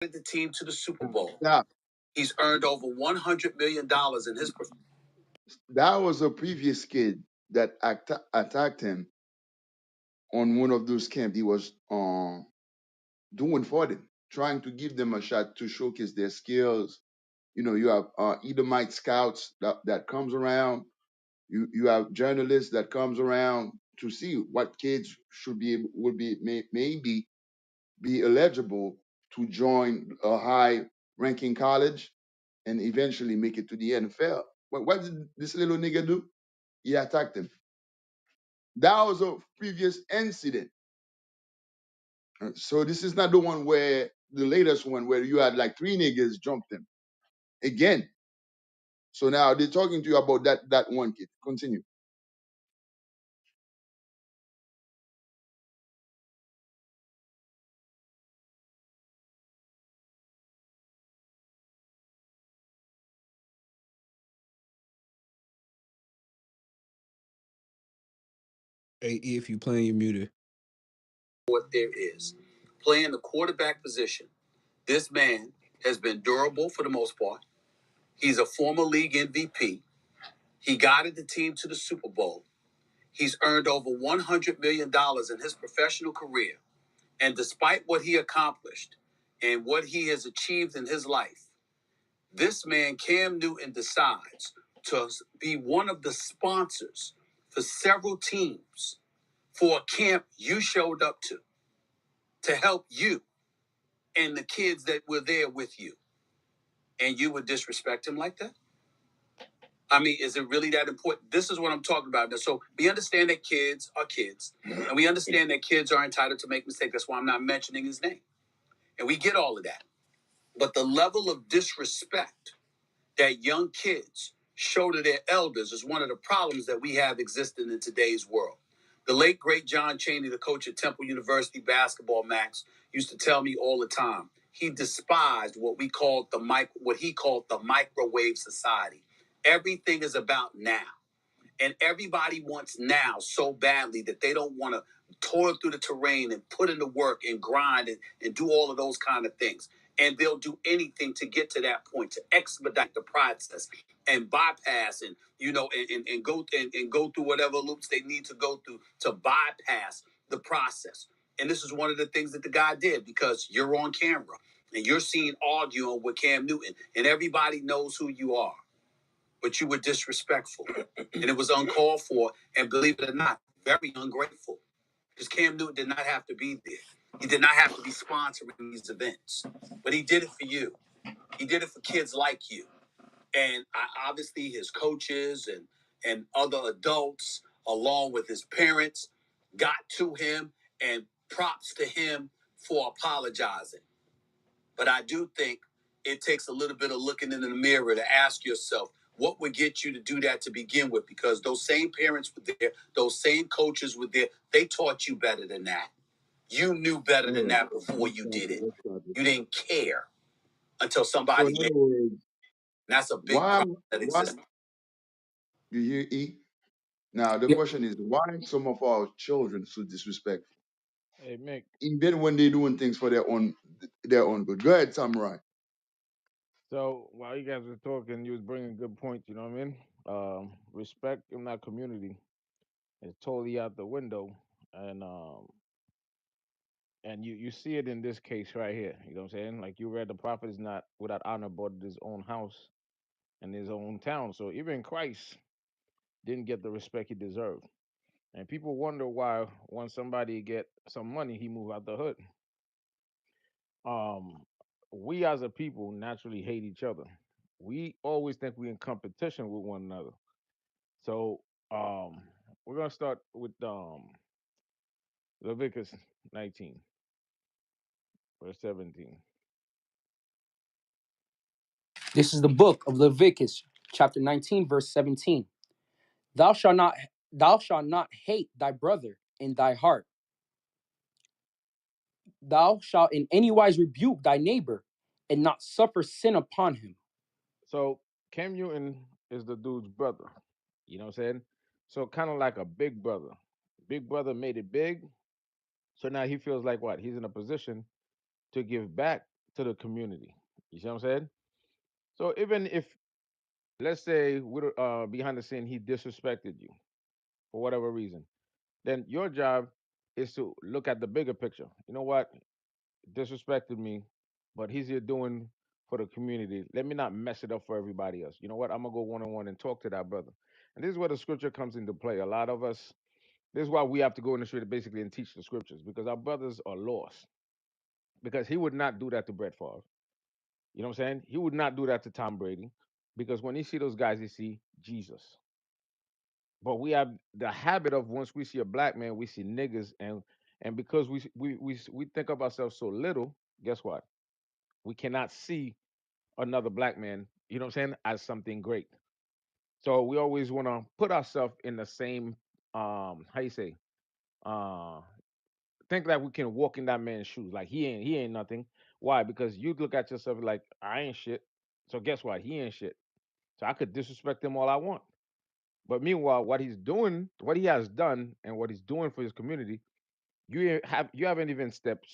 The team to the Super Bowl. Stop. He's earned over $100 million in his. That was a previous kid that attacked him on one of those camps. He was doing for them, trying to give them a shot to showcase their skills. You know, you have Edomite scouts that comes around. You have journalists that comes around to see what kids should be would be maybe be eligible to join a high ranking college and eventually make it to the NFL. What did this little nigga do? He attacked him. That was a previous incident. So this is not the one where the latest one where you had like three niggas jumped him again. So now they're talking to you about that one kid. Continue. Hey, if you playing, you muted. What there is. Playing the quarterback position. This man has been durable for the most part. He's a former league MVP. He guided the team to the Super Bowl. He's earned over $100 million in his professional career. And despite what he accomplished and what he has achieved in his life, this man, Cam Newton, decides to be one of the sponsors for several teams for a camp you showed up to help you and the kids that were there with you. And you would disrespect him like that? I mean, is it really that important? This is what I'm talking about. So we understand that kids are kids, and we understand that kids are entitled to make mistakes. That's why I'm not mentioning his name. And we get all of that. But the level of disrespect that young kids show to their elders is one of the problems that we have existing in today's world. The late, great John Chaney, the coach at Temple University basketball, Max, used to tell me all the time, he despised what he called the microwave society. Everything is about now. And everybody wants now so badly that they don't want to toil through the terrain and put in the work and grind and do all of those kind of things. And they'll do anything to get to that point, to expedite the process and bypass and go through whatever loops they need to go through to bypass the process. And this is one of the things that the guy did, because you're on camera and you're seen arguing with Cam Newton and everybody knows who you are, but you were disrespectful and it was uncalled for, and believe it or not, very ungrateful, because Cam Newton did not have to be there. He did not have to be sponsoring these events, but he did it for you. He did it for kids like you. And obviously his coaches and other adults, along with his parents, got to him, and props to him for apologizing. But I do think it takes a little bit of looking in the mirror to ask yourself, what would get you to do that to begin with? Because those same parents were there, those same coaches were there. They taught you better than that. You knew better than that before you did it. You didn't care until So somebody in made other it. words, That's a big why problem that why exists. you hear E? Now the Yep. question is why some of our children so disrespectful, Hey Mick, even when they're doing things for their own good. Go ahead, Samurai. so while you guys were talking, you was bringing good points, you know what I mean? Respect in that community is totally out the window. And you see it in this case right here. You know what I'm saying? Like you read, the prophet is not without honor but his own house and his own town. So even Christ didn't get the respect he deserved. And people wonder why when somebody get some money, he move out the hood. Um, we as a people naturally hate each other. We always think we're in competition with one another. So um, we're gonna start with Leviticus 19, verse 17. This is the book of Leviticus, chapter 19, verse 17. Thou shalt not hate thy brother in thy heart. Thou shalt in any wise rebuke thy neighbor and not suffer sin upon him. So Cam Newton is the dude's brother. You know what I'm saying? So kind of like a big brother. Big brother made it big. So now he feels like what? He's in a position to give back to the community. You see what I'm saying? So even if, let's say, behind the scene, he disrespected you for whatever reason, then your job is to look at the bigger picture. You know what? Disrespected me, but he's here doing for the community. Let me not mess it up for everybody else. You know what? I'm gonna go one on one and talk to that brother. And this is where the scripture comes into play. A lot of us, this is why we have to go in the street basically and teach the scriptures, because our brothers are lost. Because he would not do that to Brett Favre. You know what I'm saying? He would not do that to Tom Brady, because when he see those guys, he see Jesus. But we have the habit of, once we see a black man, we see niggas, and because we think of ourselves so little, guess what? We cannot see another black man, you know what I'm saying, as something great. So we always want to put ourselves in the same, how you say, uh think that we can walk in that man's shoes. Like he ain't nothing. Why? Because you look at yourself like, I ain't shit. So guess what? He ain't shit. So I could disrespect him all I want. But meanwhile, what he's doing, what he has done, and what he's doing for his community, you haven't even stepped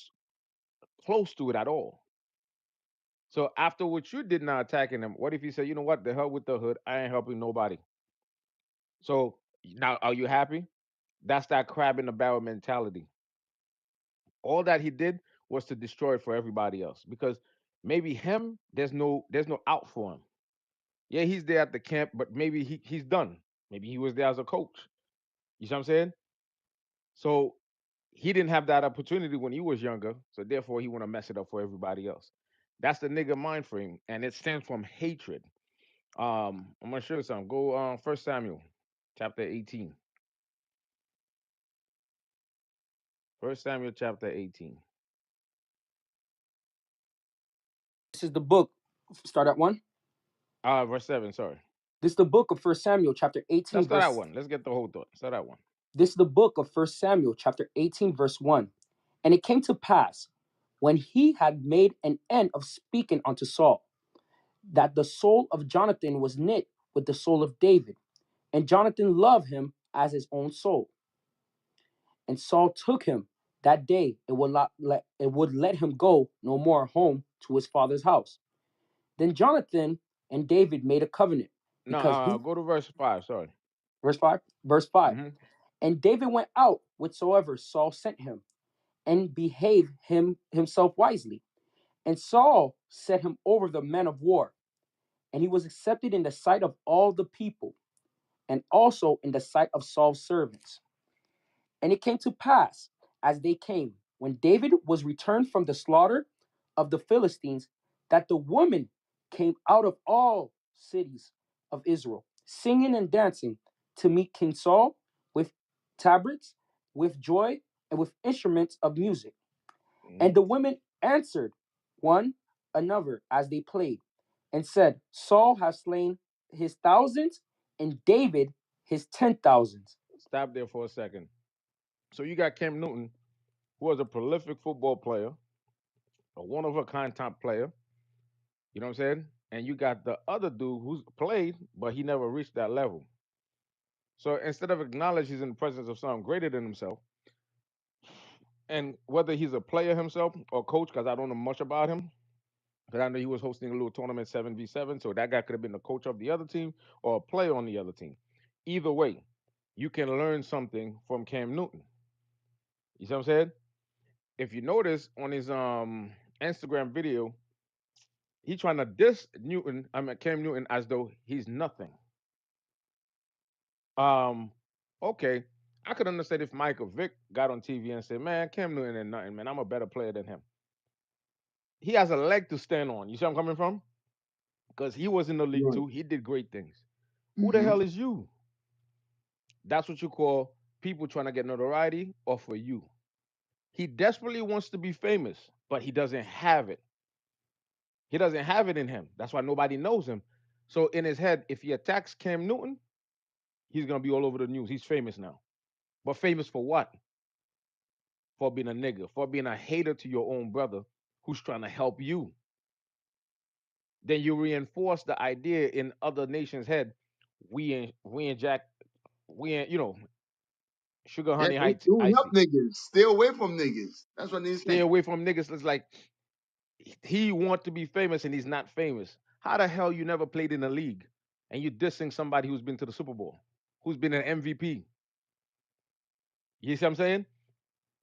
close to it at all. So after what you did not attacking him, what if he said, you know what, the hell with the hood, I ain't helping nobody. So now, are you happy? That's that crab in the barrel mentality. All that he did was to destroy it for everybody else, because maybe him, there's no out for him. Yeah, he's there at the camp, but maybe he's done. Maybe he was there as a coach. You see what I'm saying? So he didn't have that opportunity when he was younger, so therefore he want to mess it up for everybody else. That's the nigga mind frame, and it stems from hatred. I'm gonna show you something. Go First Samuel, chapter 18. First Samuel, chapter 18. This is the book. Start at 1. Verse 7. Sorry. This is the book of First Samuel, chapter Let's 18, start at verse. one. Let's get the whole thought. Start at one. This is the book of First Samuel, chapter 18, verse 1. And it came to pass, when he had made an end of speaking unto Saul, that the soul of Jonathan was knit with the soul of David, and Jonathan loved him as his own soul. And Saul took him that day, and would let him go no more home to his father's house. Then Jonathan and David made a covenant, No, because he, go to verse 5. Sorry. verse 5. Mm-hmm. And David went out whithersoever Saul sent him, and behaved himself wisely. And Saul set him over the men of war, and he was accepted in the sight of all the people, and also in the sight of Saul's servants. And it came to pass, as they came, when David was returned from the slaughter of the Philistines, that the women came out of all cities of Israel, singing and dancing to meet King Saul with tabrets, with joy, and with instruments of music. Mm-hmm. And the women answered one another as they played, and said, Saul has slain his thousands, and David his 10,000s. Stop there for a second. So you got Cam Newton, who was a prolific football player, a one of a kind top player. You know what I'm saying? And you got the other dude who's played, but he never reached that level. So instead of acknowledge he's in the presence of something greater than himself, and whether he's a player himself or coach, because I don't know much about him, because I know he was hosting a little tournament 7v7, so that guy could have been the coach of the other team or a player on the other team. Either way, you can learn something from Cam Newton. You see what I'm saying? If you notice on his Instagram video, he trying to diss Cam Newton as though he's nothing. Um, okay, I could understand if Michael Vick got on TV and said, "Man, Cam Newton ain't nothing, man. I'm a better player than him." He has a leg to stand on. You see where I'm coming from? Because he was in the league Right. too. He did great things. Who the Mm-hmm. hell is you? That's what you call people trying to get notoriety or for you. He desperately wants to be famous, but he doesn't have it. He doesn't have it in him. That's why nobody knows him. So in his head, if he attacks Cam Newton, he's gonna be all over the news. He's famous now. But famous for what? For being a nigga, for being a hater to your own brother who's trying to help you. Then you reinforce the idea in other nations' head. We ain't Jack, we ain't, sugar Yeah, honey don't help icy. niggas. Stay away from niggas. That's what they Stay say. away from niggas. It's like He want to be famous and he's not famous. How the hell you never played in a league and you dissing somebody who's been to the Super Bowl, who's been an MVP? You see what I'm saying?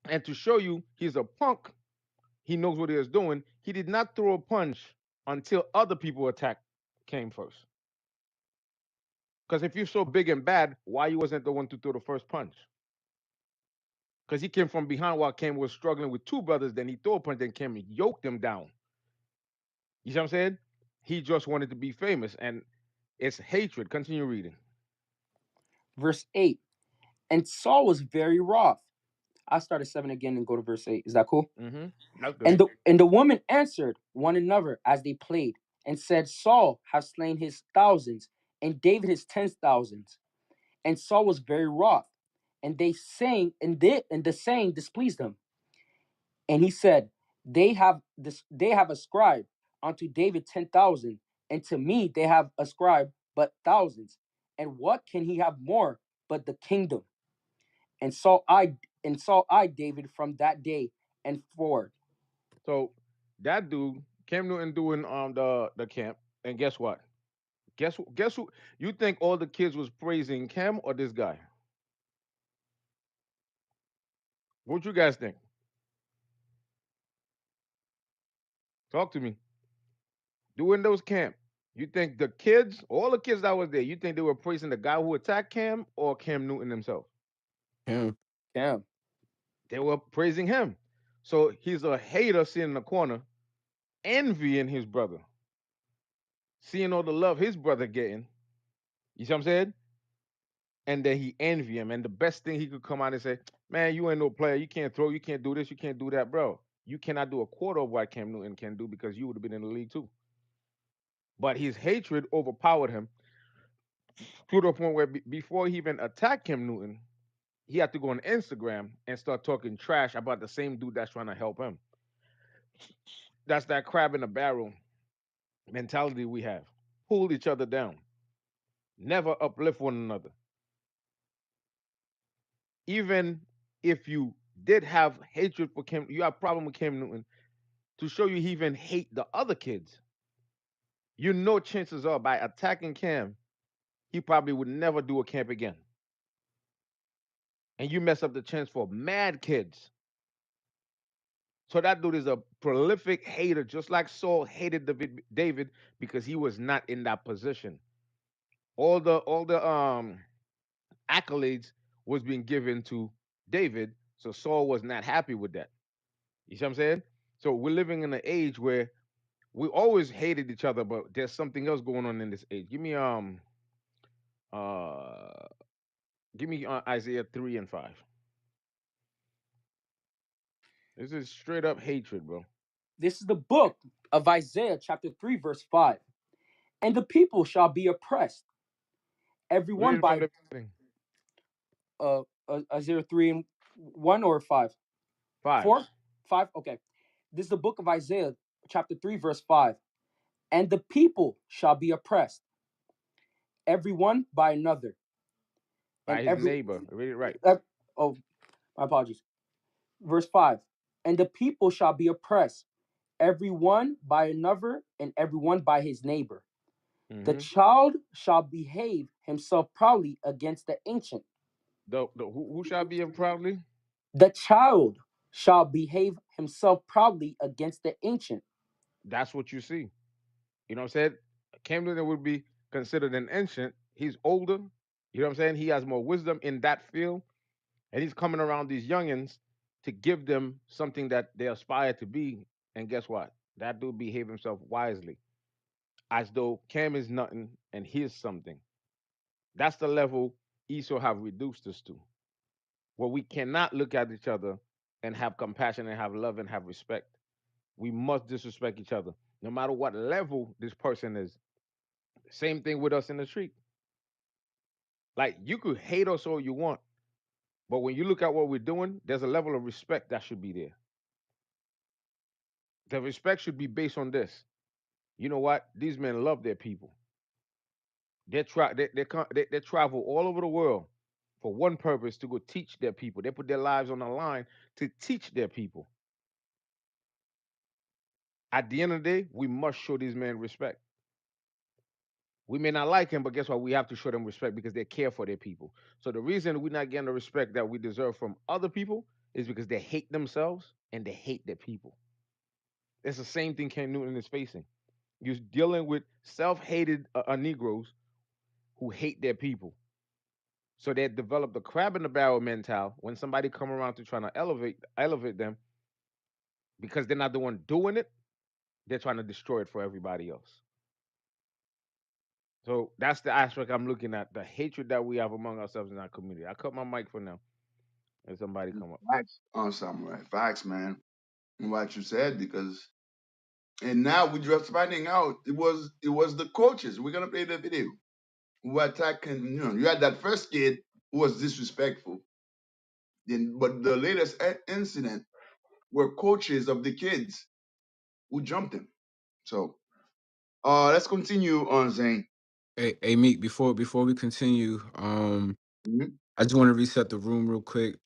And to show you he's a punk, he knows what he is doing. He did not throw a punch until other people attack came first. Because if you're so big and bad, why you wasn't the one to throw the first punch? Because he came from behind while Cam was struggling with two brothers. Then he threw a punch, then Cam yoked them down. You see what I'm saying? He just wanted to be famous, and it's hatred. Continue reading. Verse 8. And Saul was very wroth. I start at 7 again and go to verse 8. Is that cool? Mm-hmm. That's good. And the woman answered one another as they played, and said, Saul hath slain his thousands, and David his 10,000s. And Saul was very wroth, and they sang, and the saying displeased him. And he said, they have ascribed unto David 10,000, and to me they have ascribed but thousands. And what can he have more but the kingdom? And Saul eyed David from that day and forward. So that dude, Cam Newton, doing the camp, and guess what? Guess who? You think all the kids was praising Cam or this guy? What you guys think? Talk to me. Doing those camp, you think the kids, all the kids that was there, you think they were praising the guy who attacked Cam or Cam Newton himself? Him. Damn. They were praising him. So he's a hater sitting in the corner, envying his brother, seeing all the love his brother getting. You see what I'm saying? And then he envy him. And the best thing he could come out and say, man, you ain't no player. You can't throw. You can't do this. You can't do that, bro. You cannot do a quarter of what Cam Newton can do because you would have been in the league too. But his hatred overpowered him to the point where before he even attacked Cam Newton, he had to go on Instagram and start talking trash about the same dude that's trying to help him. That's that crab in a barrel mentality we have. Pull each other down. Never uplift one another. Even if you did have hatred for Cam, you have problem with Cam Newton, to show you he even hate the other kids. You know chances are by attacking Cam, he probably would never do a camp again. And you mess up the chance for mad kids. So that dude is a prolific hater, just like Saul hated David because he was not in that position. All the accolades was being given to David, so Saul was not happy with that. You see what I'm saying? So we're living in an age where we always hated each other, but there's something else going on in this age. Uh give me Isaiah 3 and 5. This is straight up hatred, bro. This is the book of Isaiah, chapter 3, verse 5. And the people shall be oppressed, everyone Read it from by the beginning. Isaiah 3 and 1 or 5? 5. 4? 5? Okay. This is the book of Isaiah, chapter 3, verse 5. And the people shall be oppressed, everyone by another, and By his neighbor. Read it right. oh, my apologies. Verse 5. And the people shall be oppressed, everyone by another, and everyone by his neighbor. The Mm-hmm. child shall behave himself proudly against the ancient. Who shall be him proudly? The child shall behave himself proudly against the ancient. That's what you see. You know what I'm saying? Cam Newton would be considered an ancient. He's older. You know what I'm saying? He has more wisdom in that field. And he's coming around these youngins to give them something that they aspire to be. And guess what? That dude behave himself wisely, as though Cam is nothing and he's something. That's the level Esau have reduced us to, where we cannot look at each other and have compassion and have love and have respect. We must disrespect each other, no matter what level this person is. Same thing with us in the street. Like you could hate us all you want, but when you look at what we're doing, there's a level of respect that should be there. The respect should be based on this. You know what? These men love their people. They travel all over the world for one purpose, to go teach their people. They put their lives on the line to teach their people. At the end of the day, we must show these men respect. We may not like him, but guess what? We have to show them respect because they care for their people. So the reason we're not getting the respect that we deserve from other people is because they hate themselves and they hate their people. It's the same thing Ken Newton is facing. You're dealing with self-hated Negroes who hate their people. So they develop the crab in the barrel mentality when somebody come around to trying to elevate them because they're not the one doing it. They're trying to destroy it for everybody else. So that's the aspect I'm looking at, the hatred that we have among ourselves in our community. I cut my mic for now. And somebody come up. Facts on Samurai. Facts, man. What you said, because and now we're just finding out it was the coaches. We're gonna play the video who attacked. You had that first kid who was disrespectful. Then, but the latest incident were coaches of the kids who jumped him. So, let's continue on Zane. Hey, Meek. Before we continue, Mhm. I just want to reset the room real quick.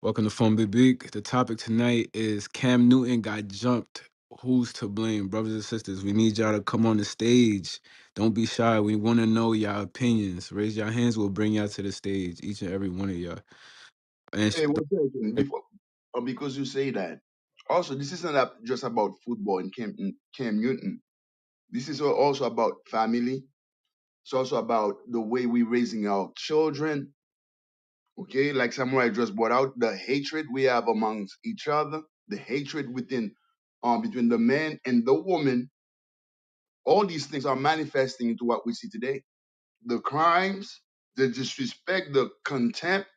Welcome to Phone Big Big. The topic tonight is Cam Newton got jumped. Who's to blame? Brothers and sisters, we need y'all to come on the stage. Don't be shy. We want to know y'all opinions. Raise your hands. We'll bring y'all to the stage, each and every one of y'all. And Hey, one second before, because you say that. Also, this isn't just about football and Cam Newton. This is also about family. It's also about the way we're raising our children. Okay, like Samurai just brought out, the hatred we have amongst each other, the hatred between the man and the woman. All these things are manifesting into what we see today. The crimes, the disrespect, the contempt,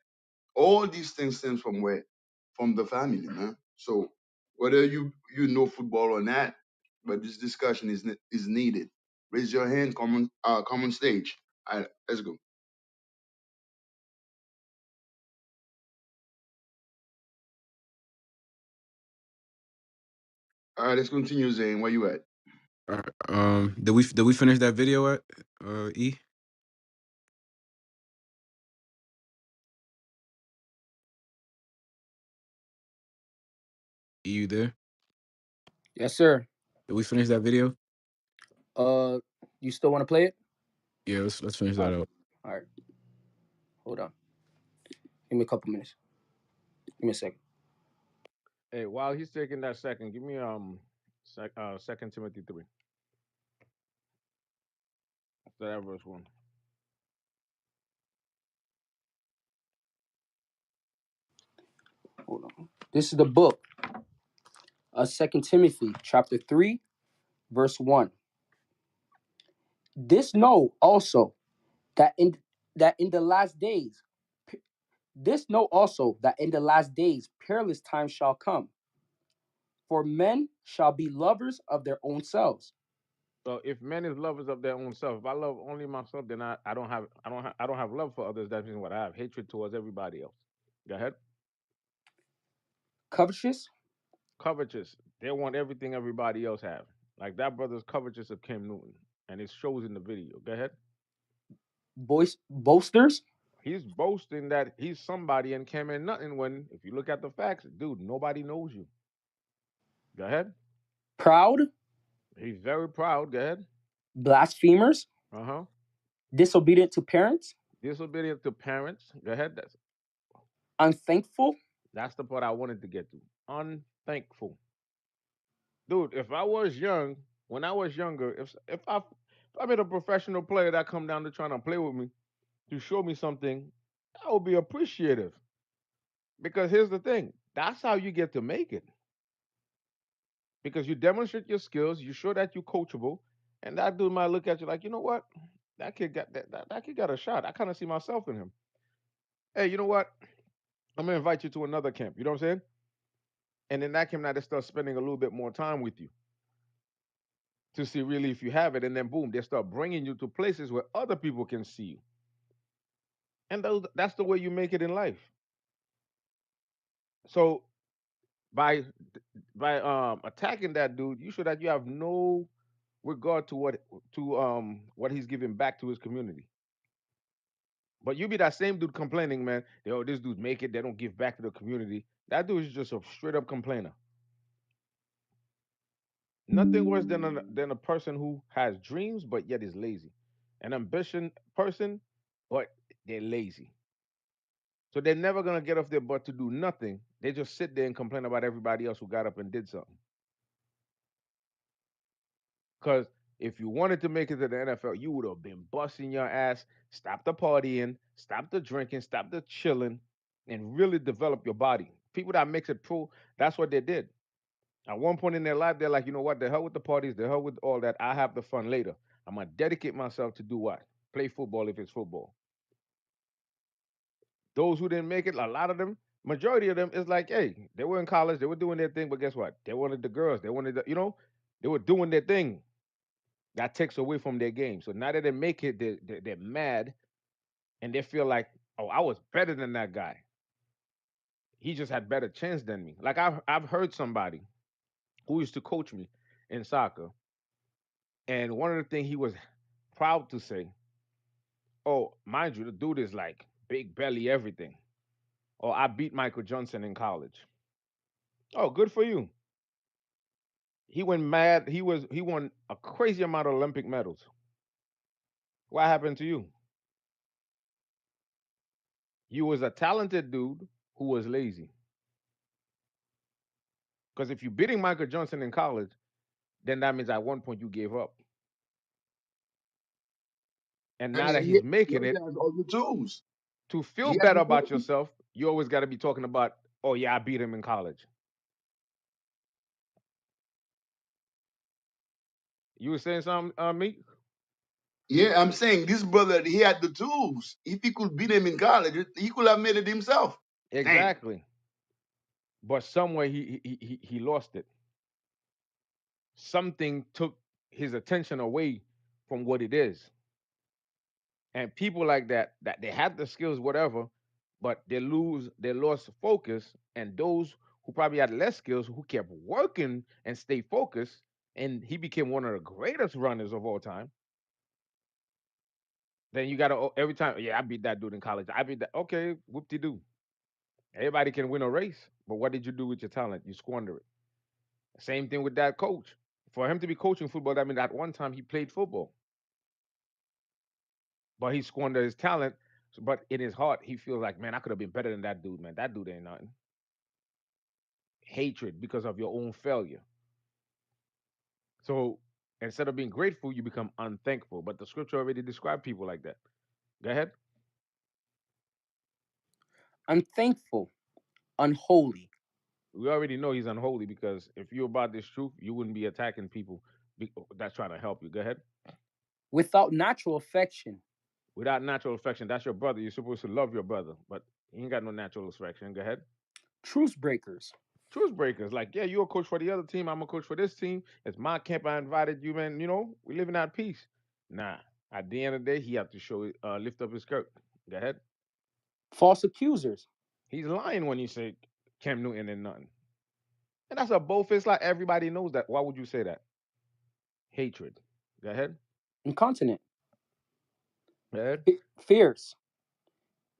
all these things stems from where? From the family, man. So whether you know football or not, but this discussion is needed. Raise your hand, come on stage. All right, let's go. All right, let's continue, Zane. Where you at? did we finish that video at E? E, you there? Yes, sir. Did we finish that video? Uh, you still want to play it? Yeah, let's finish All that right. out. All right. Hold on. Give me a couple minutes. Give me a second. Hey, while he's taking that second, give me Second Timothy 3. So that verse 1. Hold on. This is the book of Second Timothy, chapter 3, verse 1. This know also that in the last days, this know also that in the last days perilous times shall come. For men shall be lovers of their own selves. So if men is lovers of their own self, if I love only myself, then I don't have love for others. That means what? I have hatred towards everybody else. Go ahead. Covetous, Covetous. They want everything everybody else have. Like that brother's covetous of Cam Newton, and it shows in the video. Go ahead. boasters, He's boasting that he's somebody and Cam ain't nothing. When if you look at the facts, dude, nobody knows you. Go ahead. proud, He's very proud. Go ahead. blasphemers, Uh huh. disobedient to parents, Disobedient to parents. Go ahead. unthankful, That's the part I wanted to get to. Unthankful. Dude, if I was young, when I was younger, if I met a professional player that come down to trying to play with me to show me something, I would be appreciative. Because here's the thing, that's how you get to make it. Because you demonstrate your skills, you show that you're coachable, and that dude might look at you like, you know what? That kid got a shot. I kind of see myself in him. Hey, you know what? I'm gonna invite you to another camp. You know what I'm saying? And in that camp, now they start spending a little bit more time with you to see really if you have it, and then boom, they start bringing you to places where other people can see you, and that's the way you make it in life. So by attacking that dude, you show that you have no regard to what he's giving back to his community. But you be that same dude complaining, man. Oh, this dude make it. They don't give back to the community. That dude is just a straight up complainer. Nothing worse than a person who has dreams but yet is lazy. An ambition person, but they're lazy. So they're never gonna get off their butt to do nothing. They just sit there and complain about everybody else who got up and did something. Because if you wanted to make it to the NFL, you would have been busting your ass, stop the partying, stop the drinking, stop the chilling, and really develop your body. People that makes it pro, that's what they did. At one point in their life, they're like, you know what? The hell with the parties, the hell with all that. I have the fun later. I'm gonna dedicate myself to do what? Play football if it's football. Those who didn't make it, a lot of them, majority of them, is like, hey, they were in college, they were doing their thing, but guess what? They wanted the girls, they wanted the, they were doing their thing. That takes away from their game. So now that they make it, they're mad and they feel like, oh, I was better than that guy. He just had better chance than me. Like I've heard somebody who used to coach me in soccer, and one of the things he was proud to say, oh, mind you, the dude is like big belly, everything. Oh, I beat Michael Johnson in college. Oh, good for you. He went mad. He won a crazy amount of Olympic medals. What happened to you? You was a talented dude who was lazy. Because if you're beating Michael Johnson in college, then that means at one point you gave up. And I now mean, that he, he's he making it, has all the tools. to feel He has better the about tools. yourself, you always got to be talking about, oh yeah, I beat him in college. You were saying something, me? Yeah, I'm saying this brother, he had the tools. If he could beat him in college, he could have made it himself. Dang. Exactly. But somewhere he lost it. Something took his attention away from what it is. And people like that they have the skills, whatever, but they lost focus. And those who probably had less skills, who kept working and stay focused, and he became one of the greatest runners of all time. Then you gotta every time, yeah, I beat that dude in college. I beat that. Okay, whoop de doo. Everybody can win a race, but what did you do with your talent? You squander it. Same thing with that coach. For him to be coaching football, that means at one time he played football, but he squandered his talent. But in his heart, he feels like, man, I could have been better than that dude, man. That dude ain't nothing. Hatred because of your own failure. So instead of being grateful, you become unthankful. But the scripture already described people like that. Go ahead. Unthankful, unholy, We already know he's unholy because if you're about this truth, you wouldn't be attacking people that's trying to help you. Go ahead. without natural affection, Without natural affection, that's your brother. You're supposed to love your brother, but he ain't got no natural affection. Go ahead. truce breakers, Truth breakers, like, yeah, you're a coach for the other team. I'm a coach for this team. It's my camp. I invited you, man. We living out peace. Nah. At the end of the day, he have to lift up his skirt. Go ahead. false accusers, He's lying when you say Cam Newton and nothing. And that's a both. It's like everybody knows that. Why would you say that? Hatred. Go ahead. incontinent, Go ahead. fierce,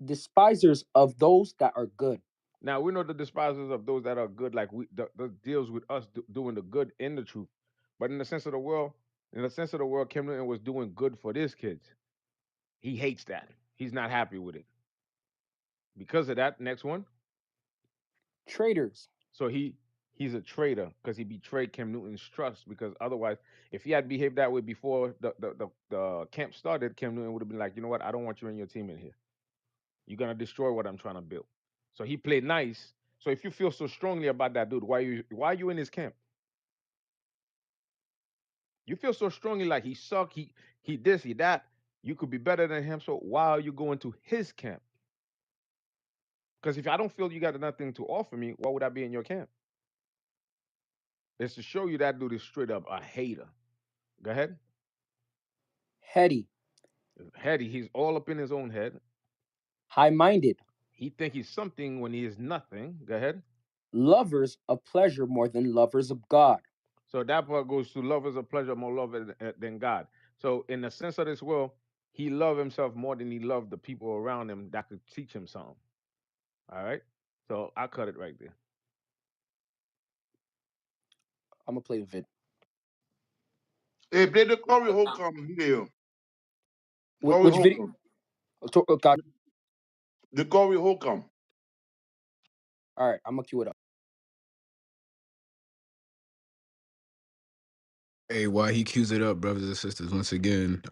despisers of those that are good, Now we know the despisers of those that are good, like the deals with us doing the good in the truth. But in the sense of the world, Cam Newton was doing good for these kids. He hates that. He's not happy with it. Because of that, next one. traitors, So he's a traitor because he betrayed Cam Newton's trust. Because otherwise, if he had behaved that way before the camp started, Cam Newton would have been like, you know what, I don't want you and your team in here. You're gonna destroy what I'm trying to build. So he played nice. So if you feel so strongly about that dude, why are you in his camp? You feel so strongly like he sucked, he this, he that. You could be better than him. So why are you going to his camp? Because if I don't feel you got nothing to offer me, why would I be in your camp? It's to show you that dude is straight up a hater. Go ahead. heady, Heady, he's all up in his own head. high minded, He think he's something when he is nothing. Go ahead. lovers of pleasure more than lovers of God, So that part goes to lovers of pleasure more love than God. So in the sense of this world, he loved himself more than he loved the people around him that could teach him something. All right. So I cut it right there. I'm gonna play the vid. Hey, play the Corey Holcomb video. Corey Which video? Holcomb. God. The Corey Holcomb. All right, I'm gonna cue it up. Hey, while he cues it up, brothers and sisters, once again,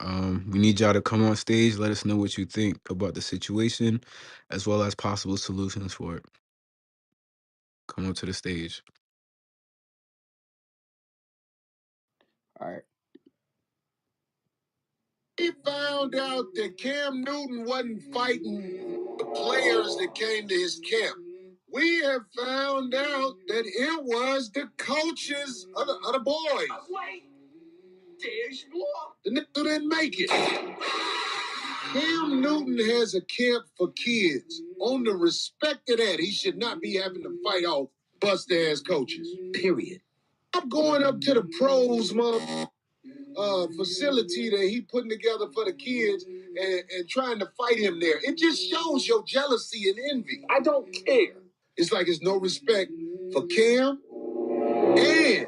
we need y'all to come on stage. Let us know what you think about the situation, as well as possible solutions for it. Come on to the stage. All right. We found out that Cam Newton wasn't fighting the players that came to his camp. We have found out that it was the coaches of the boys. The nigga didn't make it. Cam Newton has a camp for kids. On the respect of that, he should not be having to fight off bust-ass coaches. Period. I'm going up to the pros, facility that he putting together for the kids and trying to fight him there. It just shows your jealousy and envy. I don't care. It's like it's no respect for Cam. And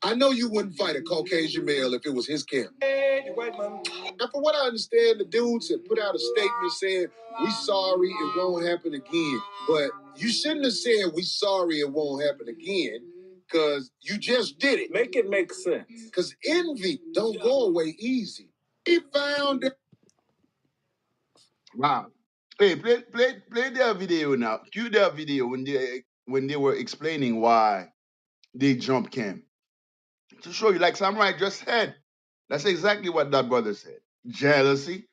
I know you wouldn't fight a Caucasian male if it was his camp. Hey, you white man. Now, from what I understand, the dudes have put out a statement saying, we sorry, it won't happen again. But you shouldn't have said, we sorry, it won't happen again, because you just did it. Make it make sense. Because envy don't go away easy. He found that. Wow. Hey, play their video now. Cue their video when they were explaining why they jumped Cam. To show you, like Samurai just said, that's exactly what that brother said. Jealousy.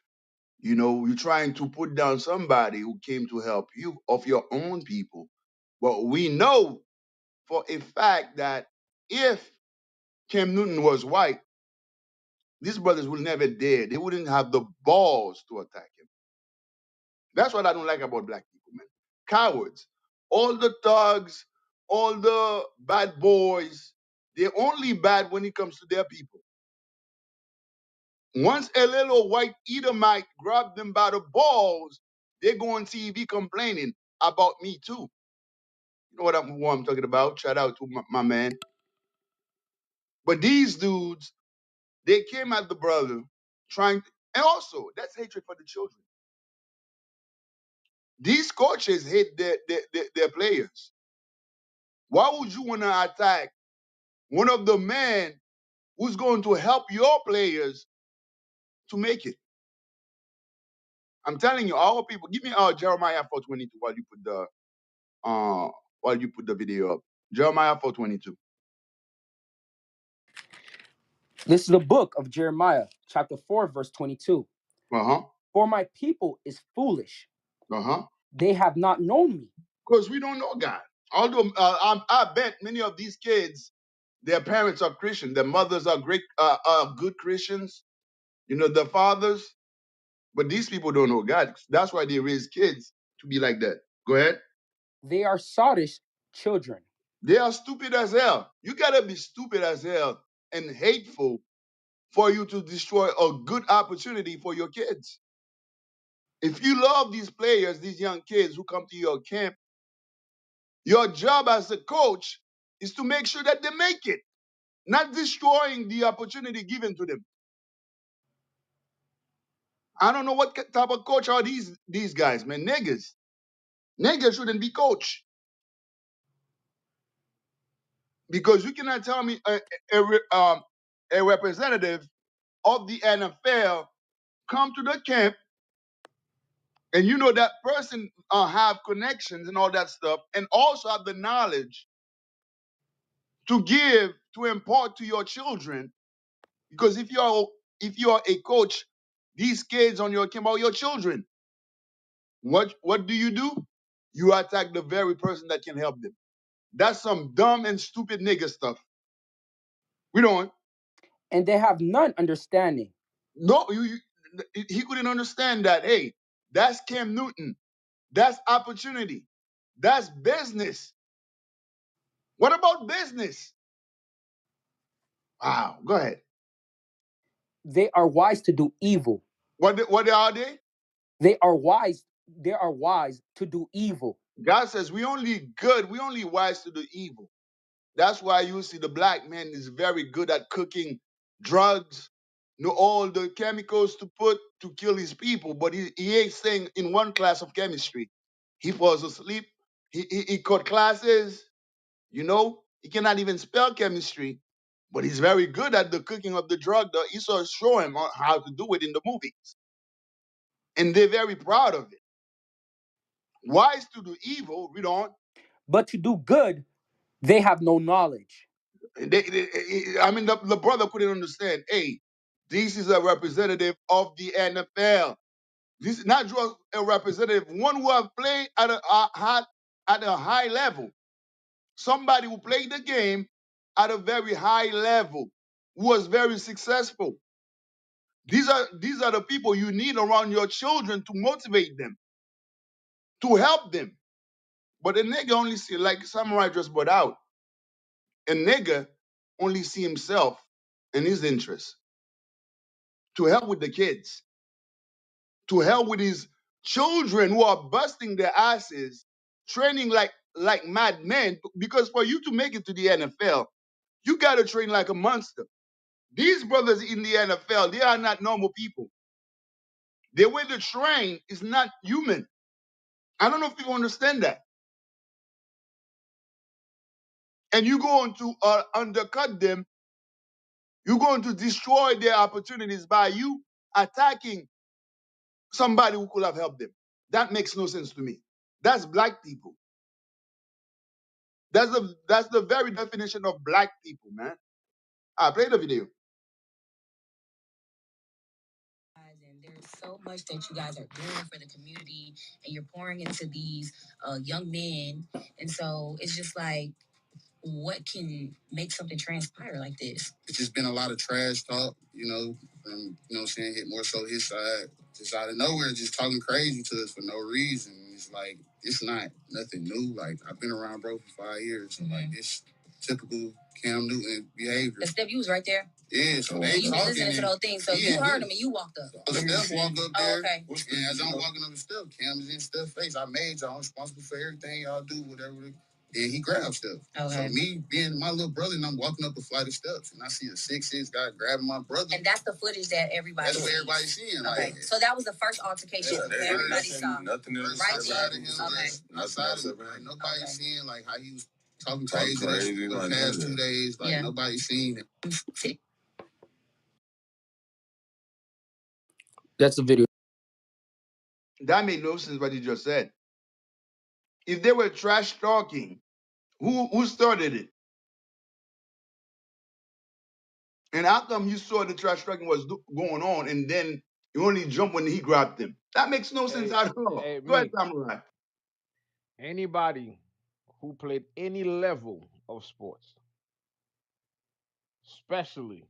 You know, you're trying to put down somebody who came to help you of your own people. But we know for a fact that if Cam Newton was white, these brothers would never dare. They wouldn't have the balls to attack him. That's what I don't like about black people, man. Cowards. All the thugs, all the bad boys, they're only bad when it comes to their people. Once a little white Edomite grabbed them by the balls, they go on TV complaining about me too. You know who I'm talking about? Shout out to my man. But these dudes, they came at the brother trying to, and also that's hatred for the children. These coaches hate their players. Why would you want to attack one of the men who's going to help your players to make it? I'm telling you, our people. Give me Jeremiah 4:22 while you put the video up. Jeremiah 4:22. This is the book of Jeremiah, chapter 4, verse 22. Uh-huh. For my people is foolish. Uh-huh. They have not known me. Because we don't know God. Although I bet many of these kids, their parents are Christian, their mothers are good Christians, you know, the fathers. But these people don't know God. That's why they raise kids to be like that. Go ahead. They are sottish children. They are stupid as hell. You gotta be stupid as hell and hateful for you to destroy a good opportunity for your kids. If you love these players, these young kids who come to your camp, your job as a coach is to make sure that they make it, not destroying the opportunity given to them. I don't know what type of coach are these guys, man. Niggas. Niggas shouldn't be coach. Because you cannot tell me a representative of the NFL come to the camp and you know that person have connections and all that stuff and also have the knowledge to give, to impart to your children. Because if you're a coach, these kids on your camp are your children. What do? You attack the very person that can help them. That's some dumb and stupid nigga stuff. We don't. And they have none understanding. No, he couldn't understand that. Hey, that's Cam Newton. That's opportunity. That's business. What about business? Wow. Go ahead. They are wise to do evil. What are they? They are wise. They are wise to do evil. God says we only good. We only wise to do evil. That's why you see the black man is very good at cooking drugs, know all the chemicals to put to kill his people, but he ain't staying in one class of chemistry. He falls asleep. He cut classes, you know. He cannot even spell chemistry, but he's very good at the cooking of the drug. The Esau show him how to do it in the movies, and they're very proud of it. Wise to do evil, read on. But to do good, they have no knowledge. I mean, the brother couldn't understand. Hey, this is a representative of the NFL. This is not just a representative, one who have played at a high level. Somebody who played the game at a very high level, who was very successful. These are the people you need around your children to motivate them, to help them. But a nigga only see, like Samurai just brought out, a nigga only see himself and his interests. To help with the kids, to help with his children who are busting their asses, training like madmen. Because for you to make it to the NFL, you got to train like a monster. These brothers in the NFL, they are not normal people. The way they train is not human. I don't know if people understand that. And you're going to undercut them. You're going to destroy their opportunities by you attacking somebody who could have helped them. That makes no sense to me. That's black people. That's the very definition of black people, man. I play the video. And there's so much that you guys are doing for the community, and you're pouring into these young men, and so it's just like, what can make something transpire like this? It's just been a lot of trash talk, from, what I'm saying, hit more so his side, just out of nowhere, just talking crazy to us for no reason. It's like, it's not nothing new. Like, I've been around bro for 5 years, so like, it's typical Cam Newton behavior. The step, you was right there. Yeah, so they you been listening to those things, so you heard him and you walked up. So Steph walked up there. Oh, okay. And as I'm walking up the step, Cam is in Steph's face. I made y'all responsible for everything y'all do, whatever. And he grabbed stuff. Okay. So me being my little brother, and I'm walking up a flight of steps, and I see a 6'6" guy grabbing my brother. And that's the footage that everybody sees. That's what everybody's seeing. Okay. Like, so that was the first altercation that everybody saw. Nothing else. Right there. Okay. Outside of him, like, nobody's seeing like how he was talking crazy the past 2 days. Like, nobody's seen it. That's the video. That made no sense what he just said. If they were trash talking, who started it? And how come you saw the trash talking was going on, and then you only jumped when he grabbed him? That makes no sense at all. Hey, Go ahead, me. Samurai. Anybody who played any level of sports, especially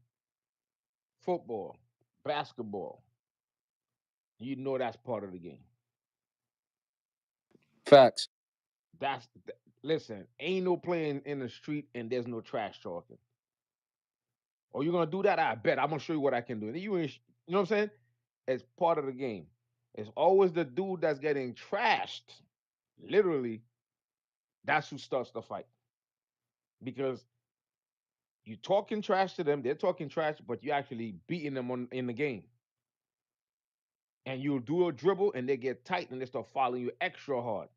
football, basketball, you know that's part of the game. Facts. Listen, ain't no playing in the street and there's no trash talking. Or you're gonna do that? I bet I'm gonna show you what I can do. And you know what I'm saying? It's part of the game. It's always the dude that's getting trashed. Literally, that's who starts the fight. Because you talking trash to them, they're talking trash, but you actually beating them in the game. And you'll do a dribble and they get tight and they start following you extra hard.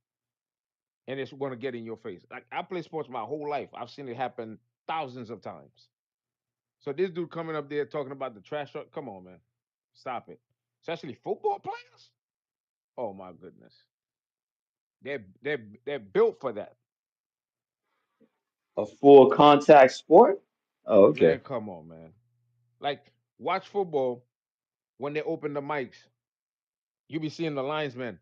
And it's gonna get in your face. Like, I play sports my whole life. I've seen it happen thousands of times. So this dude coming up there talking about the trash talk, come on, man. Stop it. Especially football players. Oh my goodness. They're built for that. A full contact sport? Oh, Man, okay. come on, man. Like, watch football when they open the mics. You be seeing the linesmen.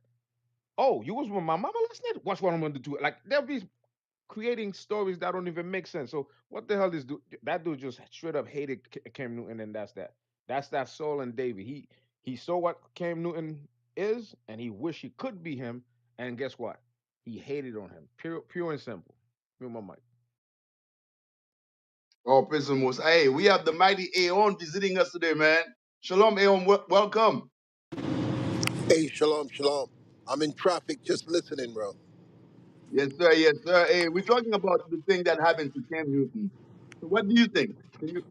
Oh, you was with my mama last night? Watch what I'm gonna do. Like, they'll be creating stories that don't even make sense. So what the hell is that dude just straight up hated Cam Newton, and that's that. That's that Saul and David. He saw what Cam Newton is, and he wished he could be him. And guess what? He hated on him. Pure and simple. Give me my mic. Oh, Prison Most. Hey, we have the mighty Aeon visiting us today, man. Shalom, Aeon. Welcome. Hey, shalom, shalom. I'm in traffic just listening, bro. Yes, sir. Yes, sir. Hey, we're talking about the thing that happened to Cam Newton. So what do you think? Can you?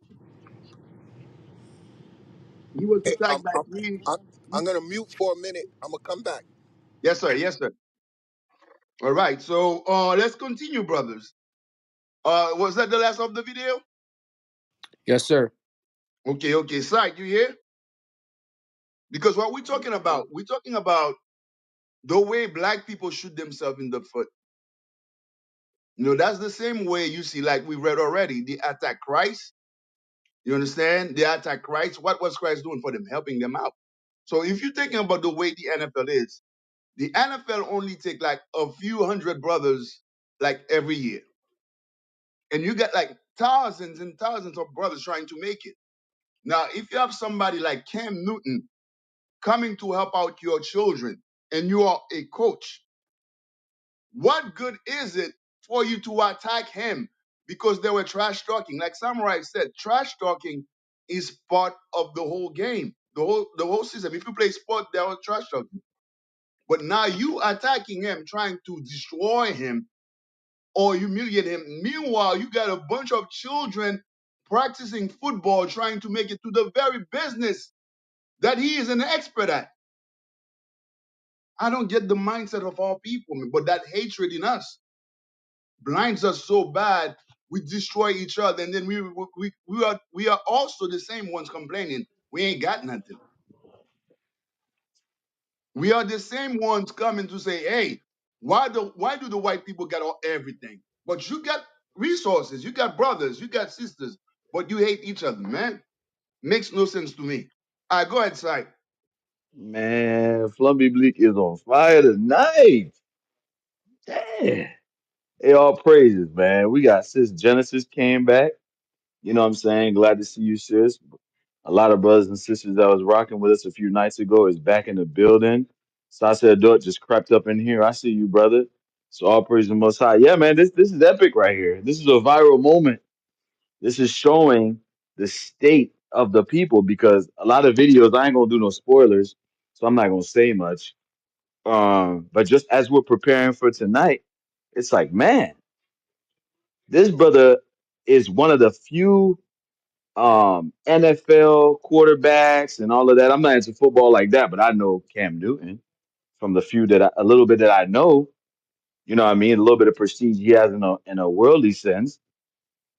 He was Hey, attacked by three. I'm, I'm gonna mute for a minute. I'm gonna come back. Yes, sir. Yes, sir. All right. So let's continue, brothers. Was that the last of the video? Yes, sir. Okay, okay. Side, you here? Because what we're talking about the way black people shoot themselves in the foot. You know, that's the same way you see, like we read already, they attack Christ. You understand? They attack Christ. What was Christ doing for them? Helping them out. So if you're thinking about the way the NFL is, the NFL only take like a few hundred brothers like every year. And you got like thousands and thousands of brothers trying to make it. Now, if you have somebody like Cam Newton coming to help out your children and you are a coach, what good is it for you to attack him because they were trash talking? Like Samurai said, trash talking is part of the whole game, the whole system. If you play sport, there was trash talking. But now you attacking him, trying to destroy him or humiliate him. Meanwhile, you got a bunch of children practicing football, trying to make it to the very business that he is an expert at. I don't get the mindset of all people, but that hatred in us blinds us so bad we destroy each other, and then we are also the same ones complaining we ain't got nothing. We are the same ones coming to say, hey, why do the white people get everything, but you got resources, you got brothers, you got sisters, but you hate each other, man. Makes no sense to me. All right, go ahead, Si. Man, Flumpy Bleak is on fire tonight. Damn. Hey, all praises, man. We got Sis Genesis came back. You know what I'm saying? Glad to see you, sis. A lot of brothers and sisters that was rocking with us a few nights ago is back in the building. Sasha Adult just crept up in here. I see you, brother. So all praise the Most High. Yeah, man, this is epic right here. This is a viral moment. This is showing the state of the people because a lot of videos, I ain't gonna do no spoilers, so I'm not gonna say much. But just as we're preparing for tonight, it's like, man, this brother is one of the few NFL quarterbacks and all of that. I'm not into football like that, but I know Cam Newton from the few a little bit that I know. You know what I mean? A little bit of prestige he has in a worldly sense.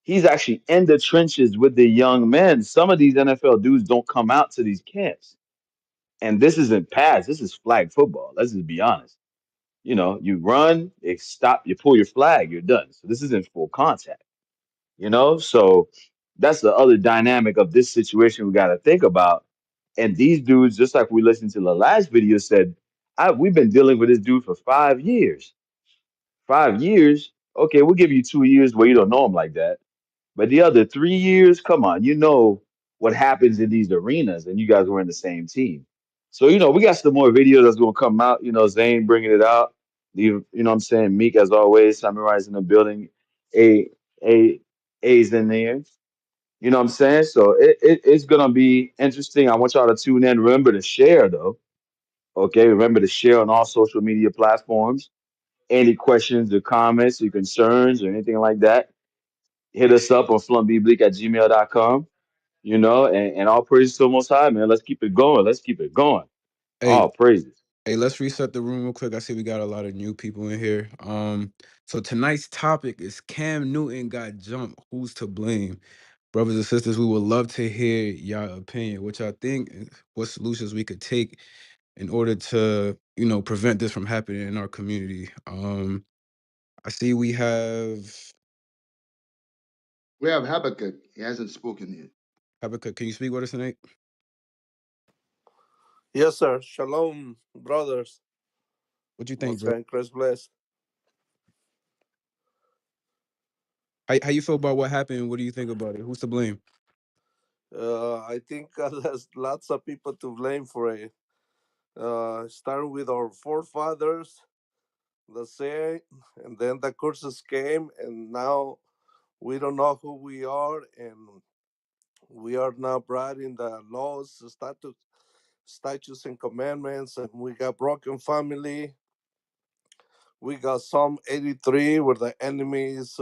He's actually in the trenches with the young men. Some of these NFL dudes don't come out to these camps, and this isn't pads. This is flag football. Let's just be honest. You know, you run, they stop, you pull your flag, you're done. So this isn't full contact. You know, so that's the other dynamic of this situation we got to think about. And these dudes, just like we listened to the last video, said, we've been dealing with this dude for 5 years. 5 years, okay, we'll give you 2 years where you don't know him like that. But the other 3 years, come on, you know what happens in these arenas, and you guys were in the same team. So, you know, we got some more videos that's going to come out. You know, Zane bringing it out. You know what I'm saying? Meek, as always, Samurai's in the building. A, A, A's in there. You know what I'm saying? So it's gonna be interesting. I want y'all to tune in. Remember to share though. Okay, remember to share on all social media platforms. Any questions or comments or concerns or anything like that, hit us up on flumbybleak@gmail.com. You know, and all praises to the Most High, man. Let's keep it going. Let's keep it going. Hey, All praises. hey, let's reset the room real quick. I see we got a lot of new people in here. So tonight's topic is Cam Newton got jumped. Who's to blame? Brothers and sisters, we would love to hear your opinion, what y'all think, and what solutions we could take in order to, prevent this from happening in our community. I see we have We have Habakkuk. He hasn't spoken yet. Habakkuk. Can you speak with us tonight? Yes, sir. Shalom, brothers. What you think, Most bro? High in Christ bless. How you feel about what happened? What do you think about it? Who's to blame? I think there's lots of people to blame for it. Starting with our forefathers, the saying, and then the curses came, and now we don't know who we are, and we are now brought in the laws, statutes, and commandments, and we got broken family. We got Psalm 83, where the enemies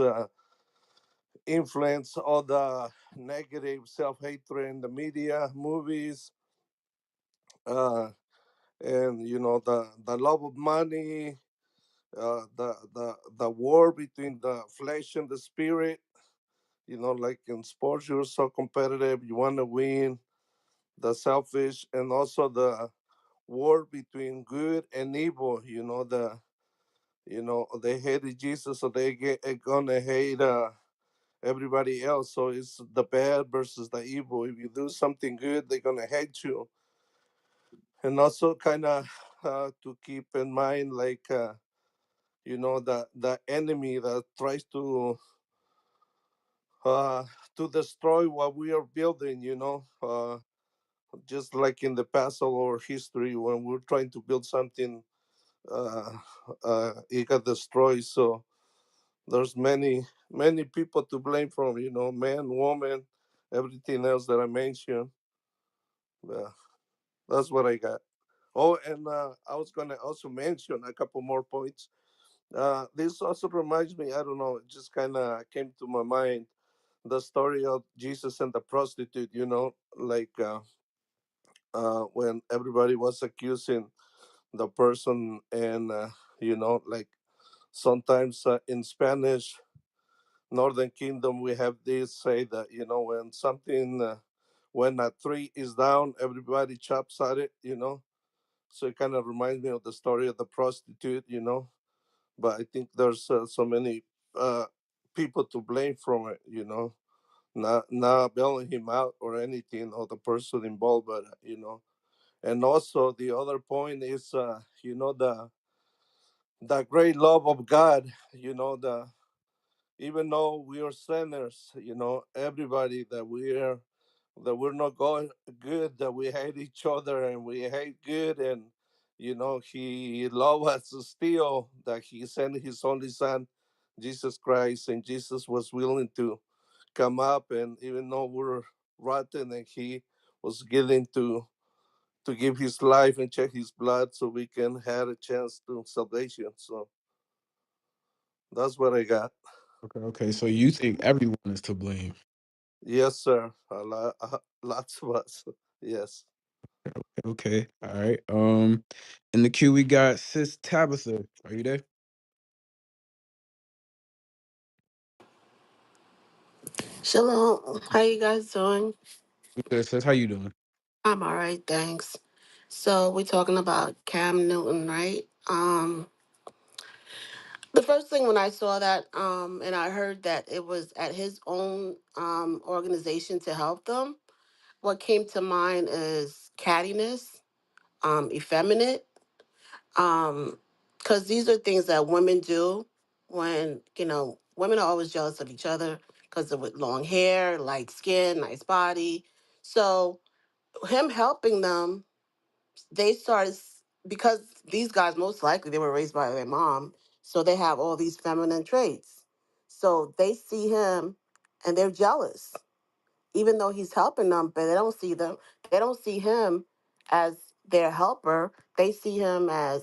influence all the negative self hatred in the media, movies. uh, and the love of money, the war between the flesh and the spirit. Like in sports, you're so competitive, you want to win. The selfish, and also the war between good and evil. They hated Jesus, so gonna hate everybody else. So it's the bad versus the evil. If you do something good, they're gonna hate you. And also, kind of to keep in mind, like the enemy that tries uh, to destroy what we are building. Just like in the past or history, when we're trying to build something, uh, it got destroyed. So there's many people to blame from, man, woman, everything else that I mentioned. uh, that's what I got. Oh, and I was gonna also mention a couple more points. This also reminds me, I don't know, it just kind of came to my mind, the story of Jesus and the prostitute. Like when everybody was accusing the person, and like sometimes in Spanish, Northern Kingdom, we have this say that, when something, when a tree is down, everybody chops at it. So it kind of reminds me of the story of the prostitute. But I think there's so many uh, people to blame from it. Not bailing him out or anything, or the person involved, but and also the other point is, the great love of God. The Even though we are sinners, everybody that we're not going good, that we hate each other and we hate good, and He loved us still, that He sent His only Son, Jesus Christ, and Jesus was willing to come up, and even though we're rotten, and He was willing to give His life and shed His blood so we can have a chance to salvation. So that's what I got. Okay, okay. So you think everyone is to blame? Yes, sir. Lots of us. Yes. Okay, all right. In the queue we got Sis Tabitha. Are you there? Shalom. How you guys doing? We good, Sis. How you doing? I'm all right, thanks. So we're talking about Cam Newton, right? The first thing when I saw that, and I heard that it was at his own organization to help them, what came to mind is cattiness, effeminate, because these are things that women do when women are always jealous of each other because of with long hair, light skin, nice body. So him helping them, they started because these guys most likely they were raised by their mom, so they have all these feminine traits. So they see him and they're jealous even though he's helping them, but they don't see him as their helper. They see him as,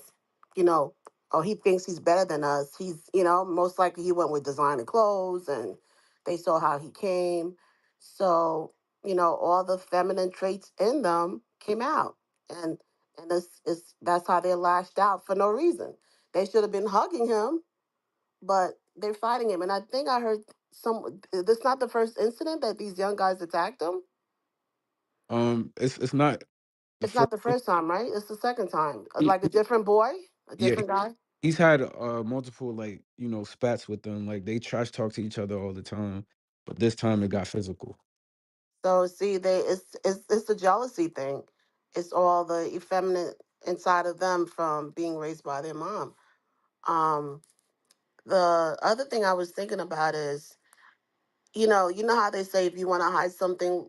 you know, oh, he thinks he's better than us. He's, most likely he went with designer clothes and they saw how he came. So, all the feminine traits in them came out. And that's how they lashed out for no reason. They should have been hugging him, but they're fighting him. And I think I heard this not the first incident that these young guys attacked him. It's not the It's first. not the first time, right? It's the second time. He, Like a different boy, a yeah, different guy. he's had multiple like spats with them. Like they trash talk to each other all the time, but this time it got physical. So see, it's the jealousy thing. It's all the effeminate inside of them from being raised by their mom. Um, the other thing I was thinking about is, you know how they say if you want to hide something,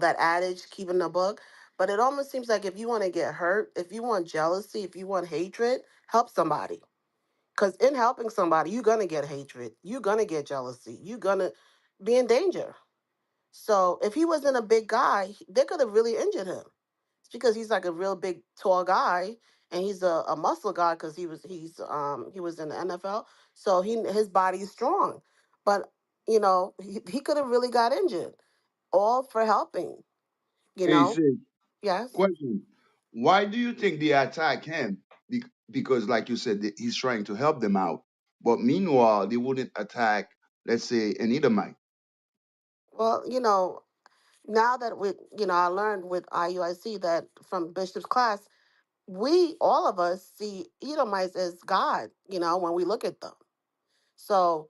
that adage, keep in the book. But it almost seems like if you want to get hurt, if you want jealousy, if you want hatred, help somebody. Because in helping somebody, you're gonna get hatred, you're gonna get jealousy, you're gonna be in danger. So if he wasn't a big guy, they could have really injured him. It's because he's like a real big, tall guy, and he's a muscle guy because he was in the NFL, so his body is strong. But he could have really got injured, all for helping. You Hey, know, say, yes. question. Why do you think they attack him? Because, like you said, he's trying to help them out. But meanwhile, they wouldn't attack, let's say, an Edomite. Well, now that I learned with IUIC that from Bishop's class, we all of us see Edomites as God. When we look at them, so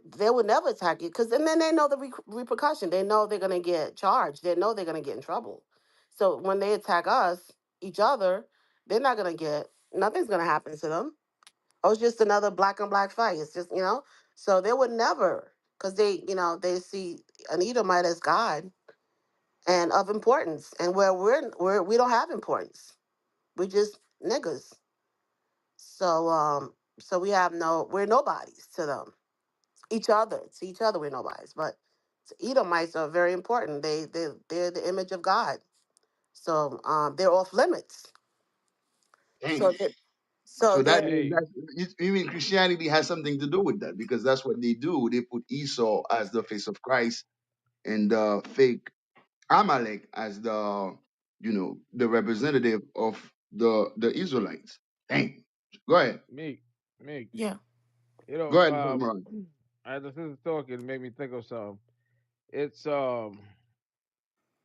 they would never attack you because, and then they know the repercussion. They know they're gonna get charged. They know they're gonna get in trouble. So when they attack us, each other, they're not gonna get nothing's gonna happen to them. Oh, it's just another black on black fight. It's just So they would never, because they see an Edomite as God and of importance, and where we don't have importance. We just niggas. So we have we're nobodies to them. Each other to each other we're nobodies, but to Edomites are very important. They're the image of God. So they're off limits. Dang. So so So they that means Hey, that even Christianity has something to do with that, because that's what they do. They put Esau as the face of Christ and the fake Amalek as the representative of the Israelites. Dang. Go ahead. me, me. yeah. You Go know, ahead, Brother. as the sister talking, it made me think of something. It's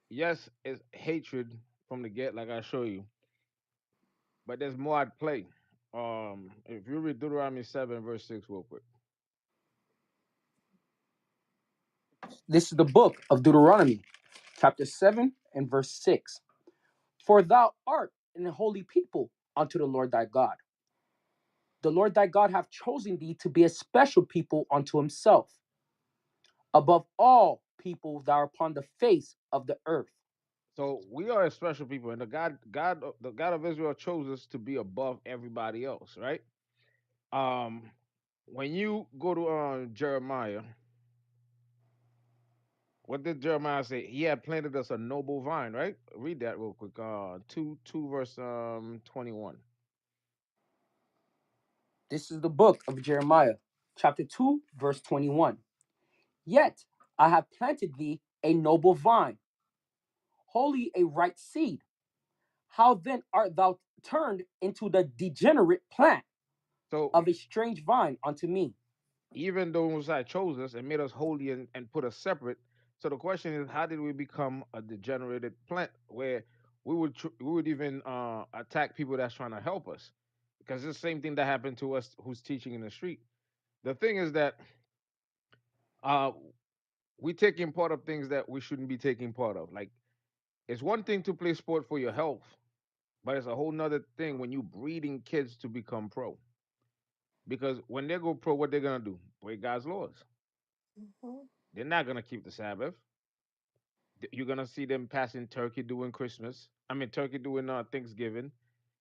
yes, it's hatred from the get, like I show you, but there's more at play. If you read Deuteronomy 7 verse 6 real quick. This is the book of Deuteronomy, chapter 7 and verse 6. For thou art an holy people unto the Lord thy God. The Lord thy God hath chosen thee to be a special people unto himself, above all people that are upon the face of the earth. So we are a special people, and the God of Israel chose us to be above everybody else, right? Um, when you go to Jeremiah, what did Jeremiah say? He had planted us a noble vine, right? Read that real quick. 2 verse 21. This is the book of Jeremiah, chapter 2, verse 21. Yet I have planted thee a noble vine, wholly a right seed. How then art thou turned into the degenerate plant So of a strange vine unto me? even though Messiah chose us and made us holy and put us separate, so the question is, how did we become a degenerated plant where we would even attack people that's trying to help us? Because it's the same thing that happened to us who's teaching in the street. The thing is that uh, we taking part of things that we shouldn't be taking part of. Like, it's one thing to play sport for your health, but it's a whole nother thing when you breeding kids to become pro. Because when they go pro, what they're gonna do? Break God's laws. Mhm. They're not gonna keep the Sabbath. You're gonna see them passing turkey doing Christmas. I mean, turkey doing Thanksgiving.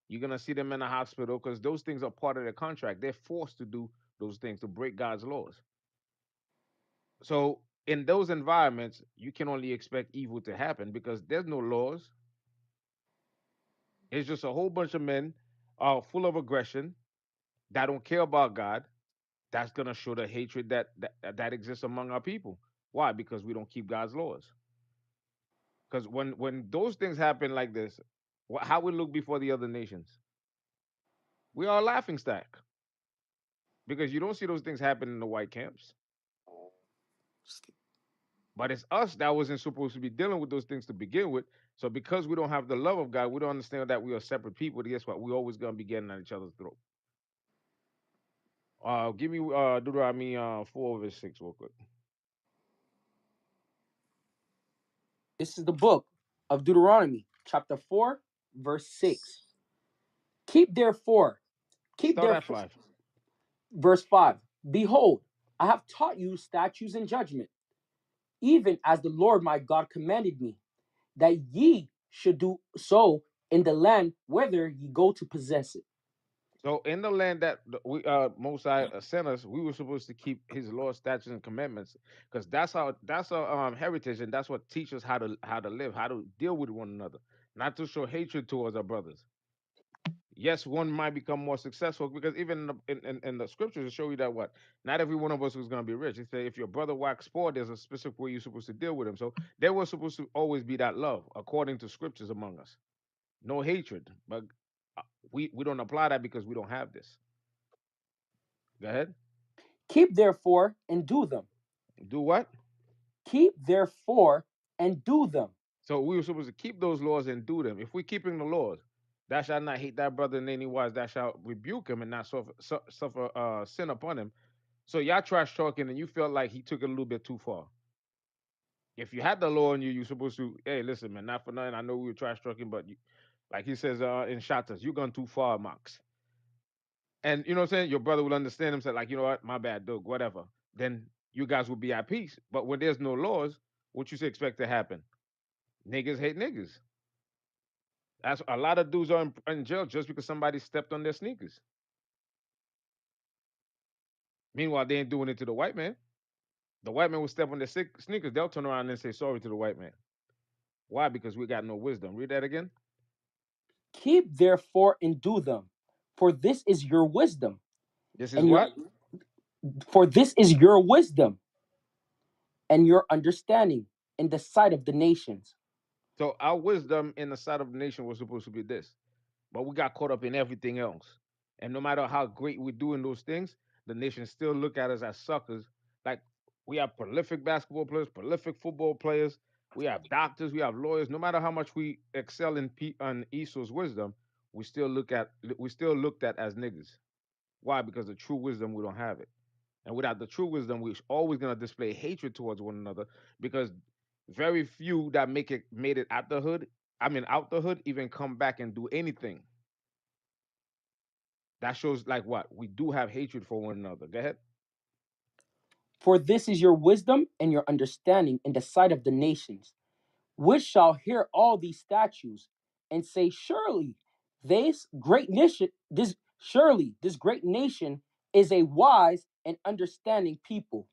You're gonna see them in the hospital because those things are part of their contract. They're forced to do those things to break God's laws. So in those environments, you can only expect evil to happen because there's no laws. It's just a whole bunch of men full of aggression that don't care about God. That's gonna show the hatred that exists among our people. Why? Because we don't keep God's laws. Because when those things happen like this, how we look before the other nations, we are a laughing stock because you don't see those things happen in the white camps. But it's us that wasn't supposed to be dealing with those things to begin with. So because we don't have the love of God, we don't understand that we are separate people. Guess what? We're always gonna be getting at each other's throat. Give me Deuteronomy 4 verse 6 real quick. This is the book of Deuteronomy, chapter 4, verse 6. Keep therefore, keep Start at therefore, 5. verse 5. Behold, I have taught you statutes and judgment, even as the Lord my God commanded me, that ye should do so in the land whither ye go to possess it. So in the land that we Most High sent us, we were supposed to keep His laws, statutes, and commandments, because that's our heritage, and that's what teaches how to live, how to deal with one another, not to show hatred towards our brothers. Yes, one might become more successful because even in the scriptures it show you that what not every one of us is going to be rich. It say if your brother wax poor, there's a specific way you're supposed to deal with him. So there was supposed to always be that love according to scriptures among us. No hatred. But uh, we don't apply that because we don't have this. Go ahead. Keep therefore and do them. Do what? Keep therefore and do them. So we were supposed to keep those laws and do them. If we're keeping the laws, thou shalt not hate thy brother in any wise, thou shalt rebuke him and not suffer sin upon him. So y'all trash talking and you felt like he took it a little bit too far. If you had the law on you, you're supposed to, hey, listen, man, not for nothing. I know we were trash talking, but you, like he says in Shatters, you gone too far, Max. And you know what I'm saying? Your brother will understand himself, like, you know what, my bad, Doug, whatever. Then you guys will be at peace. But when there's no laws, what you expect to happen? Niggas hate niggas. That's a lot of dudes are in jail just because somebody stepped on their sneakers. Meanwhile, they ain't doing it to the white man. The white man will step on their sneakers. They'll turn around and say sorry to the white man. Why? Because we got no wisdom. Read that again. Keep therefore and do them, for this is your wisdom, This is and your what? for this is your wisdom and your understanding in the sight of the nations. So our wisdom in the sight of the nation was supposed to be this. But we got caught up in everything else. And no matter how great we're doing those things, the nation still look at us as suckers. Like we have prolific basketball players, prolific football players, we have doctors, we have lawyers. No matter how much we excel in on Esau's wisdom, we still looked at as niggas. Why? Because the true wisdom we don't have it. And without the true wisdom, we're always gonna display hatred towards one another because very few that made it out the hood, out the hood, even come back and do anything. That shows like what? We do have hatred for one another. Go ahead. For this is your wisdom and your understanding in the sight of the nations, which shall hear all these statutes and say, surely this great nation is a wise and understanding people.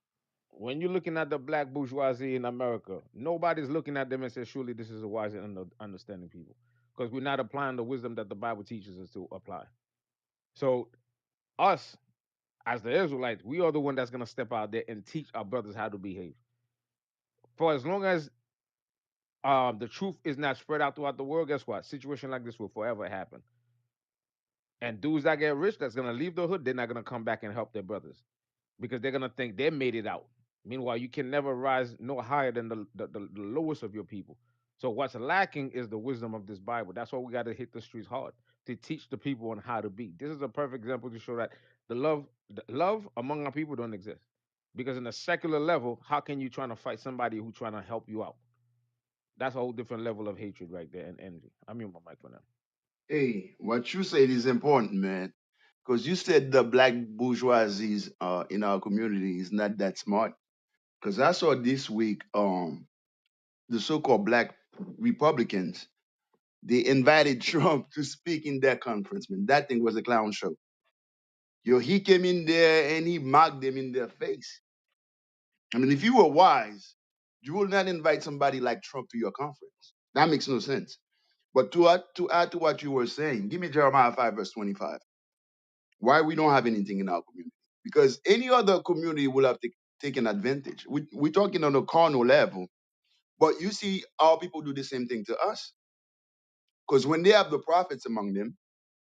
When you're looking at the black bourgeoisie in America, nobody's looking at them and says, surely this is a wise and understanding people. Because we're not applying the wisdom that the Bible teaches us to apply. So us, as the Israelites, we are the one that's gonna step out there and teach our brothers how to behave. For as long as the truth is not spread out throughout the world, guess what? Situation like this will forever happen. And dudes that get rich, that's gonna leave the hood, they're not gonna come back and help their brothers because they're gonna think they made it out. Meanwhile, you can never rise no higher than the lowest of your people. So what's lacking is the wisdom of this Bible. That's why we got to hit the streets hard to teach the people on how to be. This is a perfect example to show that the love among our people don't exist. Because in a secular level, how can you trying to fight somebody who's trying to help you out? That's a whole different level of hatred right there and envy. I'm mute my mic for now. Hey, what you said is important, man. Because you said the black bourgeoisies in our community is not that smart. Because I saw this week the so-called black Republicans, they invited Trump to speak in their conference, man. That thing was a clown show. Yo, he came in there and he mocked them in their face. I mean, if you were wise, you will not invite somebody like Trump to your conference. That makes no sense. But to add to what you were saying, give me Jeremiah 5, verse 25. Why we don't have anything in our community? Because any other community will have taken advantage. We're talking on a carnal level, but you see our people do the same thing to us. Because when they have the prophets among them,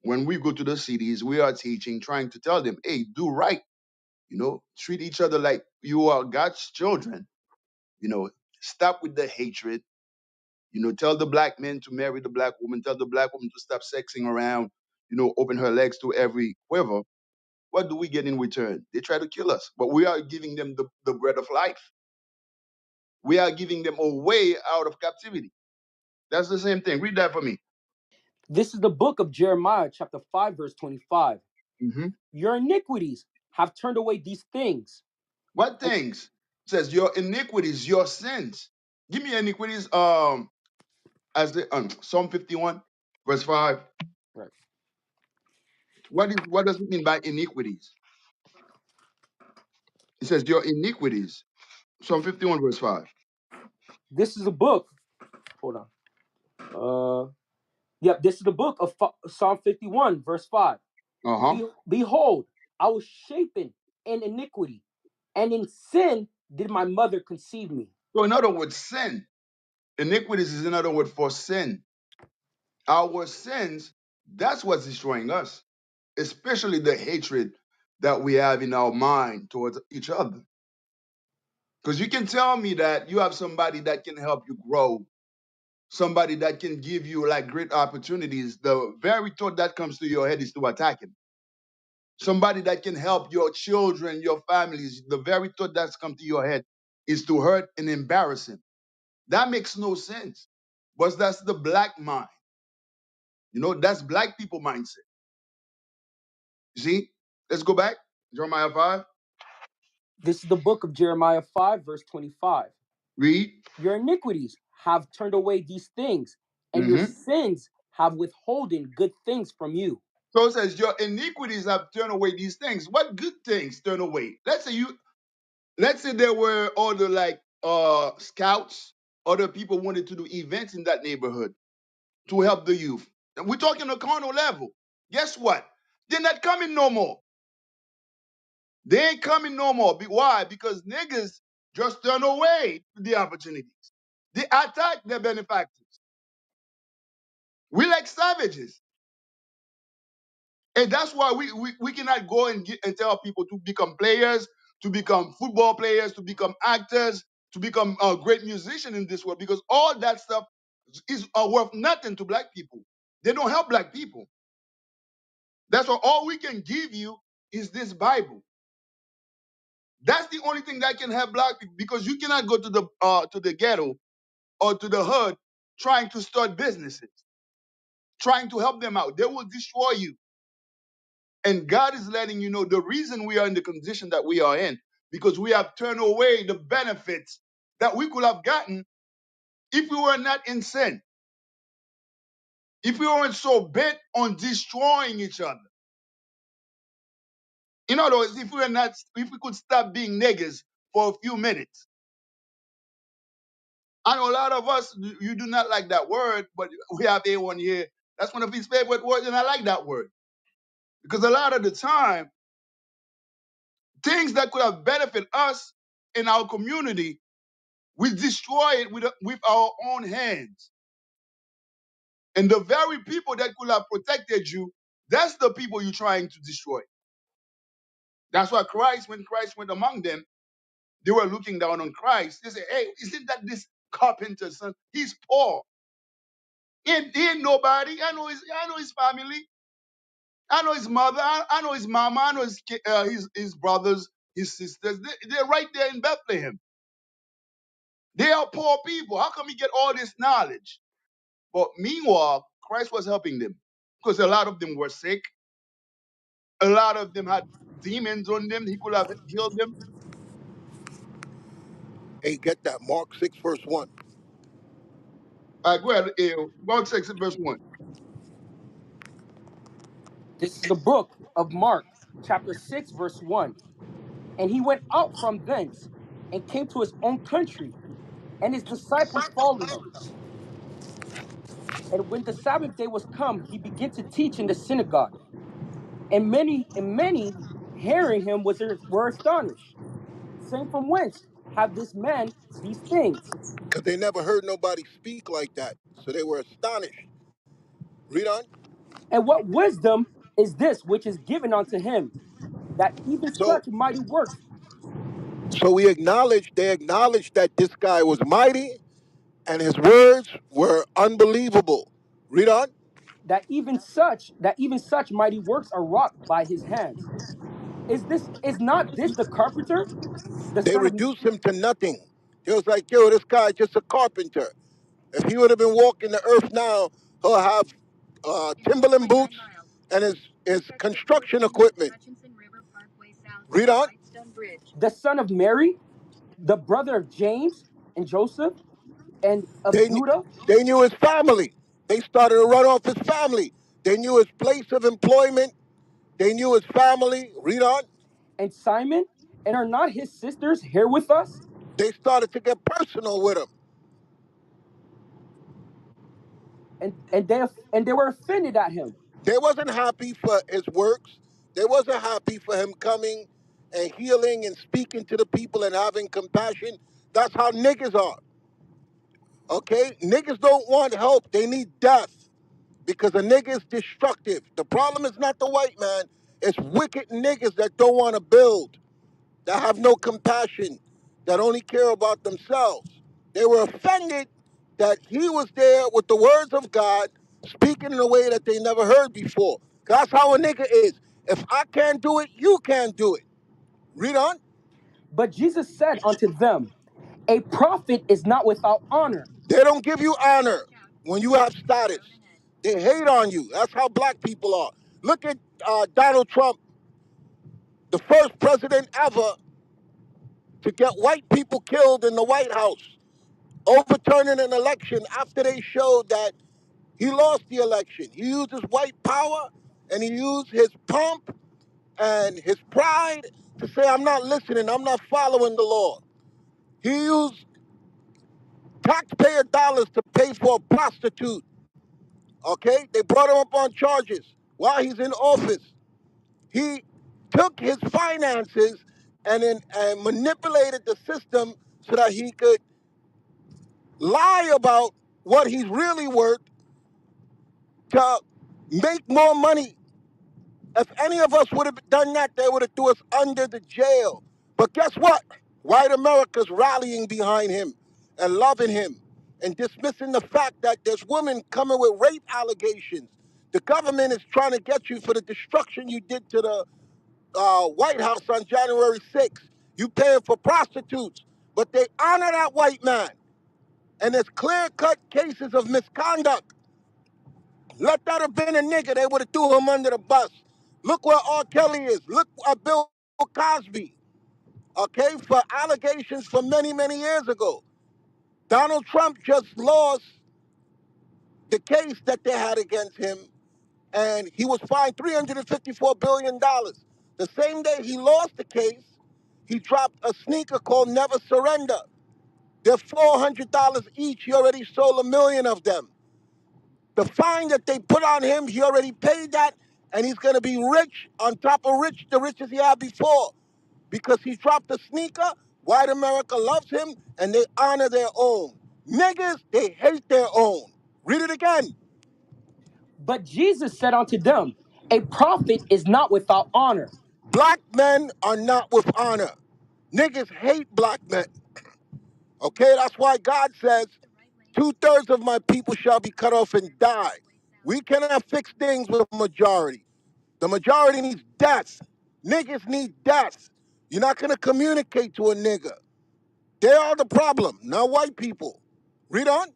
when we go to the cities, we are teaching, trying to tell them, hey, do right. Treat each other like you are God's children. You know, stop with the hatred. Tell the black man to marry the black woman. Tell the black woman to stop sexing around. Open her legs to every quiver. What do we get in return? They try to kill us, but we are giving them the bread of life. We are giving them a way out of captivity. That's the same thing. Read that for me. This is the book of Jeremiah, chapter 5, verse 25. Hmm. Your iniquities have turned away these things. What And things? It says your iniquities, your sins. Give me iniquities. As the Psalm 51, verse 5. right. What does it mean by iniquities? It says your iniquities. Psalm 51, verse 5. This is the book. Hold on. Yep, this is the book of Psalm 51, verse 5. Uh-huh. Behold, I was shapen in iniquity, and in sin did my mother conceive me. So in other words, sin. Iniquities is another word for sin. Our sins, that's what's destroying us, especially the hatred that we have in our mind towards each other. Because you can tell me that you have somebody that can help you grow, somebody that can give you like great opportunities. The very thought that comes to your head is to attack him. Somebody that can help your children, your families, the very thought that's come to your head is to hurt and embarrass him. That makes no sense. But that's the black mind. You know, that's black people mindset. You see? Let's go back. Jeremiah 5. This is the book of Jeremiah 5, verse 25. Read. Your iniquities have turned away these things, and your Hmm. sins have withholden good things from you. So it says, your iniquities have turned away these things. What good things turn away? Let's say there were other like scouts, other people wanted to do events in that neighborhood to help the youth. And we're talking a carnal level. Guess what? They're not coming no more. They ain't coming no more. Why? Because niggas just turn away the opportunities. They attack their benefactors. We like savages. And that's why we cannot go and tell people to become players, to become football players, to become actors, to become a great musician in this world, because all that stuff is worth nothing to black people. They don't help black people. That's why all we can give you is this Bible. That's the only thing that can help black people, because you cannot go to the ghetto or to the hood trying to start businesses, trying to help them out. They will destroy you. And God is letting you know the reason we are in the condition that we are in, because we have turned away the benefits that we could have gotten if we were not in sin, if we weren't so bent on destroying each other. In other words, if we could stop being niggas for a few minutes. I know a lot of us, you do not like that word, but we have A1 here. That's one of his favorite words, and I like that word. Because a lot of the time, things that could have benefited us in our community, we destroy it with our own hands. And the very people that could have protected you, that's the people you're trying to destroy. That's why when Christ went among them, they were looking down on Christ. They said, hey, isn't that this carpenter's son? He's poor. He ain't nobody. I know his family. I know his mother. I know his mama. I know his brothers, his sisters. They're right there in Bethlehem. They are poor people. How come he get all this knowledge? But meanwhile, Christ was helping them, because a lot of them were sick. A lot of them had demons on them. He could have healed them. Hey, get that. Mark 6, verse 1. All right, go ahead. Mark 6, verse 1. This is the book of Mark, chapter 6, verse 1. And he went out from thence and came to his own country, and his disciples followed him. And when the Sabbath day was come, he began to teach in the synagogue. And many hearing him were astonished, saying, from whence have this man these things? Because they never heard nobody speak like that. So they were astonished. Read on. And what wisdom is this which is given unto him, that even So such mighty works, they acknowledged that this guy was mighty and his words were unbelievable. Read on. that even such mighty works are wrought by his hands? Is not this the carpenter, the They son of reduced him to nothing. It was like, yo, this guy just a carpenter. If he would have been walking the earth now, he'll have Timberland boots and his construction equipment. Read on. the son of Mary, the brother of James and Joseph, and of They, Judah, they knew his family. They started to run off his family. They knew his place of employment. They knew his family. Read on. and Simon, and are not his sisters here with us? They started to get personal with him. And they were offended at him. They wasn't happy for his works. They wasn't happy for him coming and healing and speaking to the people and having compassion. That's how niggas are. Okay? Niggas don't want help. They need death. because a nigga is destructive. The problem is not the white man. It's wicked niggas that don't want to build, that have no compassion, that only care about themselves. They were offended that he was there with the words of God, speaking in a way that they never heard before. That's how a nigga is. If I can't do it, you can't do it. Read on. But Jesus said unto them, a prophet is not without honor. They don't give you honor when you have status. They hate on you. That's how black people are. Look at Donald Trump, the first president ever to get white people killed in the White House, overturning an election after they showed that he lost the election. He used his white power and he used his pomp and his pride to say, I'm not listening, I'm not following the law. He used taxpayer dollars to pay for a prostitute. Okay? They brought him up on charges while he's in office. He took his finances and manipulated the system so that he could lie about what he's really worth to make more money. If any of us would have done that, they would have threw us under the jail. But guess what? White America's rallying behind him and loving him and dismissing the fact that there's women coming with rape allegations. The government is trying to get you for the destruction you did to the White House on January 6th. You paying for prostitutes, but they honor that white man. And there's clear-cut cases of misconduct. Let that have been a nigga, they would have threw him under the bus. Look where R. Kelly is. Look at Bill Cosby, okay, for allegations from many, many years ago. Donald Trump just lost the case that they had against him, and he was fined $354 billion. The same day he lost the case, he dropped a sneaker called Never Surrender. They're $400 each. He already sold 1 million of them. The fine that they put on him, he already paid that, and he's going to be rich on top of rich, the richest he had before. Because he dropped the sneaker, white America loves him, and they honor their own. Niggas, they hate their own. Read it again. But Jesus said unto them, a prophet is not without honor. Black men are not with honor. Niggas hate black men. Okay, that's why God says, 2/3 of my people shall be cut off and die. We cannot fix things with a majority. The majority needs death. Niggas need death. You're not gonna communicate to a nigga. They are the problem, not white people. Read on.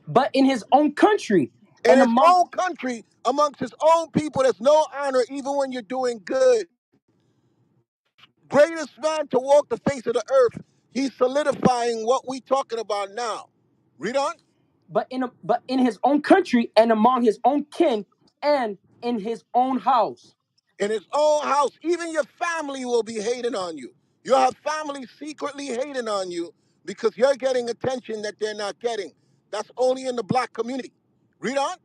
But in his own country In and his among own country, amongst his own people, there's no honor even when you're doing good. Greatest man to walk the face of the earth. He's solidifying what we talking about now. Read on. but in his own country and among his own kin and in his own house. In his own house, even your family will be hating on you. You'll have family secretly hating on you because you're getting attention that they're not getting. That's only in the black community. Read on.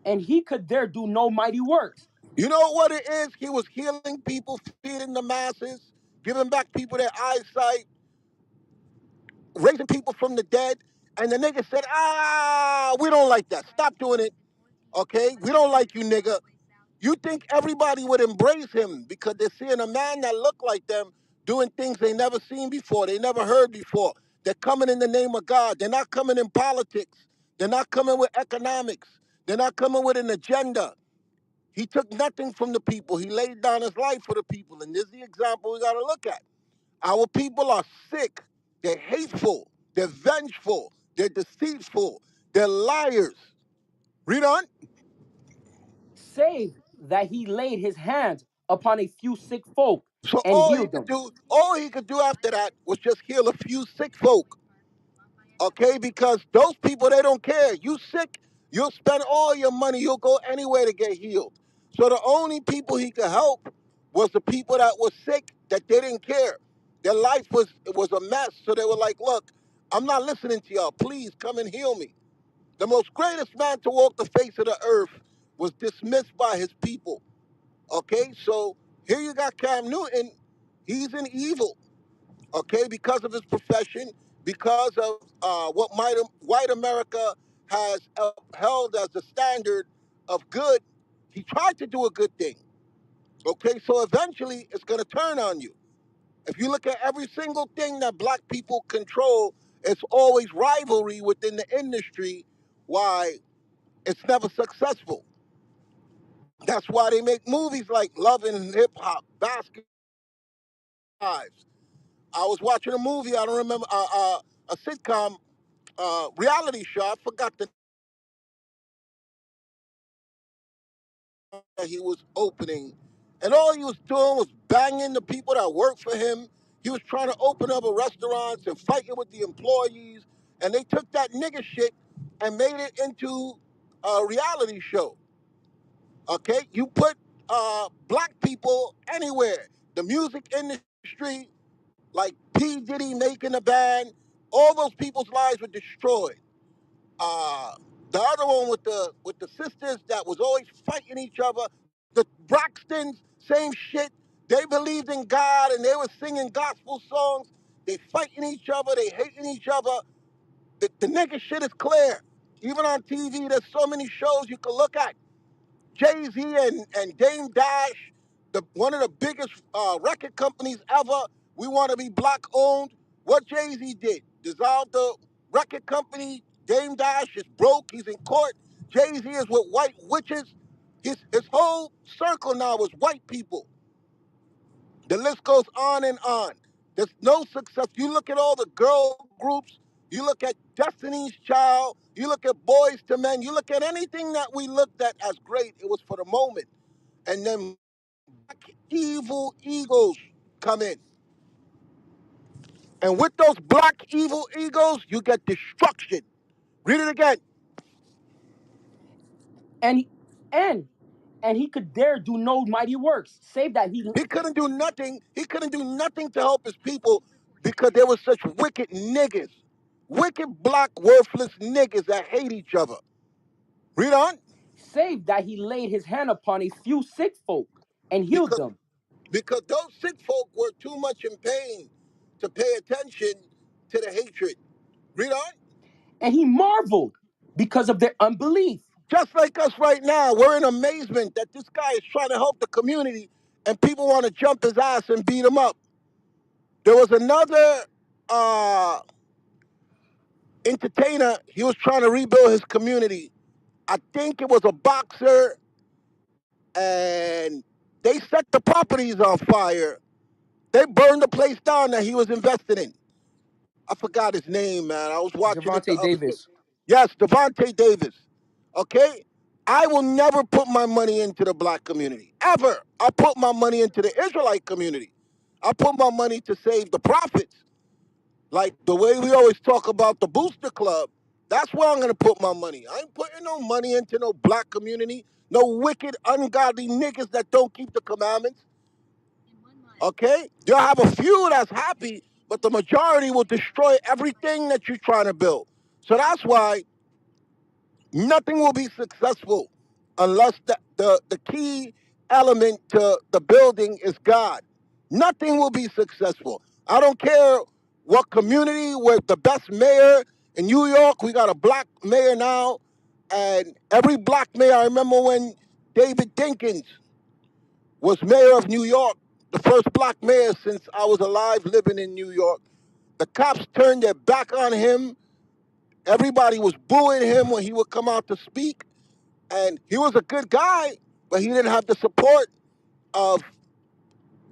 And he could there do no mighty works. You know what it is? He was healing people, feeding the masses, giving back people their eyesight, raising people from the dead. And the nigga said, we don't like that. Stop doing it. Okay? We don't like you, nigga. You think everybody would embrace him because they're seeing a man that look like them doing things they never seen before, they never heard before. They're coming in the name of God. They're not coming in politics. They're not coming with economics. They're not coming with an agenda. He took nothing from the people. He laid down his life for the people. And this is the example we got to look at. Our people are sick. They're hateful. They're vengeful. They're deceitful. They're liars. Read on. Save that he laid his hands upon a few sick folk So and healed them. all he could do after that was just heal a few sick folk. Okay, because those people, they don't care. You sick, you'll spend all your money, you'll go anywhere to get healed. So the only people he could help was the people that were sick, that they didn't care. Their life was a mess. So they were like, look, I'm not listening to y'all. Please come and heal me. The most greatest man to walk the face of the earth was dismissed by his people. Okay, so here you got Cam Newton. He's an evil. Okay, because of his profession, because of what white America has upheld as the standard of good, he tried to do a good thing. Okay, so eventually it's going to turn on you. If you look at every single thing that black people control, it's always rivalry within the industry. Why? It's never successful. That's why they make movies like Love and Hip Hop, Basketball Wives. I was watching a movie, I don't remember, a sitcom, reality show. I forgot the that he was opening. And all he was doing was banging the people that worked for him. He was trying to open up a restaurant and fighting with the employees. And they took that nigga shit and made it into a reality show. Okay? You put black people anywhere. The music industry, like P. Diddy making a band, all those people's lives were destroyed. uh, the other one with the sisters that was always fighting each other. The Braxtons, same shit. They believed in God and they were singing gospel songs. They fighting each other. They hating each other. The nigga shit is clear. Even on TV, there's so many shows you can look at. Jay-Z and Dame Dash, one of the biggest record companies ever. We want to be black owned. What Jay-Z did, dissolved the record company. Dame Dash is broke. He's in court. Jay-Z is with white witches. His whole circle now is white people. The list goes on and on. There's no success. You look at all the girl groups, you look at Destiny's Child, you look at Boys to Men, you look at anything that we looked at as great, it was for the moment. And then black evil egos come in. And with those black evil egos, you get destruction. Read it again. And he, and and he could dare do no mighty works, save that he He couldn't do nothing. He couldn't do nothing to help his people because they were such wicked niggas. Wicked, black, worthless niggas that hate each other. Read on. save that he laid his hand upon a few sick folk and healed Because them. because those sick folk were too much in pain to pay attention to the hatred. Read on. And he marveled because of their unbelief. Just like us right now, we're in amazement that this guy is trying to help the community and people want to jump his ass and beat him up. There was another uh, entertainer, he was trying to rebuild his community. I think it was a boxer, and they set the properties on fire. They burned the place down that he was invested in. I forgot his name, man. I was watching it the Javante other day. Davis. Yes, Devontae Davis. Okay? I will never put my money into the black community. Ever. I put my money into the Israelite community. I put my money to save the prophets. Like the way we always talk about the booster club, that's where I'm gonna put my money. I ain't putting no money into no black community, no wicked, ungodly niggas that don't keep the commandments. Okay? You'll have a few that's happy, but the majority will destroy everything that you're trying to build. So that's why nothing will be successful unless the key element to the building is God. Nothing will be successful. I don't care what community, we're the best mayor in New York. We got a black mayor now. And every black mayor, I remember when David Dinkins was mayor of New York, the first black mayor since I was alive living in New York. The cops turned their back on him. Everybody was booing him when he would come out to speak. And he was a good guy, but he didn't have the support of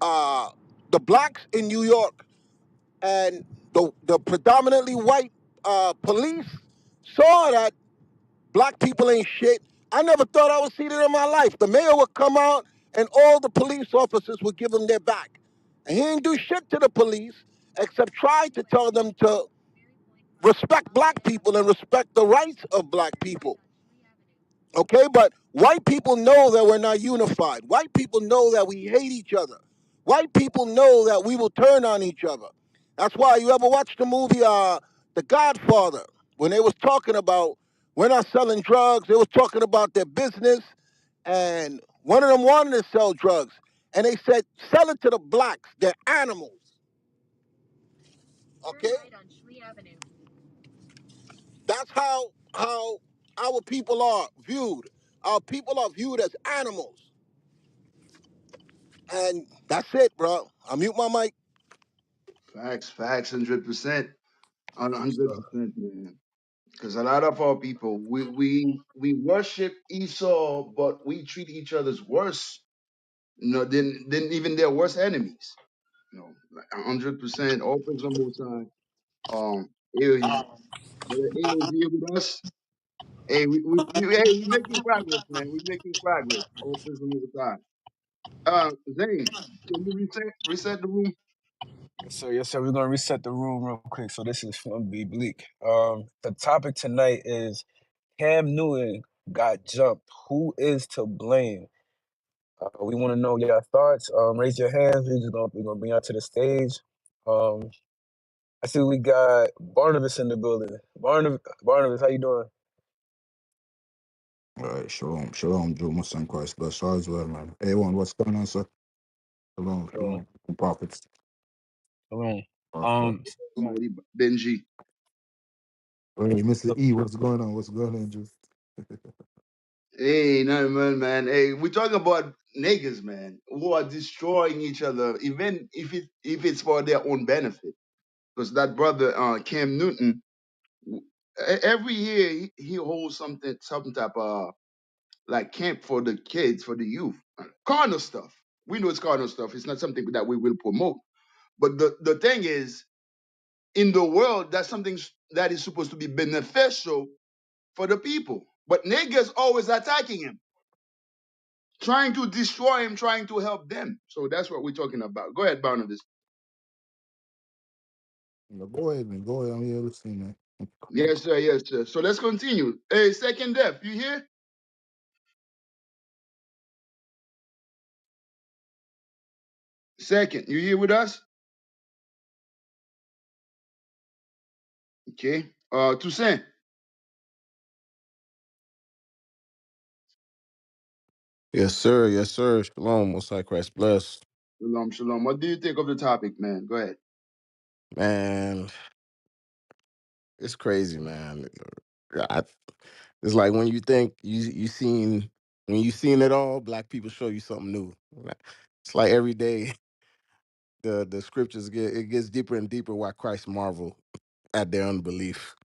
uh, the blacks in New York. And the predominantly white police saw that black people ain't shit. I never thought I would see that in my life. The mayor would come out and all the police officers would give him their back. And he didn't do shit to the police except try to tell them to respect black people and respect the rights of black people. Okay, but white people know that we're not unified. White people know that we hate each other. White people know that we will turn on each other. That's why you ever watch the movie The Godfather, when they was talking about we're not selling drugs, they was talking about their business, and one of them wanted to sell drugs. And they said, sell it to the blacks, they're animals. Okay? That's how how our people are viewed. Our people are viewed as animals. And that's it, bro. I mute my mic. Facts, 100%, Yes, sir. 100%, man. Because a lot of our people, we worship Esau, but we treat each other's worse, than even their worst enemies. Like 100%. All praise the Most High. Hey, brother, hey, is here with us? Hey, we making progress, man. We making progress. All praise the Most High. Zane, can you reset the room? Yes, sir. Yes, sir. We're gonna reset the room real quick. So this is from Be Bleak. The topic tonight is Cam Newton got jumped. Who is to blame? We want to know your thoughts. Raise your hands. We're gonna bring you to the stage. Um, I see we got Barnabas in the building. Barnabas, how you doing? All right, shalom, Drew, my son Christ, bless all as well, man. A1, what's going on, sir? Shalom. Shalom, prophets, Shalom. prophet. Um, Somebody, Benji. Hey, Mr. so, E, what's going on? What's going on, Drew? Hey, no, man. Hey, we talking about niggas, man, who are destroying each other, even if it's for their own benefit. Because that brother, Cam Newton, every year he holds some type of like camp for the kids, for the youth. Carnal stuff. We know it's carnal stuff. It's not something that we will promote. But the thing is, in the world, that's something that is supposed to be beneficial for the people. But niggas always attacking him, trying to destroy him, trying to help them. So that's what we're talking about. Go ahead, Barnabas. No, go ahead, man. Go ahead. I'm here listening, man. Yes, sir. Yes, sir. So let's continue. Hey, second death, you here? Second, you here with us? Okay. Toussaint. Yes, sir. Yes, sir. Shalom. Most High Christ bless. Shalom, shalom. What do you think of the topic, man? Go ahead. Man, it's crazy, man. I, it's like when you think when you seen it all, black people show you something new. It's like every day the scriptures gets deeper and deeper why Christ marvel at their unbelief,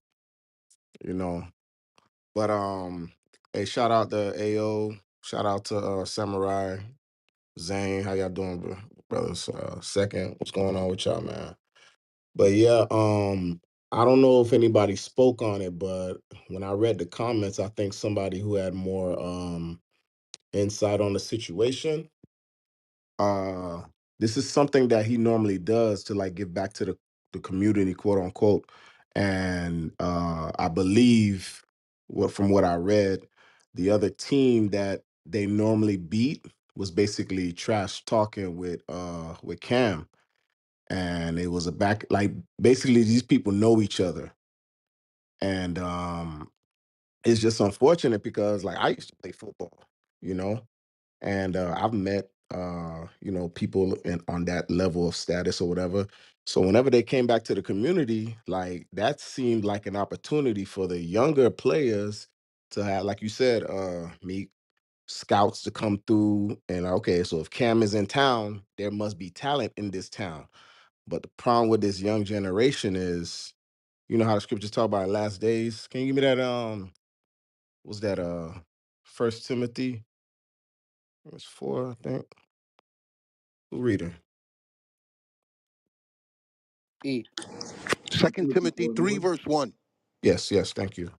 you know. But hey, shout out to AO, shout out to Samurai, Zane, how y'all doing, brothers? Second, what's going on with y'all, man? But yeah, I don't know if anybody spoke on it, but when I read the comments, I think somebody who had more insight on the situation. Uh this is something that he normally does to like give back to the community, quote unquote. And I believe from what I read, the other team that they normally beat was basically trash talking with Cam, and it was a back like basically these people know each other, and it's just unfortunate because like I used to play football, you know, and I've met people on that level of status or whatever. So whenever they came back to the community, like that seemed like an opportunity for the younger players to have, like you said, meet scouts to come through, and okay, so if Cam is in town, there must be talent in this town. But the problem with this young generation is, you know how the scriptures talk about last days. Can you give me that? Was that First Timothy? It was 4, I think. Who reader? E. Second Timothy Timothy 3, 4:1. verse 1. Yes. Thank you.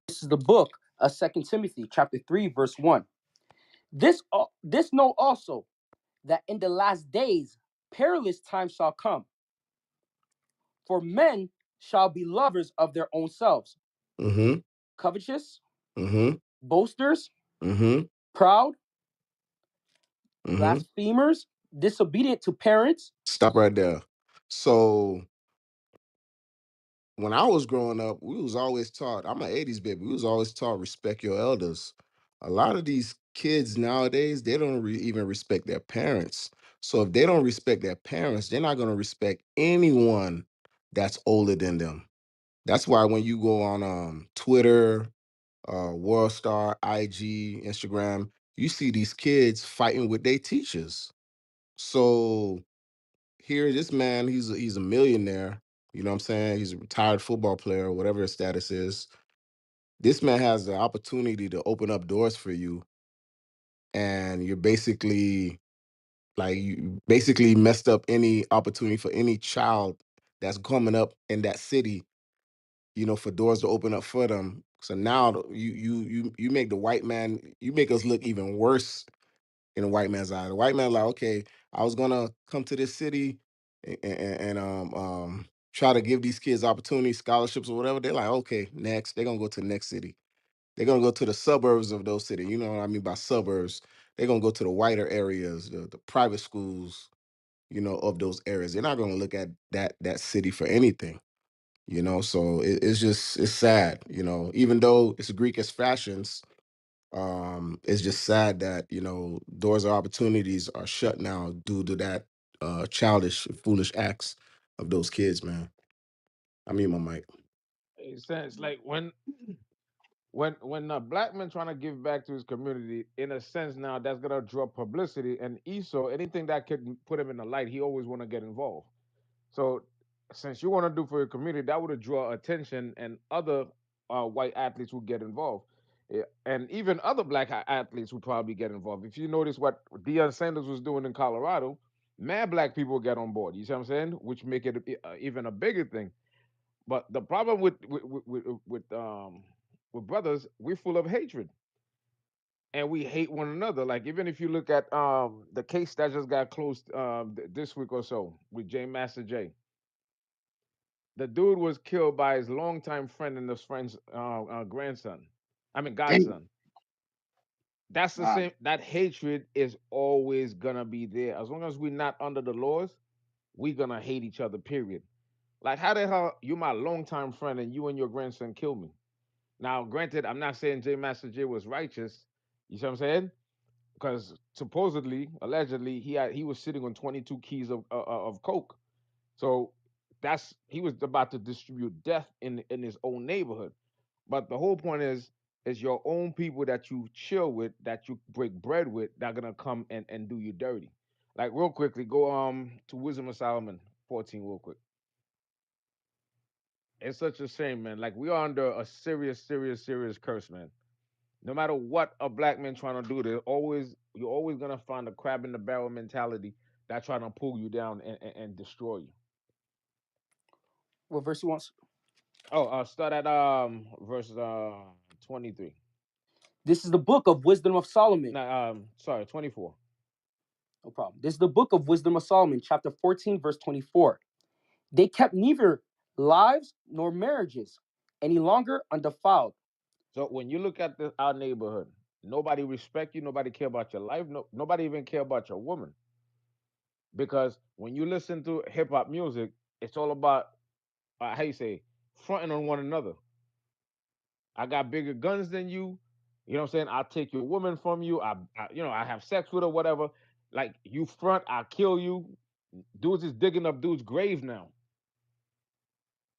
This is the book of Second Timothy, chapter 3, verse 1. This know also that in the last days perilous times shall come, for men shall be lovers of their own selves, Mm-hmm. covetous, Mm-hmm. boasters, Mm-hmm. proud, Mm-hmm. blasphemers, disobedient to parents. Stop right there. So when I was growing up, we was always taught, I'm an 80s baby, we was always taught respect your elders. A lot of these kids nowadays, they don't even respect their parents. So if they don't respect their parents, they're not going to respect anyone that's older than them. That's why when you go on Twitter, Worldstar, IG, Instagram, you see these kids fighting with their teachers. So here, this man, he's a millionaire. You know what I'm saying? He's a retired football player, whatever his status is. This man has the opportunity to open up doors for you, and you're basically like you basically messed up any opportunity for any child that's coming up in that city, for doors to open up for them. So now you make the white man, you make us look even worse in a white man's eye. The white man like, okay, I was gonna come to this city and try to give these kids opportunities, scholarships or whatever. They're like, okay, next. They're gonna go to the next city. They're gonna go to the suburbs of those cities. You know what I mean by suburbs? They're gonna go to the whiter areas, the private schools, of those areas. They're not gonna look at that city for anything. So it's sad. Even though it's Greek as fashions, it's just sad that doors of opportunities are shut now due to that childish, foolish acts of those kids, man. I mean, my mic. It sounds like when a black man trying to give back to his community, in a sense now that's gonna draw publicity, and Esau, anything that could put him in the light, he always want to get involved. So since you want to do for your community, that would draw attention, and other white athletes would get involved. Yeah, and even other black athletes would probably get involved. If you notice what Deion Sanders was doing in Colorado, mad black people get on board. You see what I'm saying? Which make it even a bigger thing. But the problem with brothers, we're full of hatred and we hate one another. Like even if you look at the case that just got closed this week or so with J Master J, the dude was killed by his longtime friend and his friend's grandson. I mean Damn. godson. That's the Wow. same. That hatred is always gonna be there as long as we're not under the laws. We're gonna hate each other. Period. Like how the hell you my longtime friend and you and your grandson kill me? Now, granted, I'm not saying J Master J was righteous. You see what I'm saying? Because supposedly, allegedly, he was sitting on 22 keys of coke. So he was about to distribute death in his own neighborhood. But the whole point is your own people that you chill with, that you break bread with, that gonna come and do you dirty. Like real quickly, go to Wisdom of Solomon 14 real quick. It's such a shame, man. Like we are under a serious, serious, serious curse, man. No matter what a black man trying to do, you're always gonna find a crab in the barrel mentality that trying to pull you down and destroy you. What verse you want? Oh, start at verse 23. This is the book of Wisdom of Solomon. No, sorry, 24. No problem. This is the book of Wisdom of Solomon, chapter 14, verse 24. They kept neither lives nor marriages any longer undefiled. So when you look at our neighborhood, nobody respect you, nobody care about your life, nobody even care about your woman. Because when you listen to hip hop music, it's all about how you say fronting on one another. I got bigger guns than you. You know what I'm saying? I'll take your woman from you. I have sex with her, whatever. Like you front, I'll kill you. Dudes is digging up dudes' grave now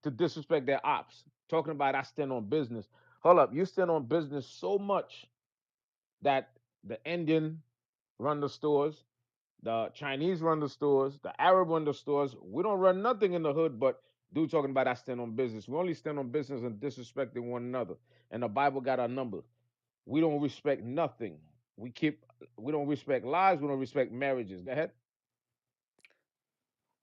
to disrespect their ops. Talking about I stand on business. Hold up, you stand on business so much that the Indian run the stores, the Chinese run the stores, the Arab run the stores. We don't run nothing in the hood, but dude talking about I stand on business. We only stand on business and disrespecting one another. And the Bible got our number. We don't respect nothing. We keep we don't respect lives, we don't respect marriages. Go ahead.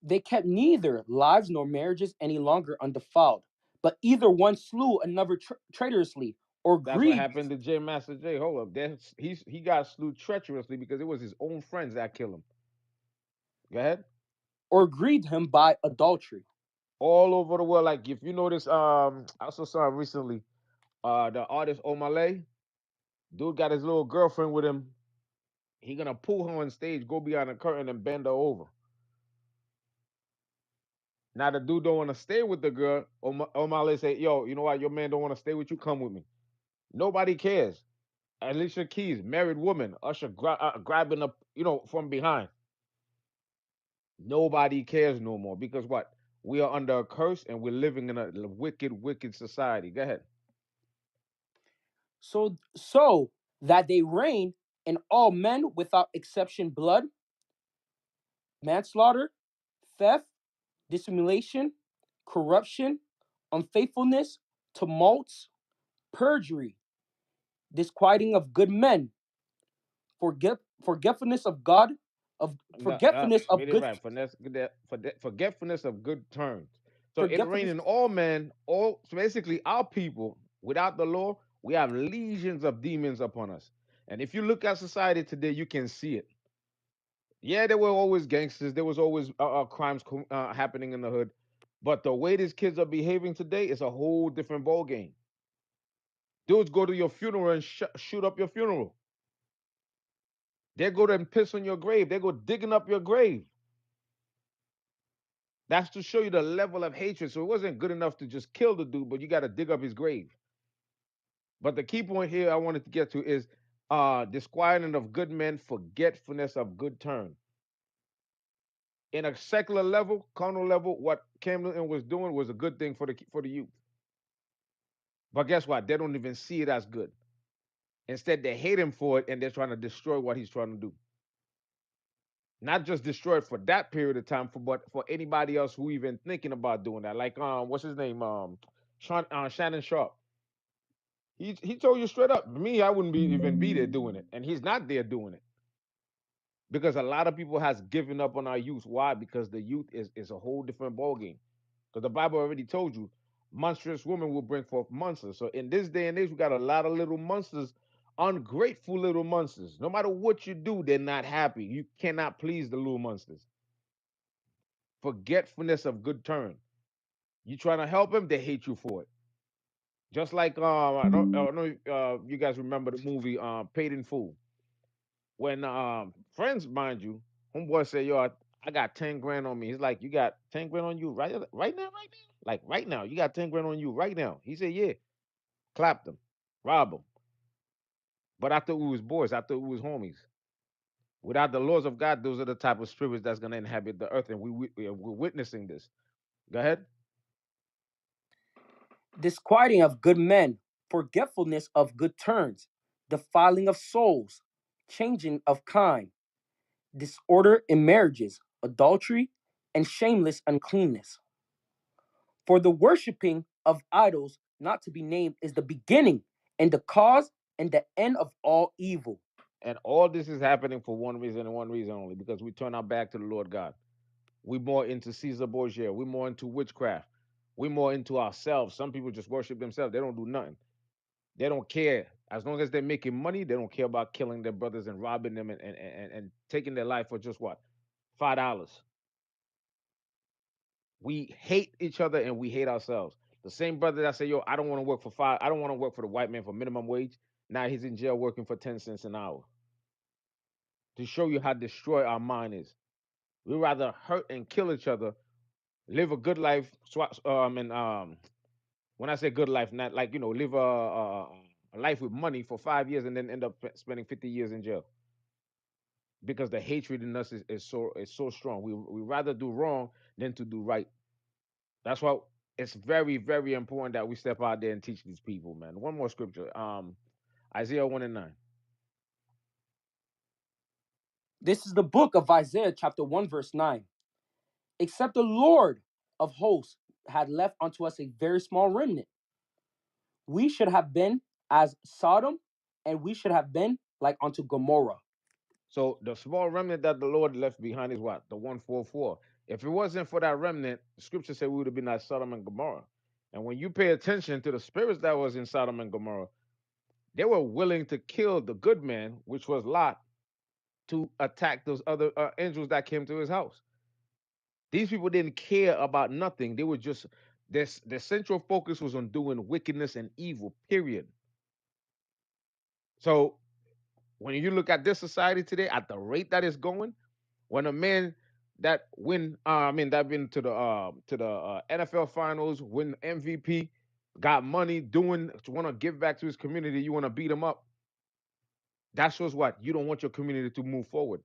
They kept neither lives nor marriages any longer undefiled, but either one slew another traitorously, or That's what grieved, happened to J Master J. Hold up. He got slew treacherously because it was his own friends that killed him. Go ahead. or grieved him by adultery. All over the world. Like if you notice, I also saw recently, the artist Omale, dude got his little girlfriend with him. He gonna pull her on stage, go behind the curtain and bend her over. Now the dude don't want to stay with the girl. Omale say, "Yo, you know what? Your man don't want to stay with you. Come with me." Nobody cares. Alicia Keys, married woman, Usher grabbing up, from behind. Nobody cares no more because what? We are under a curse and we're living in a wicked, wicked society. Go ahead. So that they reign in all men without exception blood, manslaughter, theft, dissimulation, corruption, unfaithfulness, tumults, perjury, disquieting of good men, forgetfulness of God, of No, forgetfulness of get it good right. Forgetfulness of good terms. So it reign forgetfulness. in all men, all so basically our people. Without the law, we have legions of demons upon us. And if you look at society today, you can see it. Yeah, there were always gangsters. There was always crimes happening in the hood. But the way these kids are behaving today is a whole different ball game. Dudes go to your funeral and shoot up your funeral. They go to and piss on your grave. They go digging up your grave. That's to show you the level of hatred. So it wasn't good enough to just kill the dude, but you got to dig up his grave. But the key point here I wanted to get to is disquieting of good men, forgetfulness of good turn. In a secular level, carnal level, what Cam Newton was doing was a good thing for the youth. But guess what? They don't even see it as good. Instead, they hate him for it, and they're trying to destroy what he's trying to do. Not just destroy it for that period of time, but for anybody else who even thinking about doing that. Like what's his name? Shannon Sharp. He told you straight up. Me, I wouldn't even be there doing it, and he's not there doing it because a lot of people has given up on our youth. Why? Because the youth is a whole different ballgame. Because the Bible already told you, monstrous women will bring forth monsters. So in this day and age, we got a lot of little monsters, ungrateful little monsters. No matter what you do, they're not happy. You cannot please the little monsters. Forgetfulness of good turn. You trying to help them, they hate you for it. Just like I don't know if, you guys remember the movie Paid in Full. When friends, mind you, homeboy said, "Yo, I got 10 grand on me." He's like, "You got 10 grand on you right now, right now, like right now? You got 10 grand on you right now?" He said, "Yeah." Clapped him, robbed him. But I thought we was boys. I thought we was homies. Without the laws of God, those are the type of spirits that's gonna inhabit the earth, and we're witnessing this. Go ahead. Disquieting of good men, forgetfulness of good turns, defiling of souls, changing of kind, disorder in marriages, adultery, and shameless uncleanness. For the worshipping of idols not to be named is the beginning and the cause and the end of all evil. And all this is happening for one reason and one reason only, because we turn our back to the Lord God. We're more into Caesar Borgia. We're more into witchcraft. We're more into ourselves. Some people just worship themselves. They don't do nothing. They don't care. As long as they're making money, they don't care about killing their brothers and robbing them and taking their life for just what? $5. We hate each other and we hate ourselves. The same brother that say, "Yo, I don't want to work for five, I don't want to work for the white man for minimum wage." Now he's in jail working for 10 cents an hour. To show you how destroyed our mind is. We rather hurt and kill each other, live a good life, and when I say good life, not like live a life with money for 5 years and then end up spending 50 years in jail because the hatred in us is so strong. We rather do wrong than to do right. That's why it's very very important that we step out there and teach these people, man. One more scripture, Isaiah 1:9. This is the book of Isaiah, chapter 1, verse 9. Except the Lord of hosts had left unto us a very small remnant, we should have been as Sodom, and we should have been like unto Gomorrah. So the small remnant that the Lord left behind is what? The 144. If it wasn't for that remnant, the scripture said we would have been like Sodom and Gomorrah. And when you pay attention to the spirits that was in Sodom and Gomorrah, they were willing to kill the good man, which was Lot, to attack those other angels that came to his house. These people didn't care about nothing. They were just their central focus was on doing wickedness and evil. Period. So when you look at this society today, at the rate that it's going, when a man that win, that been to the NFL finals, win MVP, got money, doing, want to give back to his community, you want to beat him up. That shows what you don't want your community to move forward.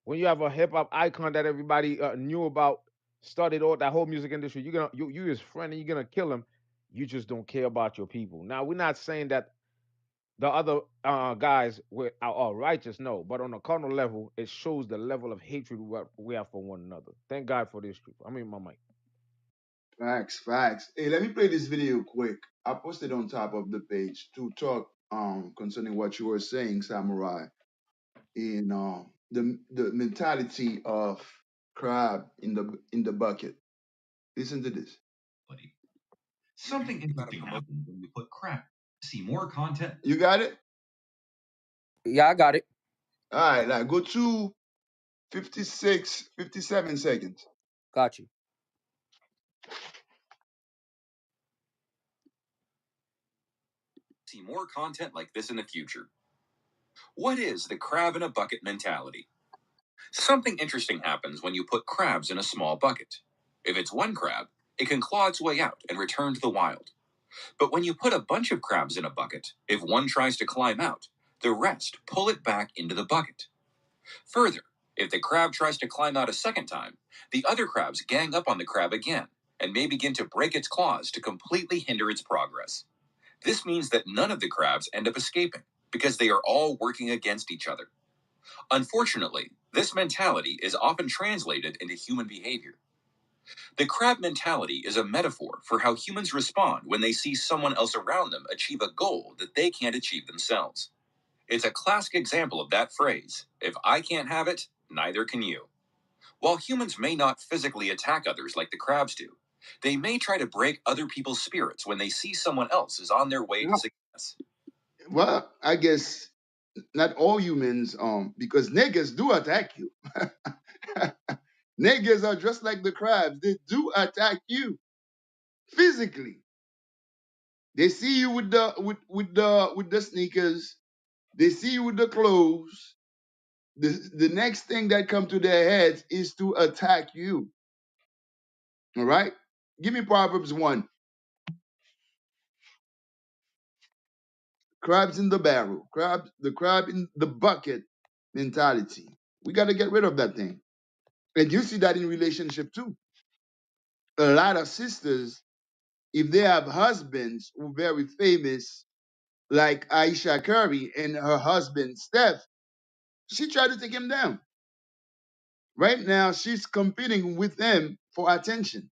When you have a hip hop icon that everybody knew about Studied all that whole music industry. You his friend and you're gonna kill him. You just don't care about your people. Now we're not saying that the other guys are righteous, no, but on a carnal level, it shows the level of hatred we have for one another. Thank God for this truth. I mean, my mic. Facts, facts. Hey, let me play this video quick. I posted on top of the page to talk concerning what you were saying, Samurai, in the mentality of crab in the bucket. Listen to this. Something interesting happens when you put crab. See more content. You got it? Yeah, I got it. All right, now go to 56, 57 seconds. Got you. See more content like this in the future. What is the crab in a bucket mentality? Something interesting happens when you put crabs in a small bucket. If it's one crab, it can claw its way out and return to the wild. But when you put a bunch of crabs in a bucket, if one tries to climb out, the rest pull it back into the bucket. Further, if the crab tries to climb out a second time, the other crabs gang up on the crab again and may begin to break its claws to completely hinder its progress. This means that none of the crabs end up escaping because they are all working against each other. Unfortunately, this mentality is often translated into human behavior. The crab mentality is a metaphor for how humans respond when they see someone else around them achieve a goal that they can't achieve themselves. It's a classic example of that phrase, if I can't have it, neither can you. While humans may not physically attack others like the crabs do, they may try to break other people's spirits when they see someone else is on their way to No. success. Well, I guess not all humans, because niggas do attack you. Niggas are just like the crabs. They do attack you physically. They see you with the sneakers. They see you with the clothes. The next thing that come to their heads is to attack you. All right? Give me Proverbs 1. Crabs in the barrel. The crab in the bucket mentality. We got to get rid of that thing. And you see that in relationship too. A lot of sisters, if they have husbands who are very famous, like Aisha Curry and her husband Steph, she tried to take him down. Right now, she's competing with him for attention.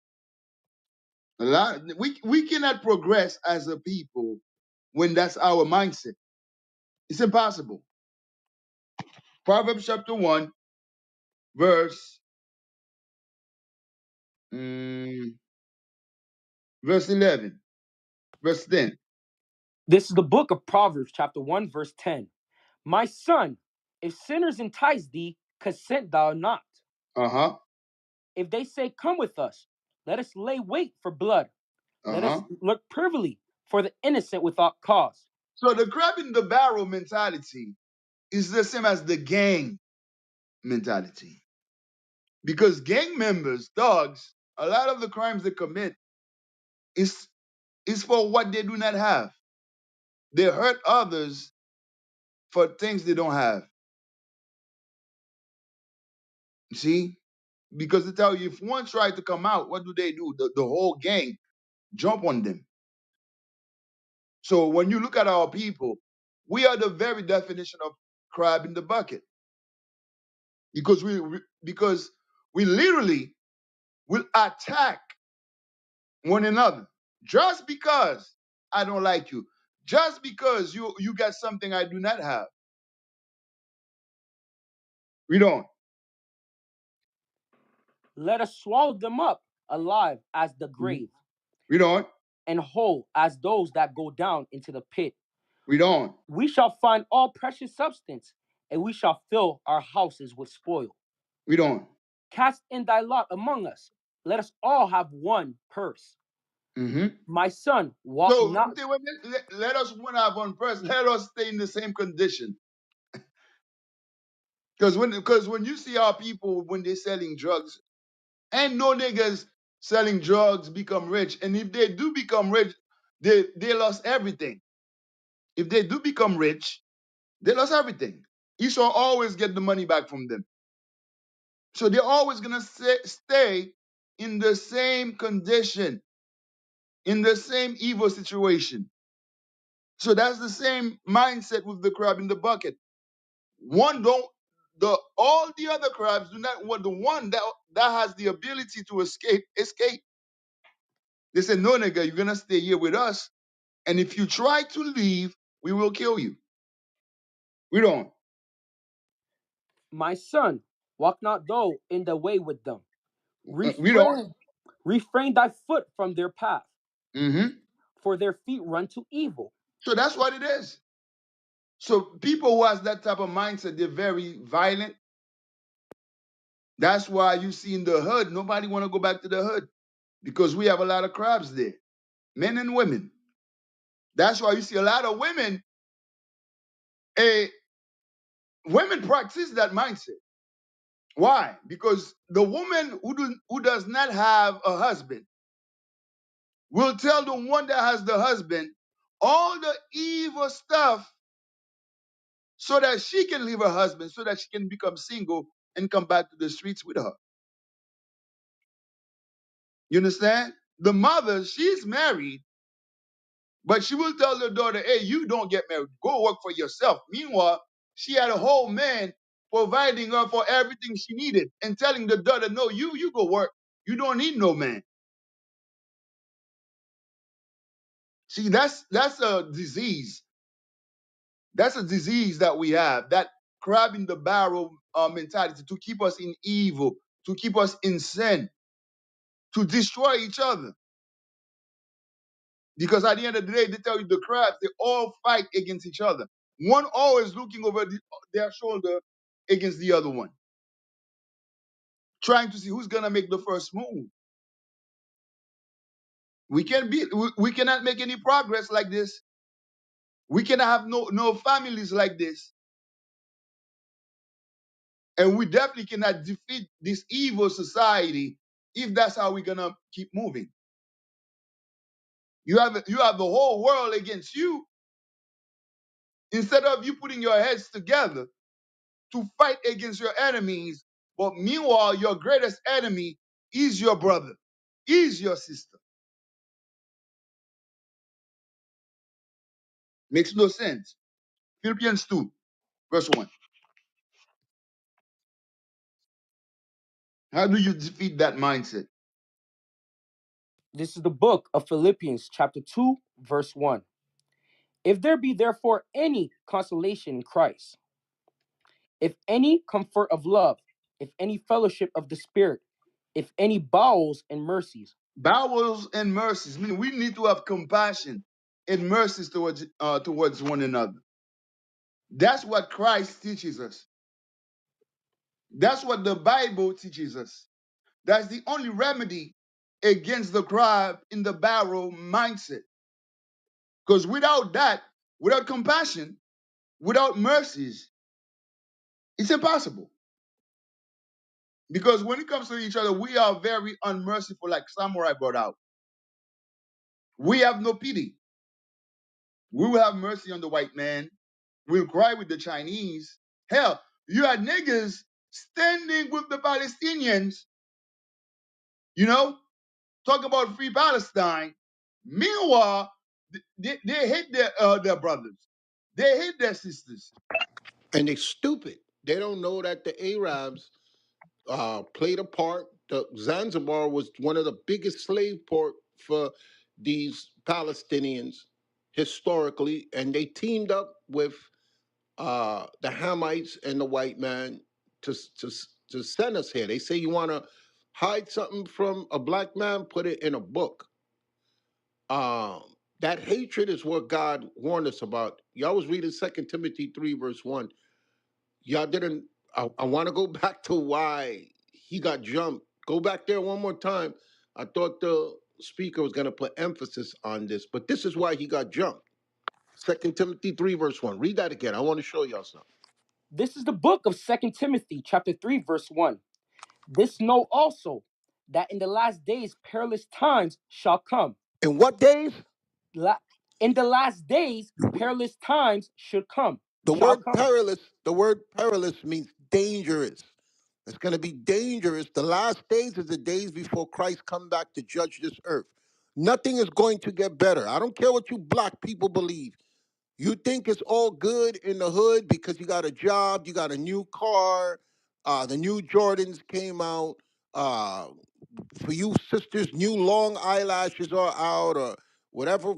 We cannot progress as a people when that's our mindset. It's impossible. Proverbs chapter 1, verse mm, verse 11, verse 10. This is the book of Proverbs, chapter 1, verse 10. My son, if sinners entice thee, consent thou not. Uh-huh. If they say, come with us, let us lay wait for blood. Let us Uh-huh. look privily for the innocent without cause. So the crab in the barrel mentality is the same as the gang mentality. Because gang members, thugs, a lot of the crimes they commit is for what they do not have. They hurt others for things they don't have. See? Because they tell you if one try to come out, what do? The whole gang jump on them. So when you look at our people, we are the very definition of crab in the bucket. Because we literally will attack one another just because I don't like you, just because you got something I do not have. We don't. Let us swallow them up alive as the grave, We don't. and whole as those that go down into the pit. We don't. We shall find all precious substance, and we shall fill our houses with spoil. We don't. Cast in thy lot among us. Let us all have one purse. Mm-hmm. My son, walk So not. let us when have one first. Let us stay in the same condition. Because when you see our people when they're selling drugs, and no niggas selling drugs become rich. And if they do become rich, they lost everything. If they do become rich, they lost everything. Esau always get the money back from them. So they're always gonna stay in the same condition, in the same evil situation. So that's the same mindset with the crab in the bucket. One don't the all the other crabs do not want the one that has the ability to escape. They said, no, nigga, you're gonna stay here with us. And if you try to leave, we will kill you. We don't. My son, walk not thou in the way with them. We don't. Refrain thy foot from their path, Hmm. for their feet run to evil. So that's what it is. So people who has that type of mindset, they're very violent. That's why you see in the hood, nobody want to go back to the hood because we have a lot of crabs there, men and women. That's why you see a lot of women. eh, Women practice that mindset. Why? Because the woman who does not have a husband will tell the one that has the husband all the evil stuff so that she can leave her husband, so that she can become single and come back to the streets with her. You understand? The mother, she's married, but she will tell her daughter, hey, you don't get married. Go work for yourself. Meanwhile, she had a whole man providing her for everything she needed and telling the daughter, no, you go work. You don't need no man. See, that's a disease. That's a disease that we have. That crab in the barrel mentality to keep us in evil, to keep us in sin, to destroy each other. Because at the end of the day, they tell you the crabs, they all fight against each other. One always looking over their shoulder against the other one, trying to see who's gonna make the first move. We cannot make any progress like this. We cannot have no families like this. And we definitely cannot defeat this evil society if that's how we're gonna keep moving. You have the whole world against you instead of you putting your heads together to fight against your enemies. But meanwhile, your greatest enemy is your brother, is your sister. Makes no sense. Philippians 2, verse 1. How do you defeat that mindset? This is the book of Philippians, chapter 2, verse 1. If there be therefore any consolation in Christ, if any comfort of love, if any fellowship of the Spirit, if any bowels and mercies. Bowels and mercies. Meaning we need to have compassion and mercies towards one another. That's what Christ teaches us. That's what the Bible teaches us. That's the only remedy against the crab in the barrel mindset. Because without that, without compassion, without mercies, it's impossible. Because when it comes to each other, we are very unmerciful, like Samurai brought out. We have no pity. We will have mercy on the white man. We'll cry with the Chinese. Hell, you had niggas standing with the Palestinians, you know, talk about free Palestine. Meanwhile, they hate their brothers. They hate their sisters. And they stupid. They don't know that the Arabs played a part. The Zanzibar was one of the biggest slave port for these Palestinians historically, and they teamed up with the Hamites and the white man to to to send us here. They say you want to hide something from a black man, put it in a book. Um, that hatred is what God warned us about. Y'all was reading Second Timothy 3, verse 1. Y'all didn't. I want to go back to why he got jumped. Go back there one more time. I thought the speaker was going to put emphasis on this, but this is why he got jumped. Second Timothy 3, verse 1. Read that again. I want to show y'all something. This is the book of Second Timothy, chapter 3, verse 1. This know also that in the last days perilous times shall come. In what days? In the last days perilous times should come. The Shall word come. perilous, the word perilous means dangerous. It's going to be dangerous. The last days is the days before Christ come back to judge this earth. Nothing is going to get better. I don't care what you black people believe. You think it's all good in the hood because you got a job, you got a new car, the new Jordans came out. Uh, for you sisters, new long eyelashes are out, or whatever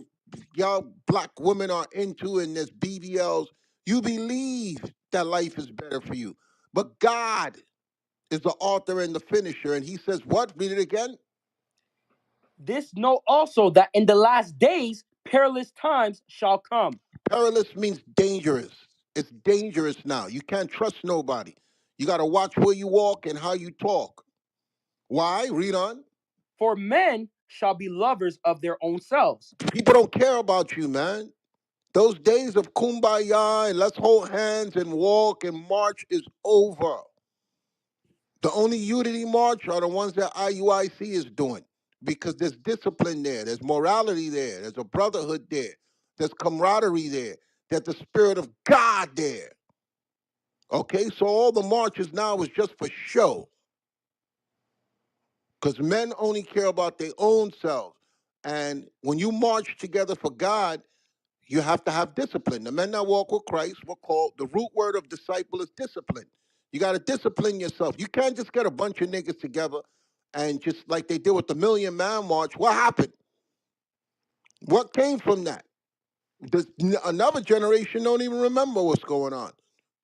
y'all black women are into in this BBLs. You believe that life is better for you. But God is the author and the finisher. And he says, what? Read it again. This know also that in the last days perilous times shall come. Perilous means dangerous. It's dangerous now. You can't trust nobody. You got to watch where you walk and how you talk. Why? Read on. For men shall be lovers of their own selves. People don't care about you, man. Those days of kumbaya and let's hold hands and walk and march is over. The only unity march are the ones that IUIC is doing because there's discipline there, there's morality there, there's a brotherhood there, there's camaraderie there, there's the spirit of God there. Okay, so all the marches now is just for show because men only care about their own selves. And when you march together for God, you have to have discipline. The men that walk with Christ were called, the root word of disciple is discipline. You got to discipline yourself. You can't just get a bunch of niggas together and just like they did with the Million Man March. What happened? What came from that? Another generation don't even remember what's going on.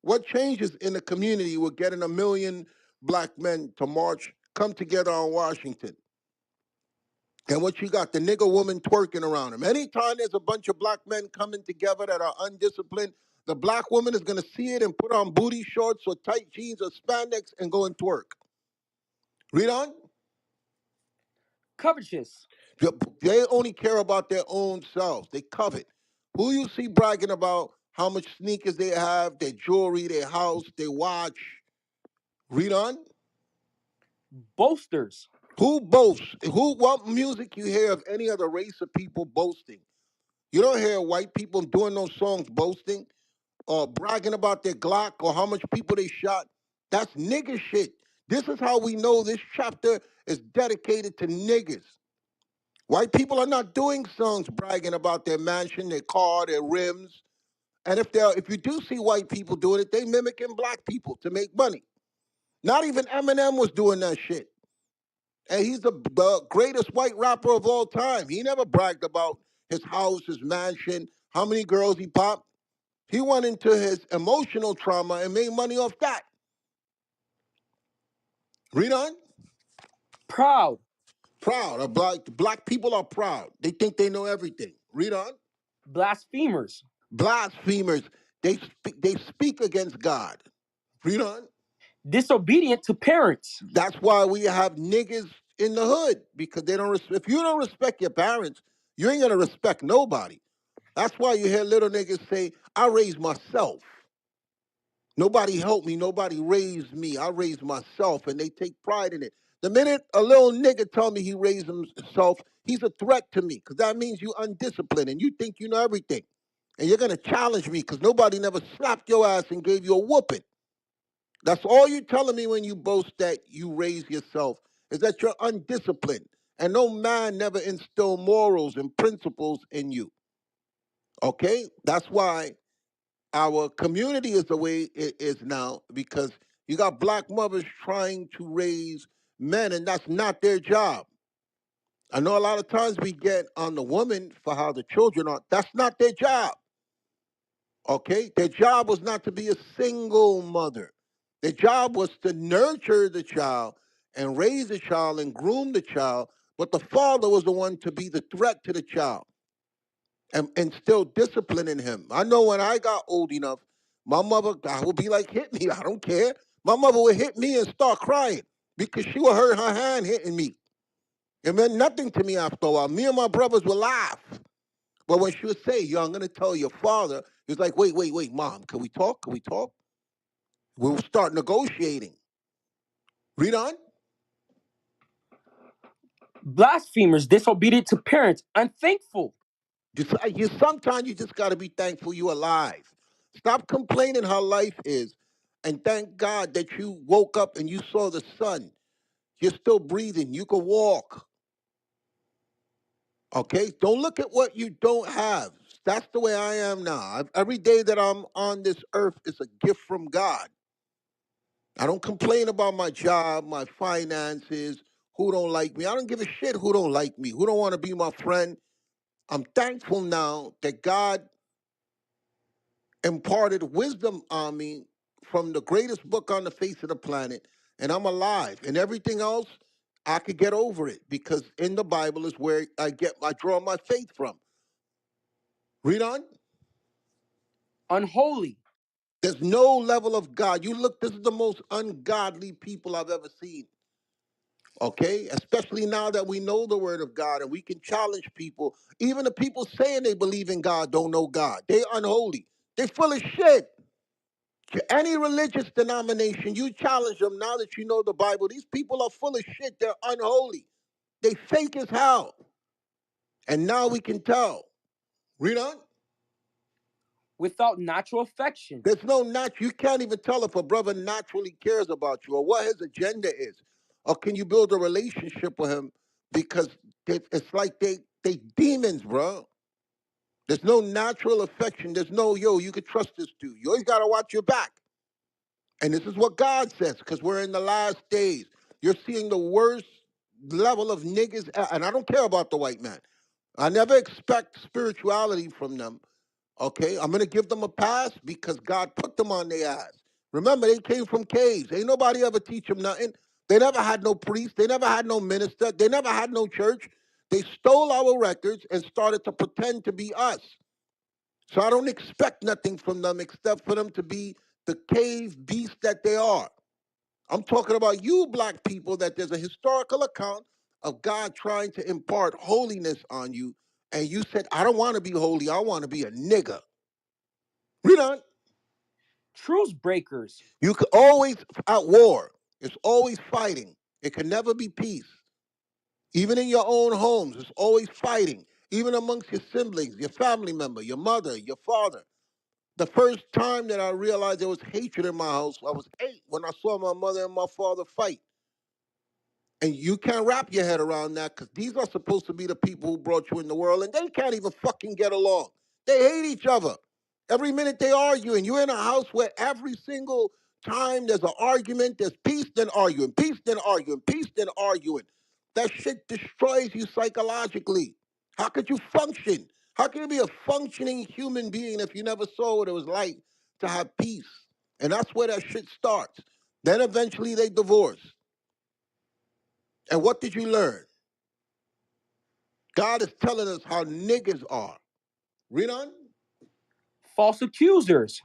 What changes in the community with getting a million black men to march, come together on Washington? And what you got, the nigger woman twerking around him. Anytime there's a bunch of black men coming together that are undisciplined, the black woman is going to see it and put on booty shorts or tight jeans or spandex and go and twerk. Read on. Covetous, They only care about their own selves. They covet. Who you see bragging about how much sneakers they have, their jewelry, their house, their watch. Read on. boasters, Who boasts? What music you hear of any other race of people boasting? You don't hear white people doing those songs boasting or bragging about their Glock or how much people they shot. That's nigger shit. This is how we know this chapter is dedicated to niggers. White people are not doing songs bragging about their mansion, their car, their rims. And if you do see white people doing it, they mimicking black people to make money. Not even Eminem was doing that shit. And he's the greatest white rapper of all time. He never bragged about his house, his mansion, how many girls he popped. He went into his emotional trauma and made money off that. Read on. proud, Proud. Black people are proud. They think they know everything. Read on. blasphemers, Blasphemers. They speak against God. Read on. disobedient to parents, That's why we have niggas in the hood because they don't. If you don't respect your parents, you ain't gonna respect nobody. That's why you hear little niggas say, "I raised myself." Nobody helped me. Nobody raised me. I raised myself, and they take pride in it. The minute a little nigga tell me he raised himself, he's a threat to me because that means you undisciplined and you think you know everything. And you're going to challenge me because nobody never slapped your ass and gave you a whooping. That's all you're telling me when you boast that you raise yourself is that you're undisciplined. And no man never instilled morals and principles in you. Okay? That's why our community is the way it is now because you got black mothers trying to raise men and that's not their job. I know a lot of times we get on the woman for how the children are. That's not their job. Okay? Their job was not to be a single mother. Their job was to nurture the child and raise the child and groom the child, but the father was the one to be the threat to the child and instill discipline in him. I know when I got old enough, my mother, I would be like, hit me. I don't care. My mother would hit me and start crying because she would hurt her hand hitting me. It meant nothing to me after a while. Me and my brothers would laugh. But when she would say, yo, I'm going to tell your father, he was like, wait, mom, can we talk? Can we talk? We'll start negotiating. Read on. blasphemers, disobedient to parents, unthankful, Sometimes you just got to be thankful you're alive. Stop complaining how life is and thank God that you woke up and you saw the sun. You're still breathing. You can walk. Okay? Don't look at what you don't have. That's the way I am now. Every day that I'm on this earth is a gift from God. I don't complain about my job, my finances, who don't like me. I don't give a shit who don't like me, who don't want to be my friend. I'm thankful now that God imparted wisdom on me from the greatest book on the face of the planet, and I'm alive. And everything else, I could get over it because in the Bible is where I draw my faith from. Read on. Unholy, There's no level of God. You look, this is the most ungodly people I've ever seen. Okay? Especially now that we know the word of God and we can challenge people. Even the people saying they believe in God don't know God. They unholy. They full of shit. To any religious denomination, you challenge them now that you know the Bible. These people are full of shit. They're unholy. They fake as hell. And now we can tell. Read on. without natural affection, There's no natural. You can't even tell if a brother naturally cares about you or what his agenda is. Or can you build a relationship with him? Because it's like they demons, bro. There's no natural affection. There's no, yo, you can trust this dude. You always got to watch your back. And this is what God says, because we're in the last days. You're seeing the worst level of niggas, and I don't care about the white man. I never expect spirituality from them. Okay, I'm gonna give them a pass because God put them on their ass. Remember, they came from caves. Ain't nobody ever teach them nothing. They never had no priest. They never had no minister. They never had no church. They stole our records and started to pretend to be us. So I don't expect nothing from them except for them to be the cave beasts that they are. I'm talking about you black people, that there's a historical account of God trying to impart holiness on you. And you said, I don't want to be holy. I want to be a nigga. Read on. truce breakers, You can always at war. It's always fighting. It can never be peace. Even in your own homes, it's always fighting. Even amongst your siblings, your family member, your mother, your father. The first time that I realized there was hatred in my house, I was 8 when I saw my mother and my father fight. And you can't wrap your head around that because these are supposed to be the people who brought you in the world, and they can't even fucking get along. They hate each other. Every minute they arguing. You're in a house where every single time there's an argument, there's peace, then arguing, peace, then arguing, peace, then arguing. That shit destroys you psychologically. How could you function? How can you be a functioning human being if you never saw what it was like to have peace? And that's where that shit starts. Then eventually they divorce. And what did you learn? God is telling us how niggas are. Read on. false accusers,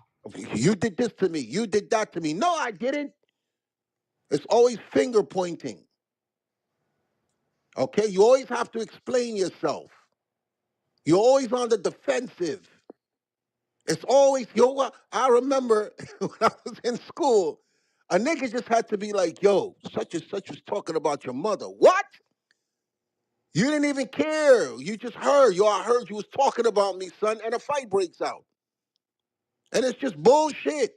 You did this to me. You did that to me. No, I didn't. It's always finger pointing. Okay? You always have to explain yourself. You're always on the defensive. It's always, yo, I remember when I was in school, a nigga just had to be like, yo, such and such was talking about your mother. What? You didn't even care. You just heard. Yo, I heard you was talking about me, son, and a fight breaks out. And it's just bullshit.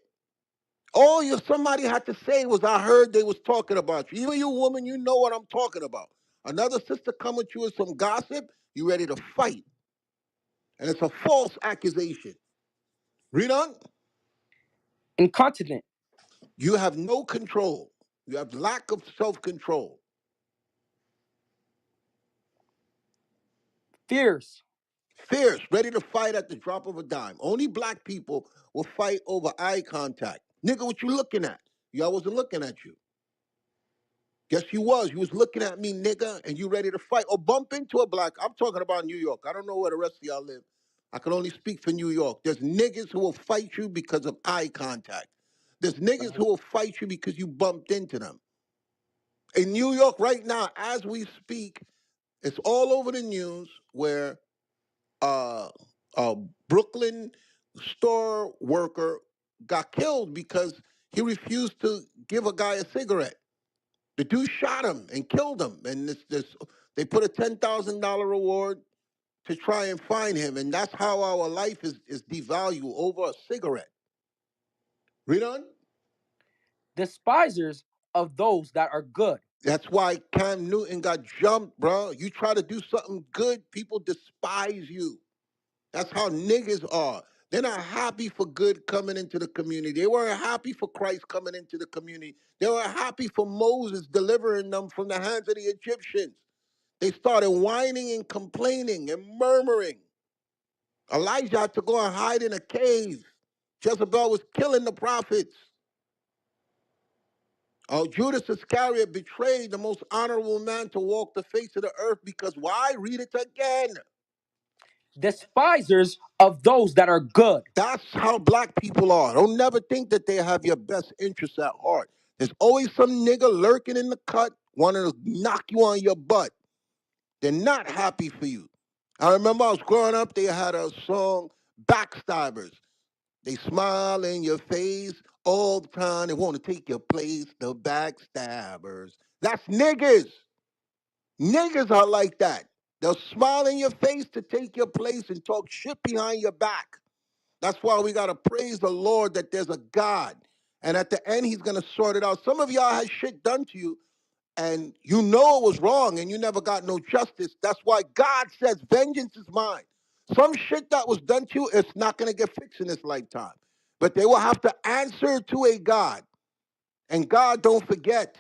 All you somebody had to say was, I heard they was talking about you. Even you woman, you know what I'm talking about. Another sister come with you with some gossip, you ready to fight. And it's a false accusation. Read on. incontinent, You have no control. You have lack of self-control. fierce, Fierce, ready to fight at the drop of a dime. Only black people will fight over eye contact. Nigga, what you looking at? Y'all wasn't looking at you. Yes, you was. You was looking at me, nigga, and you ready to fight or bump into a black. I'm talking about New York. I don't know where the rest of y'all live. I can only speak for New York. There's niggas who will fight you because of eye contact. There's niggas who will fight you because you bumped into them. In New York right now, as we speak, it's all over the news where uh, a Brooklyn store worker got killed because he refused to give a guy a cigarette. The dude shot him and killed him, and they put a $10,000 reward to try and find him, and that's how our life is devalued over a cigarette. Read on. despisers of those that are good. That's why Cam Newton got jumped, bro. You try to do something good, people despise you. That's how niggas are. They're not happy for good coming into the community. They weren't happy for Christ coming into the community. They were happy for Moses delivering them from the hands of the Egyptians. They started whining and complaining and murmuring. Elijah had to go and hide in a cave. Jezebel was killing the prophets. Judas Iscariot betrayed the most honorable man to walk the face of the earth because why? Read it again. Despisers of those that are good. That's how black people are. Don't never think that they have your best interests at heart. There's always some nigga lurking in the cut, wanting to knock you on your butt. They're not happy for you. I remember I was growing up, they had a song, Backstabbers. They smile in your face all the time. They want to take your place, the backstabbers. That's niggas. Niggas are like that. They'll smile in your face to take your place and talk shit behind your back. That's why we got to praise the Lord that there's a God. And at the end, he's going to sort it out. Some of y'all had shit done to you, and you know it was wrong, and you never got no justice. That's why God says, vengeance is mine. Some shit that was done to you, it's not going to get fixed in this lifetime. But they will have to answer to a God. And God don't forget.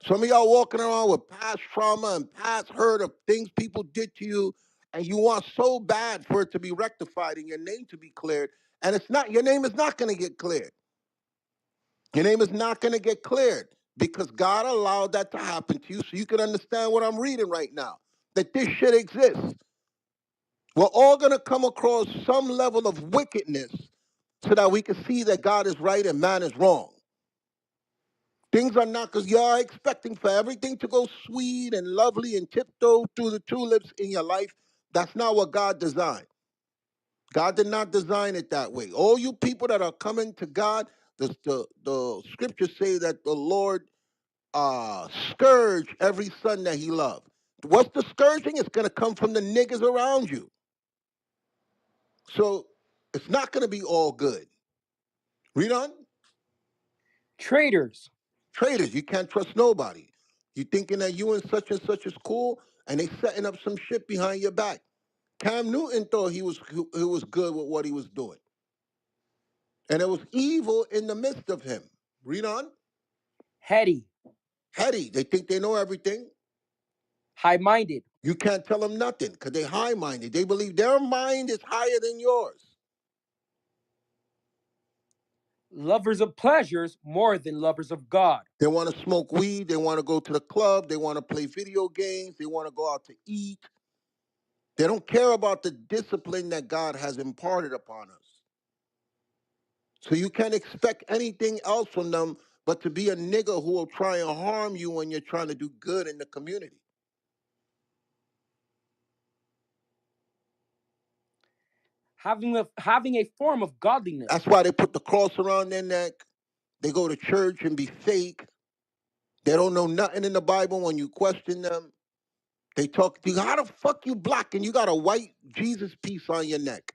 Some of y'all walking around with past trauma and past hurt of things people did to you, and you want so bad for it to be rectified and your name to be cleared. And it's not, your name is not going to get cleared. Your name is not going to get cleared because God allowed that to happen to you so you can understand what I'm reading right now. That this shit exists. We're all going to come across some level of wickedness so that we can see that God is right and man is wrong. Things are not, because you're expecting for everything to go sweet and lovely and tiptoe through the tulips in your life. That's not what God designed. God did not design it that way. All you people that are coming to God, the scriptures say that the Lord scourge every son that he loved. What's the scourging? It's going to come from the niggas around you. So it's not going to be all good. Read on. Traitors, Traitors, you can't trust nobody. You thinking that you and such is cool, and they setting up some shit behind your back. Cam Newton thought he was good with what he was doing, and there was evil in the midst of him. Read on. heady, Heady, they think they know everything. high-minded, You can't tell them nothing because they high-minded. They believe their mind is higher than yours. lovers of pleasures more than lovers of God. They want to smoke weed. They want to go to the club. They want to play video games. They want to go out to eat. They don't care about the discipline that God has imparted upon us. So you can't expect anything else from them but to be a nigga who will try and harm you when you're trying to do good in the community. Having a form of That's godliness, why they put the cross around their neck. They go to church and be fake. They don't know nothing in the Bible when you question them. They talk to you, how the fuck you black and you got a white Jesus piece on your neck?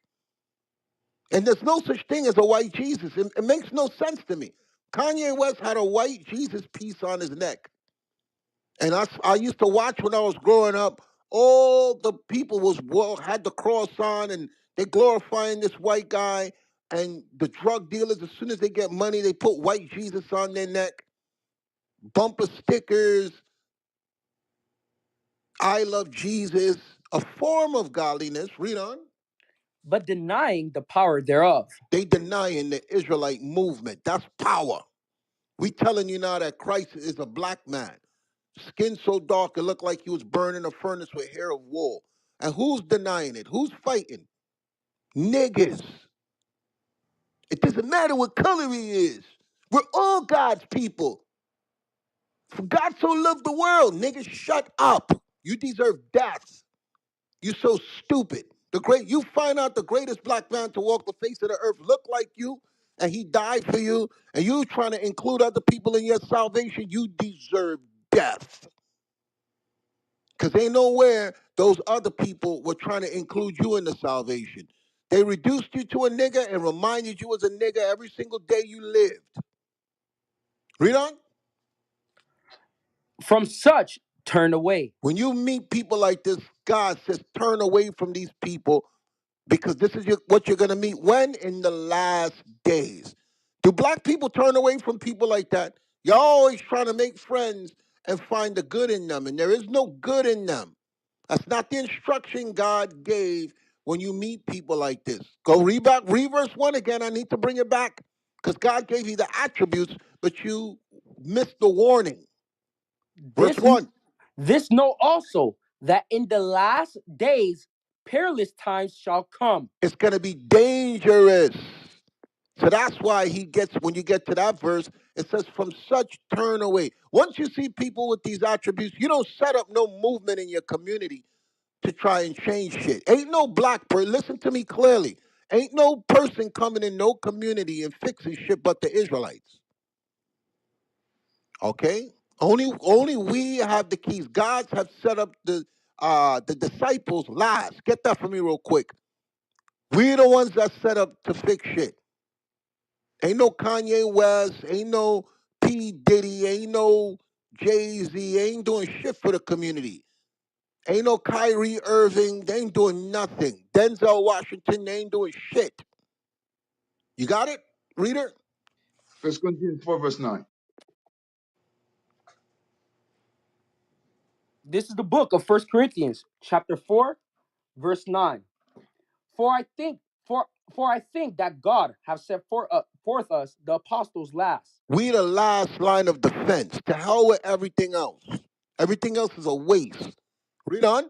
And there's no such thing as a white Jesus. It makes no sense to me. Kanye West had a white Jesus piece on his neck. And I used to watch when I was growing up, all the people had the cross on and they glorifying this white guy. And the drug dealers, as soon as they get money, they put white Jesus on their neck, bumper stickers, I love Jesus, a form of godliness. Read on. but denying the power thereof. They denying the Israelite movement. That's power. We telling you now that Christ is a black man. Skin so dark it looked like he was burning a furnace with hair of wool. And who's denying it? Who's fighting? Niggas. It doesn't matter what color he is. We're all God's people. For God so loved the world. Niggas, shut up. You deserve death. You so stupid. You find out the greatest black man to walk the face of the earth look like you, and he died for you, and you trying to include other people in your salvation, you deserve death. Because ain't nowhere those other people were trying to include you in the salvation. They reduced you to a nigga and reminded you as a nigga every single day you lived. Read on. From such turn away. When you meet people like this, God says, turn away from these people because this is what you're going to meet when? In the last days. Do black people turn away from people like that? You're always trying to make friends and find the good in them, and there is no good in them. That's not the instruction God gave when you meet people like this. Go read verse 1 again. I need to bring it back because God gave you the attributes, but you missed the warning. Verse This 1. this know also that in the last days perilous times shall come. It's going to be dangerous. So that's why he gets, when you get to that verse, it says, from such turn away. Once you see people with these attributes, you don't set up no movement in your community to try and change shit. Ain't no black person, listen to me clearly. Ain't no person coming in no community and fixing shit but the Israelites. Okay? Only we have the keys. God have set up the disciples last. Get that for me real quick. We're the ones that set up to fix shit. Ain't no Kanye West, ain't no P. Diddy, ain't no Jay-Z, ain't doing shit for the community. Ain't no Kyrie Irving, they ain't doing nothing. Denzel Washington, they ain't doing shit. You got it, reader? First Corinthians 4, verse 9. This is the book of First Corinthians, chapter 4, verse 9. For I think for I think that God have set forth us the apostles last, We the last line of defense. To hell with everything else. Everything else is a waste. Read on.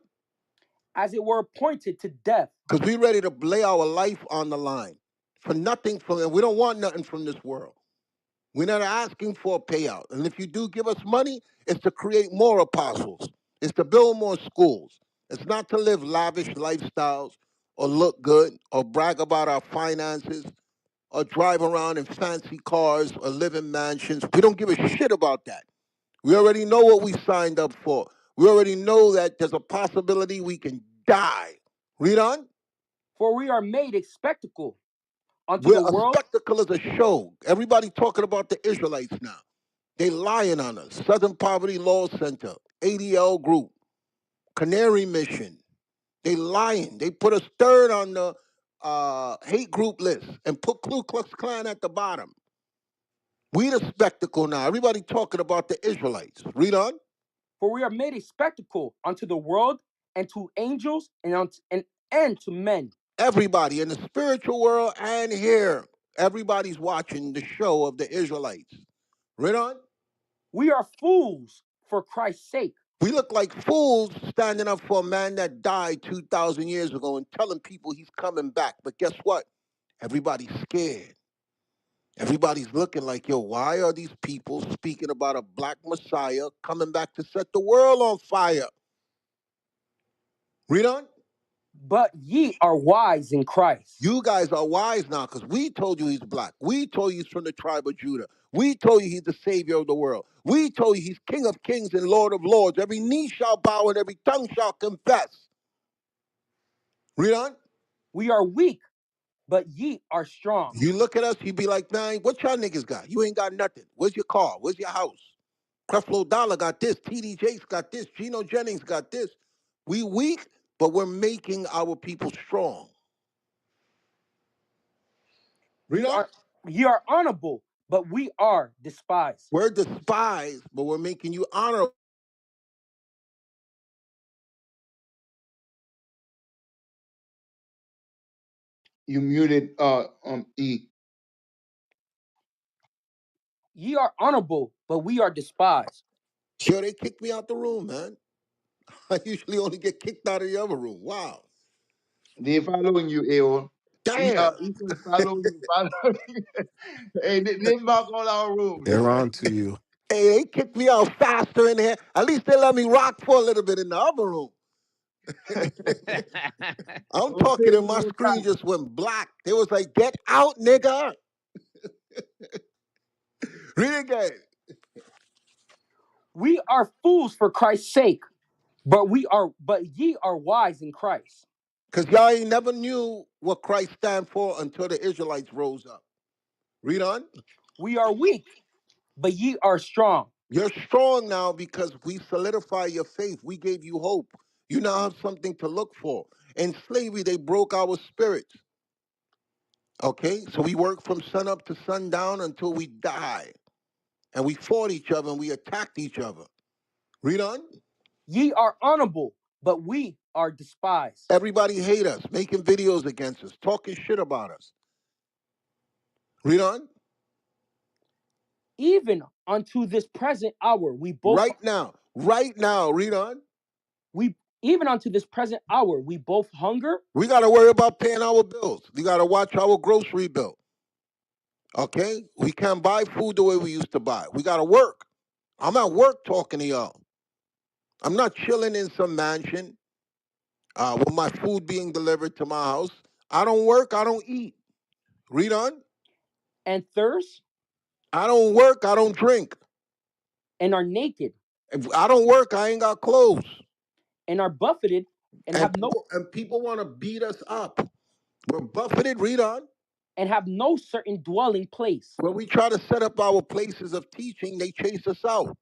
as it were appointed to death. Because we ready to lay our life on the line. For nothing from it. We don't want nothing from this world. We're not asking for a payout. And if you do give us money, it's to create more apostles. It's to build more schools. It's not to live lavish lifestyles or look good or brag about our finances or drive around in fancy cars or live in mansions. We don't give a shit about that. We already know what we signed up for. We already know that there's a possibility we can die. Read on. For we are made a spectacle unto We're the a world, spectacle as a show. Everybody talking about the Israelites now. They lying on us. Southern Poverty Law Center, ADL Group, Canary Mission. They lying. They put us third on the hate group list and put Ku Klux Klan at the bottom. We the spectacle now. Everybody talking about the Israelites. Read on. for we are made a spectacle unto the world and to angels and to men. Everybody in the spiritual world and here. Everybody's watching the show of the Israelites. Read on. We are fools for Christ's sake. We look like fools standing up for a man that died 2,000 years ago and telling people he's coming back. But guess what? Everybody's scared. Everybody's looking like, yo, why are these people speaking about a black Messiah coming back to set the world on fire? Read on. But ye are wise in Christ. You guys are wise now because we told you he's black. We told you he's from the tribe of Judah. We told you he's the savior of the world. We told you he's King of kings and Lord of lords. Every knee shall bow and every tongue shall confess. Read on. We are weak, but ye are strong. You look at us, you be like, man, what y'all niggas got? You ain't got nothing. Where's your car? Where's your house? Creflo Dollar got this. TD Jakes got this. Geno Jennings got this. We weak, but we're making our people strong. Read Ye on. are ye are honorable, but we are despised. We're despised, but we're making you honorable. You muted E. Ye are honorable, but we are despised. Sure, they kicked me out the room, man. I usually only get kicked out of the other room. Wow. They following you, AO. Damn. He said following you, following you. Hey, they mark all our rooms. They're on to you. Hey, they kicked me out faster in here. At least they let me rock for a little bit in the other room. I'm Oh, talking praise and the my Most screen High. just went black. They was like, get out, nigga. Read it again. We are fools for Christ's sake, but ye are wise in Christ. Because y'all ain't never knew what Christ stand for until the Israelites rose up. Read on. We are weak, but ye are strong. You're strong now because we solidify your faith. We gave you hope. You now have something to look for. In slavery, they broke our spirits. Okay? So we worked from sun up to sundown until we die. And we fought each other and we attacked each other. Read on. Ye are honorable, but we are despised. Everybody hate us, making videos against us, talking shit about us. Read on. Even unto this present hour, Right now, read on. we even unto this present hour, we both hunger We got to worry about paying our bills. We got to watch our grocery bill. Okay? We can't buy food the way we used to buy. We got to work. I'm at work talking to y'all. I'm not chilling in some mansion with my food being delivered to my house. I don't work, I don't eat. Read on. and thirst, I don't work, I don't drink. and are naked, If I don't work, I ain't got clothes. and are buffeted, and And have no people want to beat us up. We're buffeted, read on. certain dwelling place. When we try to set up our places of teaching, they chase us out.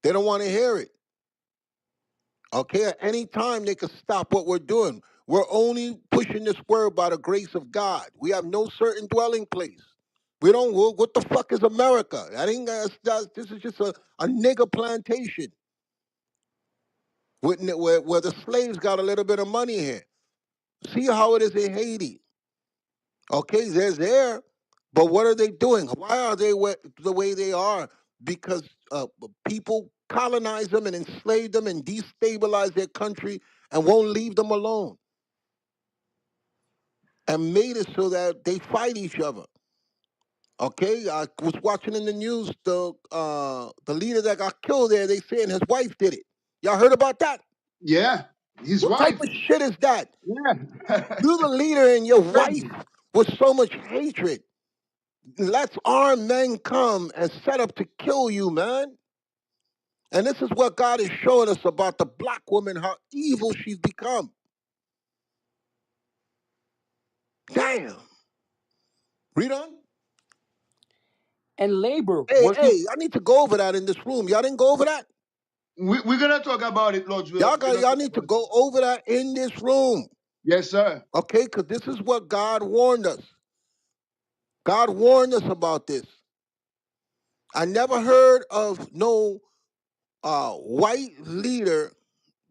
They don't want to hear it. Okay, at any time they can stop what we're doing. We're only pushing this word by the grace of God. We have no certain dwelling place. We don't. What the fuck is America? I think this is just a nigger plantation where the slaves got a little bit of money here. See how it is in Haiti. Okay, they're there, but what are they doing? Why are they the way they are? Because people colonize them and enslave them and destabilize their country and won't leave them alone, and made it so that they fight each other. Okay, I was watching in the news the leader that got killed there. They saying his wife did it. Y'all heard about that? Yeah, his What type wife. of shit is that? Yeah. You the leader and your wife Crazy. with so much hatred. Let's armed men come and set up to kill you, man. And this is what God is showing us about the black woman, how evil she's become. Damn. Read on. And labor working, Hey, I need to go over that in this room. Y'all didn't go over that? We're gonna talk about it, Lord's will. We're gonna Y'all talk need to about it. go over that in this room. Yes, sir. Okay? Because this is what God warned us. God warned us about this. I never heard of no white leader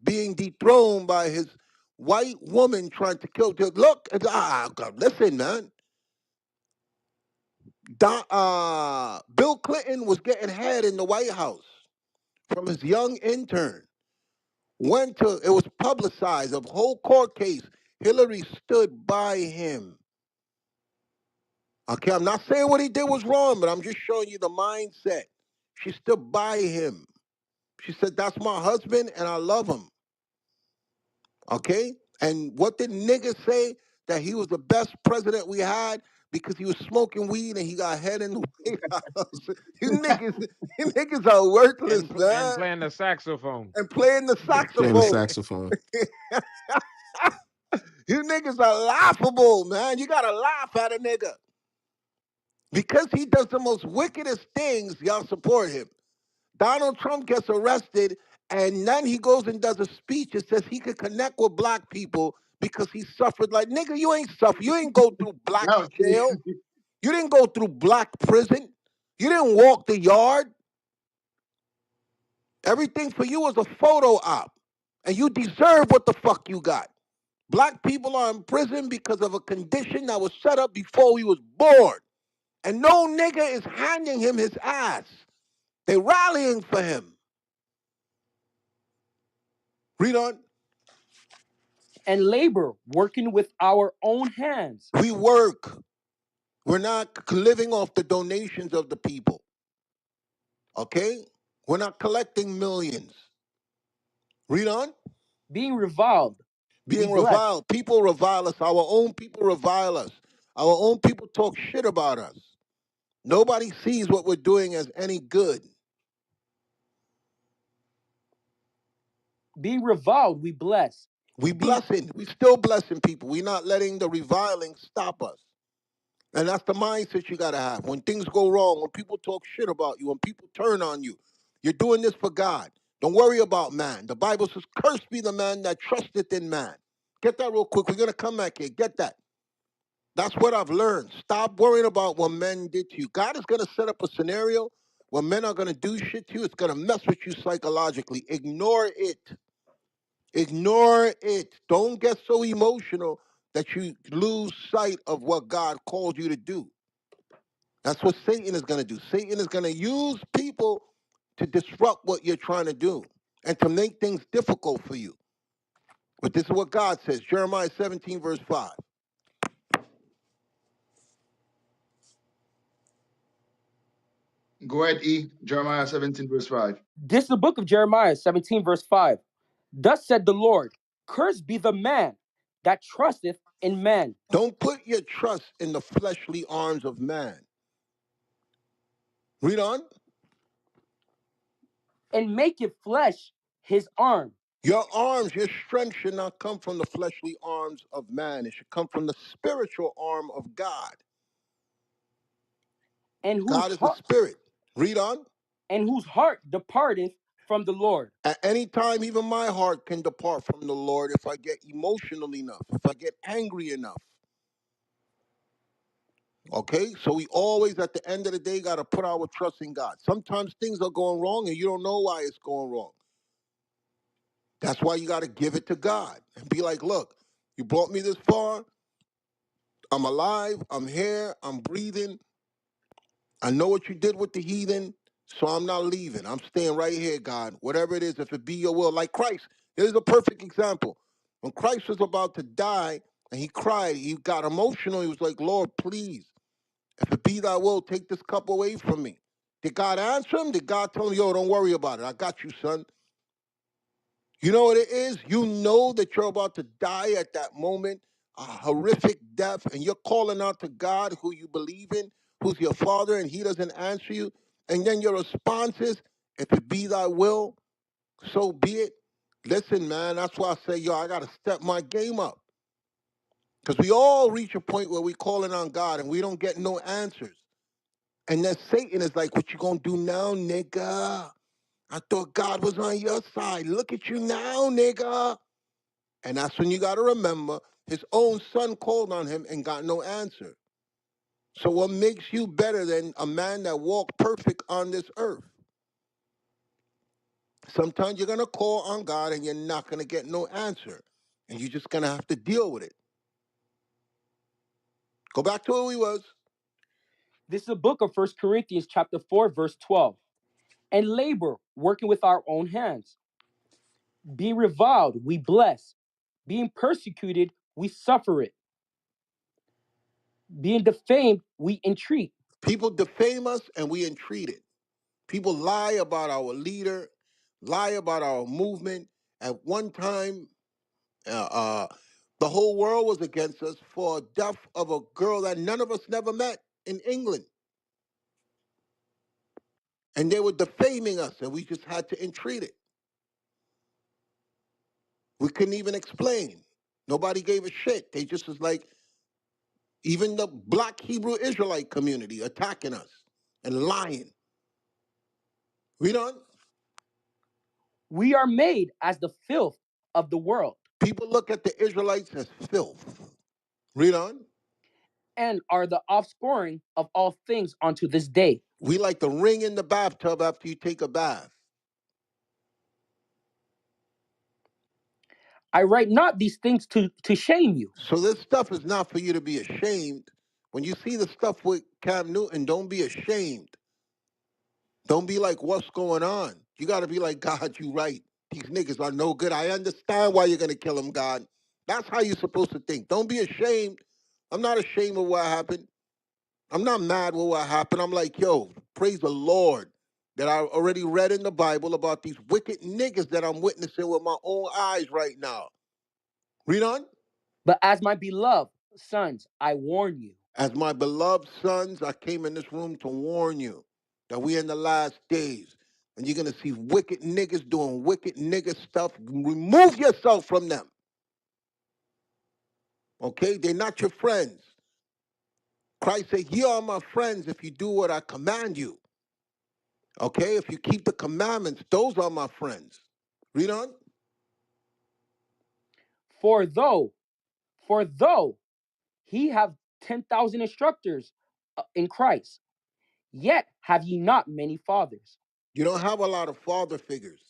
being dethroned by his white woman trying to kill. Look, God, listen, man. Bill Clinton was getting head in the White House from his young intern. It was publicized, a whole court case. Hillary stood by him. Okay, I'm not saying what he did was wrong, but I'm just showing you the mindset. She stood by him. She said, that's my husband and I love him. Okay? And what did niggas say? That he was the best president we had because he was smoking weed and he got head in the White House. You niggas are worthless, And man. playing the saxophone. And playing the Playing the saxophone. saxophone. You niggas are laughable, man. You gotta laugh at a nigga. Because he does the most wickedest things, y'all support him. Donald Trump gets arrested, and then he goes and does a speech and says he could connect with black people because he suffered. Like, nigga, you ain't suffer. You ain't go through black That was jail. You didn't go through black prison. You didn't walk the yard. Everything for you was a photo op. And you deserve what the fuck you got. Black people are in prison because of a condition that was set up before we was born. And no nigga is handing him his ass. They rallying for him. Read on. and labor working with our own hands, We work. We're not living off the donations of the people. Okay? We're not collecting millions. Read on. being reviled, we Being bless, reviled. People revile us. Our own people revile us. Our own people talk shit about us. Nobody sees what we're doing as any good. being reviled, we bless, We being blessing. We still blessing people. We're not letting the reviling stop us. And that's the mindset you gotta have. When things go wrong, when people talk shit about you, when people turn on you, you're doing this for God. Don't worry about man. The Bible says, "Cursed be the man that trusteth in man." Get that real quick. We're gonna come back here. Get that. That's what I've learned. Stop worrying about what men did to you. God is gonna set up a scenario where men are gonna do shit to you. It's gonna mess with you psychologically. Ignore it. Ignore it. Don't get so emotional that you lose sight of what God called you to do. That's what Satan is going to do. Satan is going to use people to disrupt what you're trying to do and to make things difficult for you. But this is what God says, Jeremiah 17, verse 5. Go ahead, E. Jeremiah 17, verse 5. This is the book of Jeremiah 17, verse 5. Thus said the Lord, cursed be the man that trusteth in man, Don't put your trust in the fleshly arms of man. Read on. and maketh flesh his arm, Your arms, your strength should not come from the fleshly arms of man. It should come from the spiritual arm of God. and whose God is a heart spirit. Read on. departeth from the Lord. At any time, even my heart can depart from the Lord if I get emotional enough, if I get angry enough. Okay? So we always, at the end of the day, got to put our trust in God. Sometimes things are going wrong and you don't know why it's going wrong. That's why you got to give it to God and be like, look, you brought me this far. I'm alive. I'm here. I'm breathing. I know what you did with the heathen, so I'm not leaving. I'm staying right here, God. Whatever it is, if it be your will. Like Christ, here's a perfect example. When Christ was about to die and he cried, he got emotional. He was like, Lord, please, if it be thy will, take this cup away from me. Did God answer him? Did God tell him, yo, don't worry about it. I got you, son. You know what it is? You know that you're about to die at that moment, a horrific death, and you're calling out to God who you believe in, who's your father, and he doesn't answer you. And then your response is, if it be thy will, so be it. Listen, man, that's why I say, yo, I got to step my game up. Because we all reach a point where we calling on God and we don't get no answers. And then Satan is like, what you gonna do now, nigga? I thought God was on your side. Look at you now, nigga. And that's when you got to remember his own son called on him and got no answer. So what makes you better than a man that walked perfect on this earth? Sometimes you're going to call on God and you're not going to get no answer. And you're just going to have to deal with it. Go back to where we was. This is the book of First Corinthians chapter 4, verse 12. And labor, working with our own hands. Being reviled, we bless. Being persecuted, we suffer it. Being defamed, we entreat. People defame us and we entreat it. People lie about our leader, lie about our movement. At one time, uh, uh, the whole world was against us for a death of a girl that none of us never met in England. And they were defaming us, and we just had to entreat it. We couldn't even explain. Nobody gave a shit. They just was like, even the black Hebrew Israelite community attacking us and lying. Read on. We are made as the filth of the world, People look at the Israelites as filth. Read on. and are the offscouring of all things unto this day. We like the ring in the bathtub after you take a bath. I write not these things to shame you, So this stuff is not for you to be ashamed. When you see the stuff with Cam Newton, don't be ashamed. Don't be like, what's going on? You got to be like, God, you right. These niggas are no good. I understand why you're going to kill them, God. That's how you're supposed to think. Don't be ashamed. I'm not ashamed of what happened. I'm not mad with what happened. I'm like, yo, praise the Lord that I already read in the Bible about these wicked niggas that I'm witnessing with my own eyes right now. Read on. but as my beloved sons, I warn you. As my beloved sons, I came in this room to warn you that we in the last days. And you're going to see wicked niggas doing wicked nigga stuff. Remove yourself from them. Okay? They're not your friends. Christ said, "Ye are my friends if you do what I command you." Okay, if you keep the commandments, those are my friends. Read on. For though he have 10,000 instructors in Christ, yet have ye not many fathers. You don't have a lot of father figures.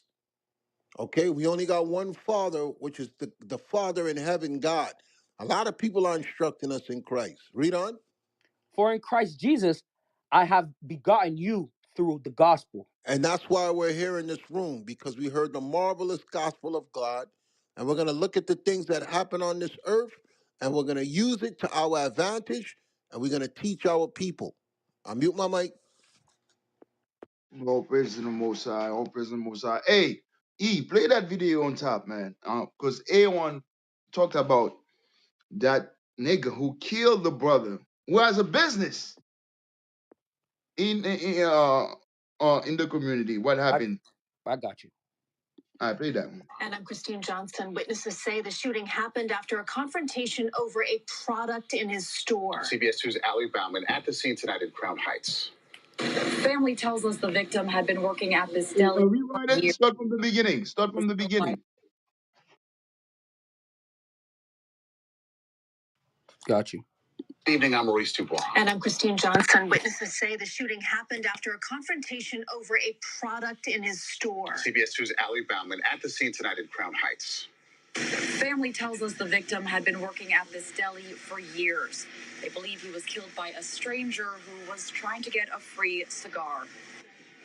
Okay, we only got one father, which is the Father in heaven, God. A lot of people are instructing us in Christ. Read on. For in Christ Jesus I have begotten you through the gospel. And that's why we're here in this room, because we heard the marvelous gospel of God. And we're going to look at the things that happen on this earth, and we're going to use it to our advantage, and we're going to teach our people. I mute my mic. All praise to the Most High. All praise to the Most High. Hey, E, play that video on top, man. Because A1 talked about that nigga who killed the brother who has a business in the community. What I, happened? I got you. I play that one. And I'm Christine Johnson. Witnesses say the shooting happened after a confrontation over a product in his store. CBS 2's Allie Bauman at the scene tonight in Crown Heights. Family tells us the victim had been working at this deli for Rewind it. years. Start from the beginning. Start Was from the killed by- beginning. Got you. Good evening, I'm Maurice Dubois. And I'm Christine Johnson. Witnesses say the shooting happened after a confrontation over a product in his store. CBS 2's Allie Bauman at the scene tonight in Crown Heights. Family tells us the victim had been working at this deli for years. They believe he was killed by a stranger who was trying to get a free cigar.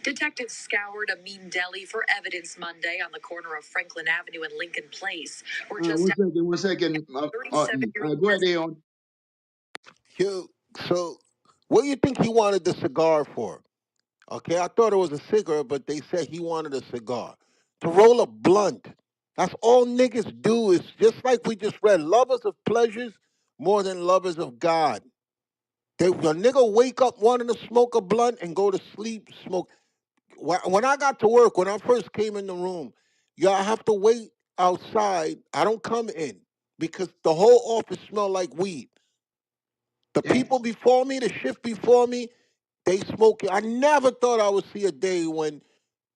Detectives scoured a mean deli for evidence Monday on the corner of Franklin Avenue and Lincoln Place, where just One second. One second. E. 37-year-old Go ahead, A1. You, so, what do you think he wanted the cigar for? Okay, I thought it was a cigarette, but they said he wanted a cigar. To roll a blunt. That's all niggas do, is just like we just read, lovers of pleasures more than lovers of God. A nigga wake up wanting to smoke a blunt and go to sleep smoke. When I got to work, when I first came in the room, y'all have to wait outside. I don't come in because the whole office smelled like weed. The Damn. people before me, the shift before me, they smoke it. I never thought I would see a day when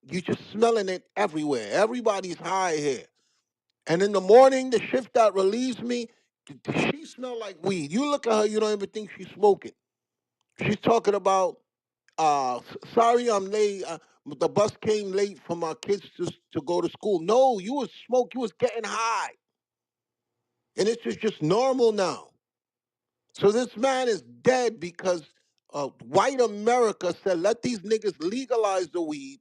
you just smelling it everywhere. Everybody's high here. And in the morning, the shift that relieves me, she smell like weed. You look at her, you don't even think she's smoking. She's talking about, sorry I'm late. The bus came late for my kids to go to school. No, you was smoke. You was getting high. And it's just normal now. So this man is dead because white America said, let these niggas legalize the weed.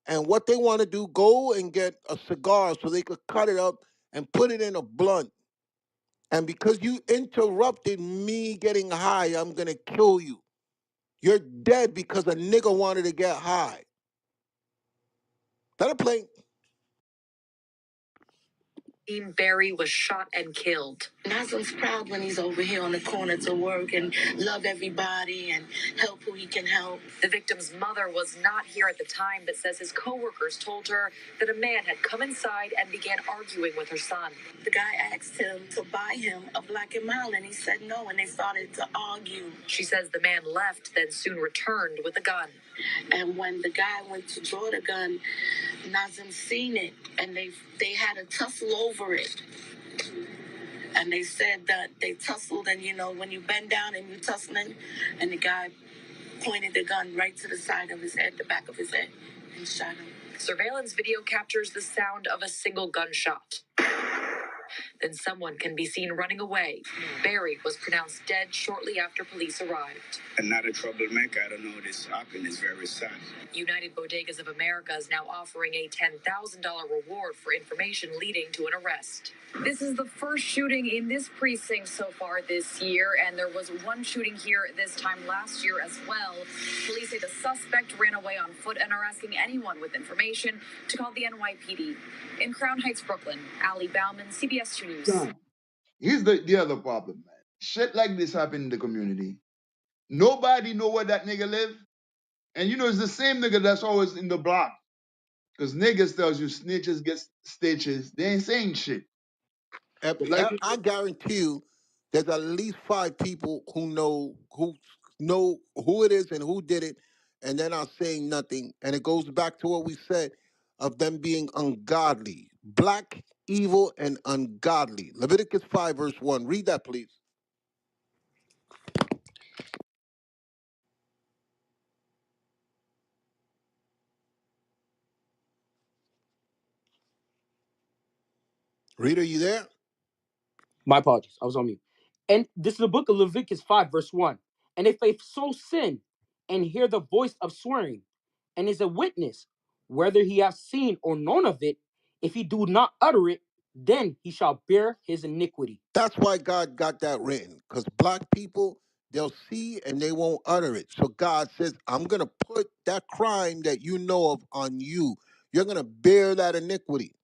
And what they want to do, go and get a cigar so they could cut it up and put it in a blunt. And because you interrupted me getting high, I'm going to kill you. You're dead because a nigga wanted to get high. That a play. Dean Barry was shot and killed. Nazim's proud when he's over here on the corner to work and love everybody and help who he can help. The victim's mother was not here at the time, but says his coworkers told her that a man had come inside and began arguing with her son. The guy asked him to buy him a Black and Mild, and he said no, and they started to argue. She says the man left, then soon returned with a gun. And when the guy went to draw the gun, Nazim seen it, and they had a tussle over it. And they said that they tussled, and when you bend down and you tussling, and the guy pointed the gun right to the side of his head, the back of his head, and shot him. Surveillance video captures the sound of a single gunshot. Then someone can be seen running away. Barry was pronounced dead shortly after police arrived. I'm not a troublemaker. I don't know this happened. It's very sad. United Bodegas of America is now offering a $10,000 reward for information leading to an arrest. This is the first shooting in this precinct so far this year, and there was one shooting here this time last year as well. Police say the suspect ran away on foot and are asking anyone with information to call the NYPD. In Crown Heights, Brooklyn, Allie Bauman, CBS 2 News. Son, here's the other problem, man. Shit like this happen in the community. Nobody know where that nigga live. And it's the same nigga that's always in the block. Because niggas tells you snitches get stitches. They ain't saying shit. But like I guarantee you, There's at least 5 people who know who it is and who did it, and they're not saying nothing. And it goes back to what we said of them being ungodly, black, evil, and ungodly. Leviticus 5 verse 1. Read that, please. Read, are you there? My apologies, I was on mute. And this is the book of Leviticus 5, verse 1. And if a soul sin and hear the voice of swearing, and is a witness, whether he have seen or known of it, if he do not utter it, then he shall bear his iniquity. That's why God got that written. Because black people, they'll see and they won't utter it. So God says, I'm going to put that crime that you know of on you. You're going to bear that iniquity.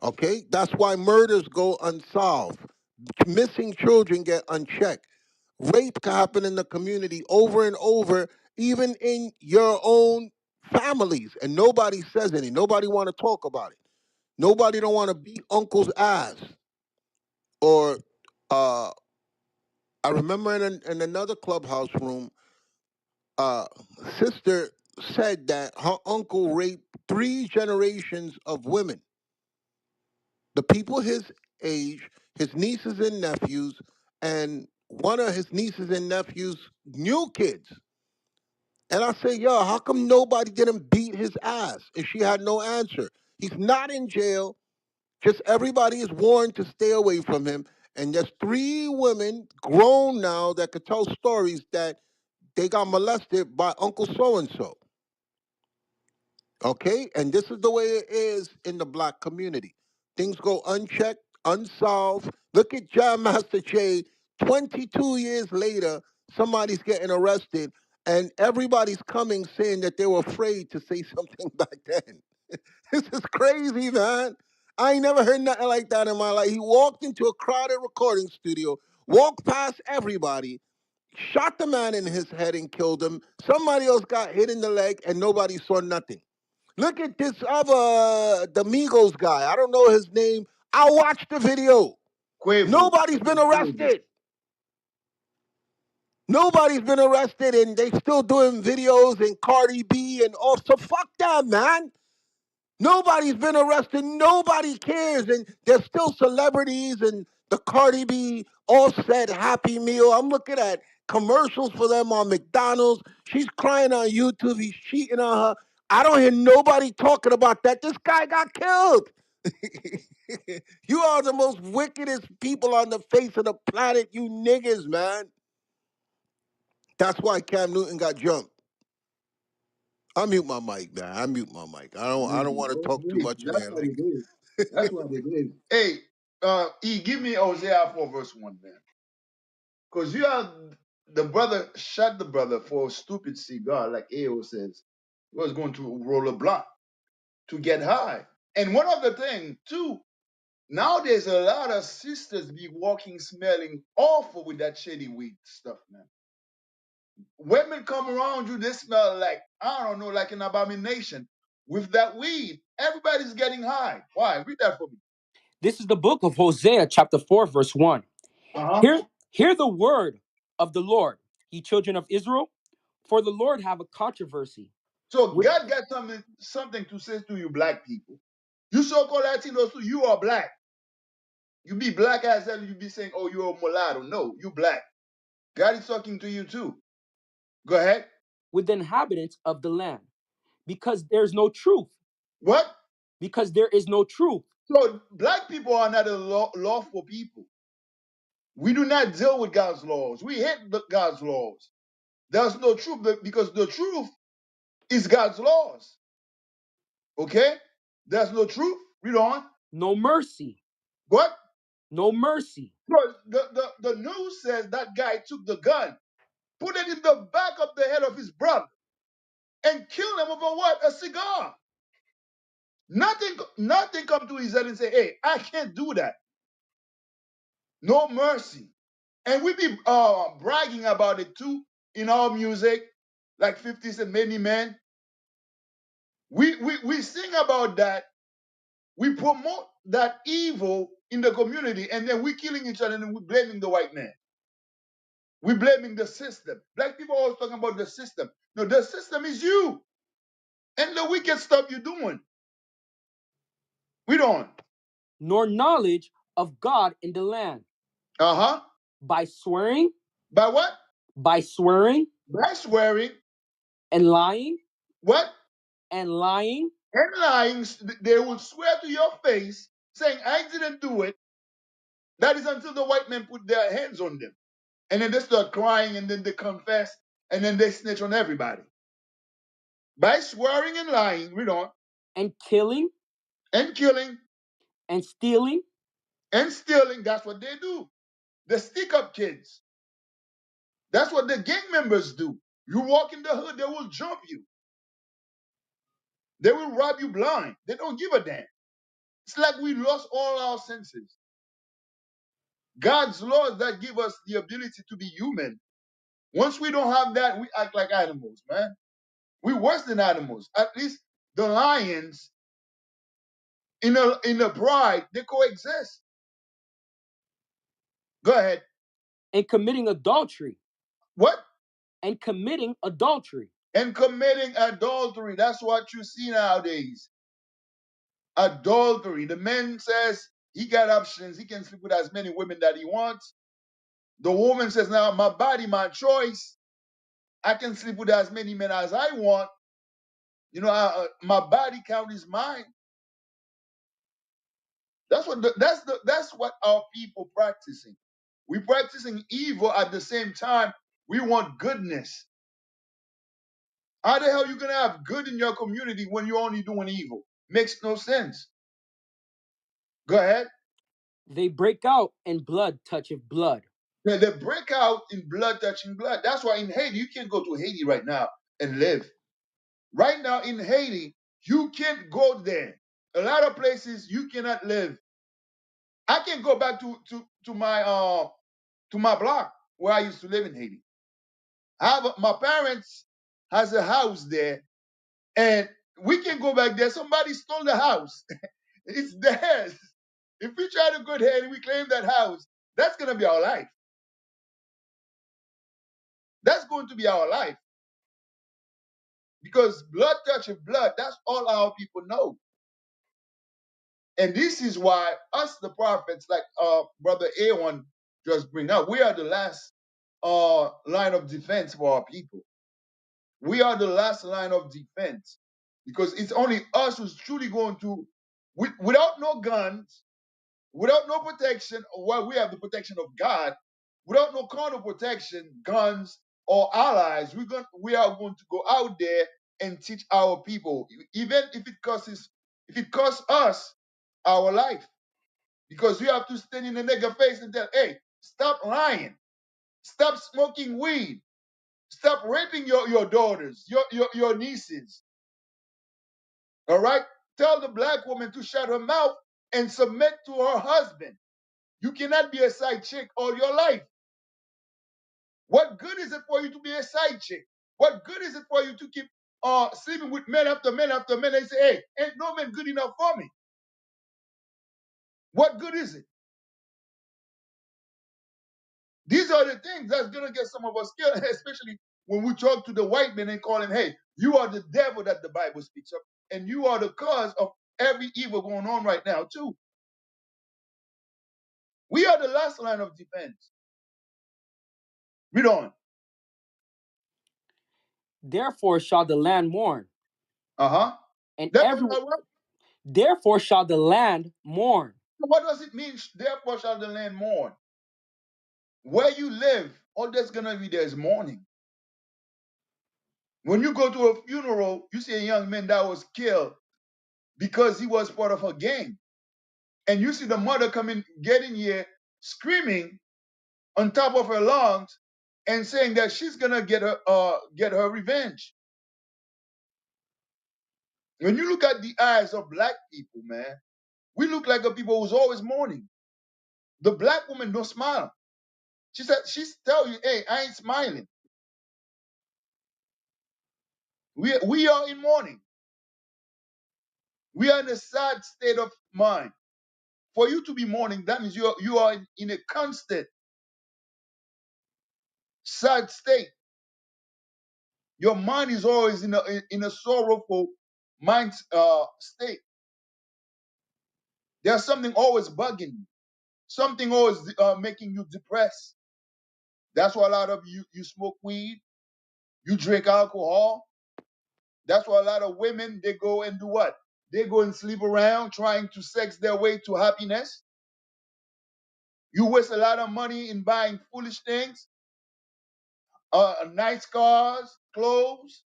Okay? That's why murders go unsolved. Missing children get unchecked. Rape can happen in the community over and over, even in your own families. And nobody says anything. Nobody want to talk about it. Nobody don't want to beat uncle's ass. Or I remember in another clubhouse room, uh, sister said that her uncle raped 3 generations of women. The people his age, his nieces and nephews, and one of his nieces and nephews' new kids. And I say, yo, how come nobody didn't beat his ass? And she had no answer. He's not in jail. Just everybody is warned to stay away from him. And there's 3 women, grown now, that could tell stories that they got molested by Uncle so and so. Okay? And this is the way it is in the black community. Things go unchecked, unsolved. Look at Jam Master Jay. 22 years later, somebody's getting arrested, and everybody's coming saying that they were afraid to say something back then. This is crazy, man. I ain't never heard nothing like that in my life. He walked into a crowded recording studio, walked past everybody, shot the man in his head and killed him. Somebody else got hit in the leg and nobody saw nothing. Look at this other the Migos guy. I don't know his name. I watched the video. Quavo. Nobody's been arrested. Nobody's been arrested, and they still doing videos and Cardi B and all. So fuck that, man. Nobody's been arrested. Nobody cares. And there's still celebrities and the Cardi B Offset Happy Meal. I'm looking at commercials for them on McDonald's. She's crying on YouTube. He's cheating on her. I don't hear nobody talking about that. This guy got killed. You are the most wickedest people on the face of the planet, you niggas, man. That's why Cam Newton got jumped. I mute my mic, man. I mute my mic. I don't want to talk too much in That's here. what Like, it is. That's what it is. Hey, give me Hosea 4 verse 1, man. Because you have the brother shot the brother for a stupid cigar, like AO says. He was going to roll a blunt to get high. And one of the things, too, nowadays a lot of sisters be walking smelling awful with that shady weed stuff, man. Women come around you, they smell like, I don't know, like an abomination. With that weed, everybody's getting high. Why? Read that for me. This is the book of Hosea, chapter 4, verse 1. Uh-huh. Hear the word of the Lord, ye children of Israel, for the Lord have a controversy. So With, God got something to say to you, black people. You so-called Latinos, too, you are black. You be black as hell, you be saying, oh, you're a mulatto. No, you black. God is talking to you too. Go ahead. with the inhabitants of the land, because there's no truth, What? because there is no truth. So black people are not a lawful people. We do not deal with God's laws. We hate God's laws. There's no truth because the truth is God's laws. Okay? There's no truth. Read on. No mercy, What? no mercy. Bro, the news says that guy took the gun, put it in the back of the head of his brother, and killed him over what? A cigar. Nothing come to his head and say, hey, I can't do that. No mercy. And we be bragging about it too in our music, like 50 Cent, Many Men. We sing about that. We promote that evil in the community, and then we're killing each other, and then we're blaming the white man. We're blaming the system. Black people are always talking about the system. No, the system is you and the wicked stuff you're doing. We don't. Nor knowledge of God in the land. Uh-huh. By swearing, By what? by swearing By swearing. and lying, What? and lying, And lying. They will swear to your face, saying, I didn't do it. That is until the white men put their hands on them. And then they start crying, and then they confess, and then they snitch on everybody. By swearing and lying, read on, and killing, and killing, and stealing, and stealing. That's what they do. They stick up kids. That's what the gang members do. You walk in the hood, they will jump you. They will rob you blind. They don't give a damn. It's like we lost all our senses. God's laws that give us the ability to be human. Once we don't have that, we act like animals, man. We're worse than animals. At least the lions in a pride, they coexist. Go ahead. and committing adultery, What? and committing adultery, And committing adultery. That's what you see nowadays. Adultery. The man says he got options. He can sleep with as many women that he wants. The woman says, now my body, my choice. I can sleep with as many men as I want. You know, my body count is mine. That's what our people practicing. We practicing evil at the same time. We want goodness. How the hell you gonna have good in your community when you're only doing evil? Makes no sense. Go ahead. they break out, and blood toucheth blood. They break out in blood touching blood. That's why in Haiti, you can't go to Haiti right now and live. Right now in Haiti, you can't go there. A lot of places you cannot live. I can go back to my block where I used to live in Haiti. My parents has a house there, and we can go back there. Somebody stole the house. It's theirs. If we try to go there and we claim that house, that's gonna be our life. That's going to be our life. Because blood touches blood, that's all our people know. And this is why us, the prophets, like Brother A1 just bring up, we are the last line of defense for our people. We are the last line of defense because it's only us who's truly going to, without no guns, without no protection, while we have the protection of God, without no carnal protection, guns, or allies, we are going to go out there and teach our people, even if it costs us our life. Because you have to stand in the nigger face and tell, hey, stop lying, stop smoking weed, stop raping your daughters, your nieces. All right? Tell the black woman to shut her mouth and submit to her husband. You cannot be a side chick all your life. What good is it for you to be a side chick? What good is it for you to keep sleeping with men after men after men and say, hey, ain't no man good enough for me? What good is it? These are the things that's going to get some of us killed, especially when we talk to the white men and call him, hey, you are the devil that the Bible speaks of, and you are the cause of every evil going on right now, too. We are the last line of defense. Read on. Therefore shall the land mourn, Uh-huh. and Therefore, every what? therefore shall the land mourn. What does it mean? Therefore shall the land mourn. Where you live, all that's gonna be there is mourning. When you go to a funeral, you see a young man that was killed because he was part of a gang. And you see the mother coming, getting here, screaming on top of her lungs and saying that she's gonna get her revenge. When you look at the eyes of black people, man, we look like a people who's always mourning. The black woman don't smile. She said, she's tell you, hey, I ain't smiling. We are in mourning. We are in a sad state of mind. For you to be mourning, that means you are in a constant sad state. Your mind is always in a sorrowful mind state. There's something always bugging you. Something always making you depressed. That's why a lot of you smoke weed, you drink alcohol. That's why a lot of women they go and do what? They go and sleep around trying to sex their way to happiness. You waste a lot of money in buying foolish things, nice cars, clothes,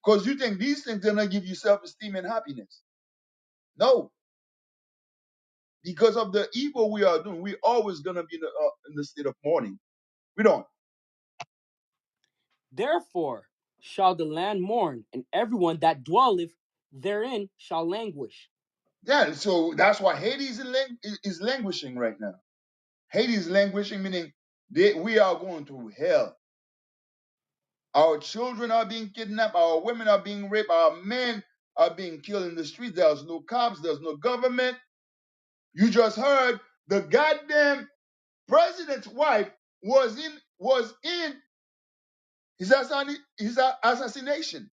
because you think these things are gonna give you self-esteem and happiness. No, because of the evil we are doing, we always gonna be in the state of mourning. We don't. Therefore shall the land mourn, and everyone that dwelleth therein shall languish. Yeah, so that's why Haiti is languishing right now. Haiti is languishing, meaning we are going through hell. Our children are being kidnapped, our women are being raped, our men are being killed in the streets. There's no cops, there's no government. You just heard the goddamn president's wife was in his assassination,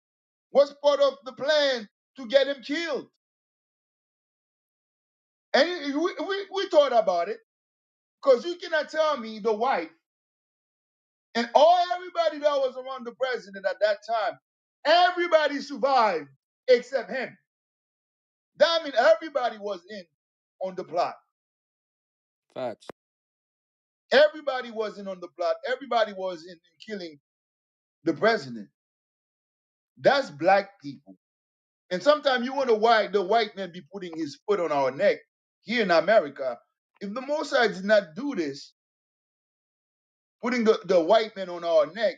was part of the plan to get him killed. And we thought about it, because you cannot tell me the wife and everybody that was around the president at that time, everybody survived except him. That means everybody was in on the plot. Facts. Everybody was in on the plot. Everybody was in killing the president. That's black people. And sometimes you wonder why the white man be putting his foot on our neck here in America. If the Mossad did not do this, putting the white man on our neck,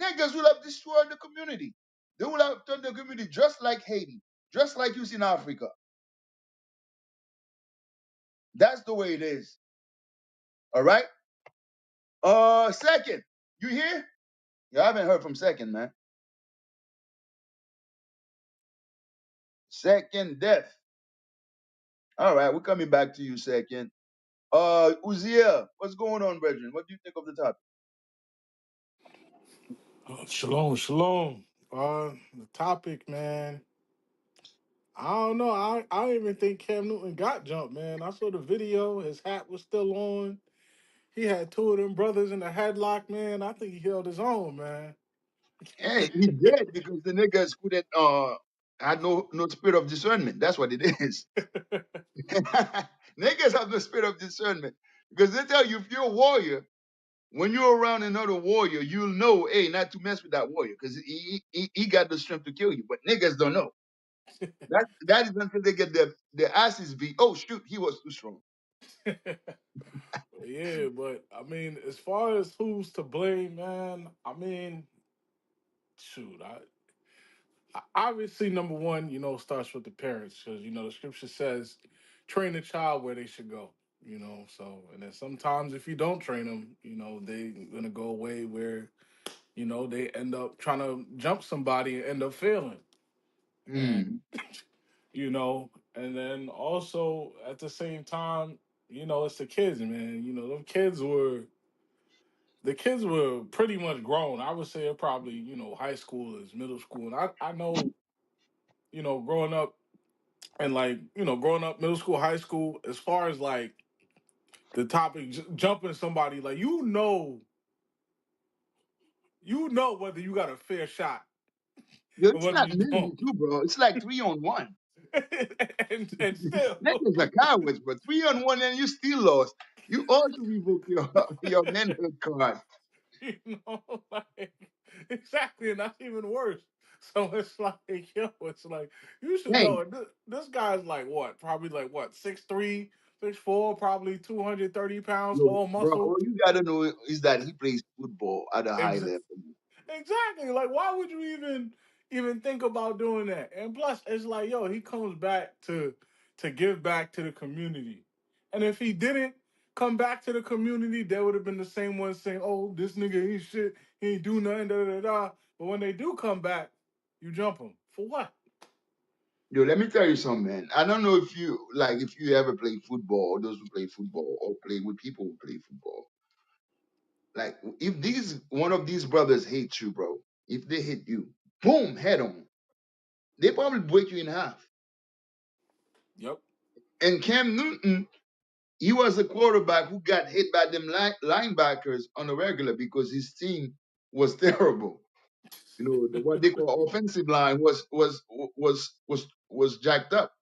niggas will have destroyed the community. They will have turned the community just like Haiti, just like you see in Africa. That's the way it is. All right. Second, you hear? Yeah, I haven't heard from Second, man. Second death. All right, we're coming back to you, Second. Uziel, what's going on, brethren? What do you think of the topic? Shalom, shalom. The topic, man. I don't know. I don't even think Cam Newton got jumped, man. I saw the video. His hat was still on. He had two of them brothers in the headlock, man. I think he held his own, man. Hey, he did because the niggas couldn't had no spirit of discernment. That's what it is. Niggas have no spirit of discernment. Because they tell you if you're a warrior, when you're around another warrior, you'll know, hey, not to mess with that warrior, because he got the strength to kill you. But niggas don't know. That is until they get their asses beat. Oh shoot, he was too strong. Yeah, but I mean, as far as who's to blame, man, I mean, shoot, obviously number one, starts with the parents because the scripture says, train a child where they should go. So and then sometimes if you don't train them, they gonna go away where they end up trying to jump somebody and end up failing, and Mm. and then also at the same time, it's the kids, man. The kids were pretty much grown. I would say they're probably high schoolers, middle school, and I know growing up and like growing up middle school, high school, as far as like the topic jumping somebody, like whether you got a fair shot Yo, or it's whether not you many don't. too, bro. It's like 3-on-1. and still Niggas are cowards, but 3-on-1 and you still lost. You also revoke your your manhood card. like exactly, and that's even worse. So it's like, it's like you should Hey, know. This guy's like what? Probably like what? 6'3", 6'4", probably 230 pounds, yo, all bro, muscle. all you gotta know is that he plays football at a high level. Exactly. Like, why would you even think about doing that? And plus, it's like, yo, he comes back to give back to the community. And if he didn't come back to the community, they would have been the same ones saying, "Oh, this nigga ain't shit. He ain't do nothing." Da da da da. But when they do come back, you jump them for what? Yo, let me tell you something, man. I don't know if you ever play football, or those who play football, or play with people who play football. Like, if these one of these brothers hates you, bro, if they hit you, boom, head on, they probably break you in half. Yep. And Cam Newton, he was a quarterback who got hit by them linebackers on a regular because his team was terrible. You know, what they call offensive line was jacked up.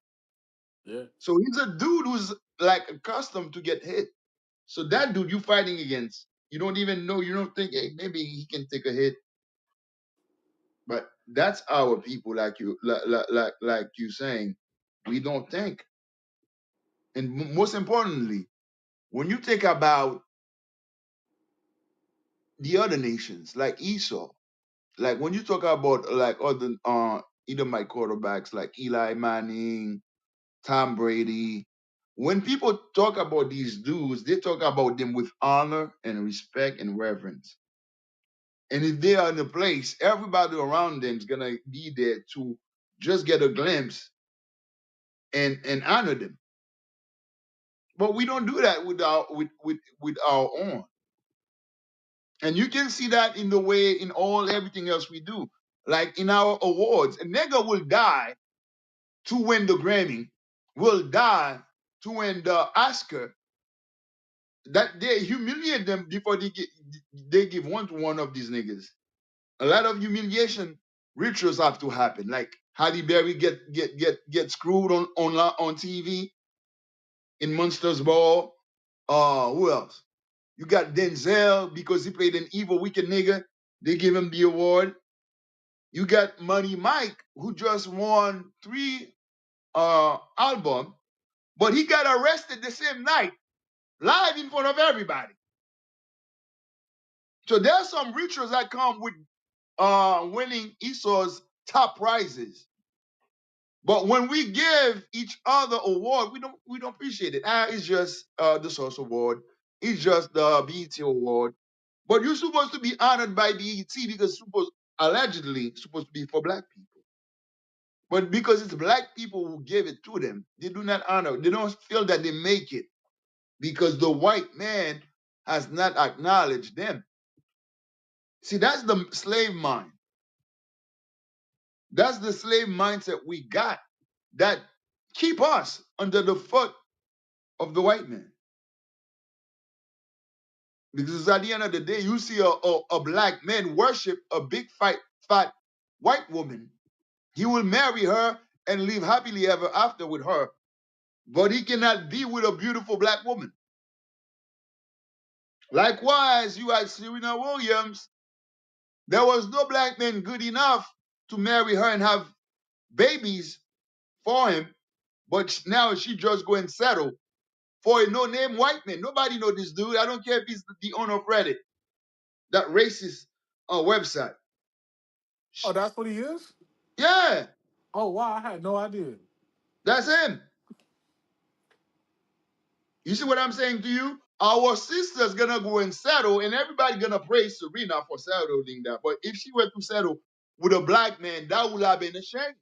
Yeah. So he's a dude who's like accustomed to get hit. So that dude you fighting against, you don't even know, you don't think, hey, maybe he can take a hit. But that's our people, like you saying, we don't think. And most importantly, when you think about the other nations, like Esau, like when you talk about like other either my quarterbacks like Eli Manning, Tom Brady, when people talk about these dudes, they talk about them with honor and respect and reverence. And if they are in a place, everybody around them is gonna be there to just get a glimpse and honor them. But we don't do that with our own. And you can see that in the way in all everything else we do. Like in our awards, a nigga will die to win the Grammy, will die to win the Oscar. That they humiliate them before they give one to one of these niggas. A lot of humiliation rituals have to happen. Like Halle Berry get screwed on TV in Monsters Ball. Who else? You got Denzel because he played an evil wicked nigga. They give him the award. You got Money Mike who just won 3 album, but he got arrested the same night, live in front of everybody. So there's some rituals that come with winning Esau's top prizes. But when we give each other award, we don't appreciate it. It's just the Source Award. It's just the BET Award. But you're supposed to be honored by BET because allegedly supposed to be for black people. But because it's black people who gave it to them, they do not honor. They don't feel that they make it because the white man has not acknowledged them. See, that's the slave mind. That's the slave mindset we got that keep us under the foot of the white man. Because at the end of the day, you see a black man worship a big fat white woman. He will marry her and live happily ever after with her. But he cannot be with a beautiful black woman. Likewise, you had Serena Williams. There was no black man good enough to marry her and have babies for him. But now she just go and settle for a no-name white man. Nobody know this dude. I don't care if he's the owner of Reddit, that racist website. Oh, that's what he is? Yeah, Oh wow, I had no idea. that's him. You see what I'm saying to you? Our sister's gonna go and settle, and everybody gonna praise Serena for settling that. But if she were to settle with a black man, that would have been a shame.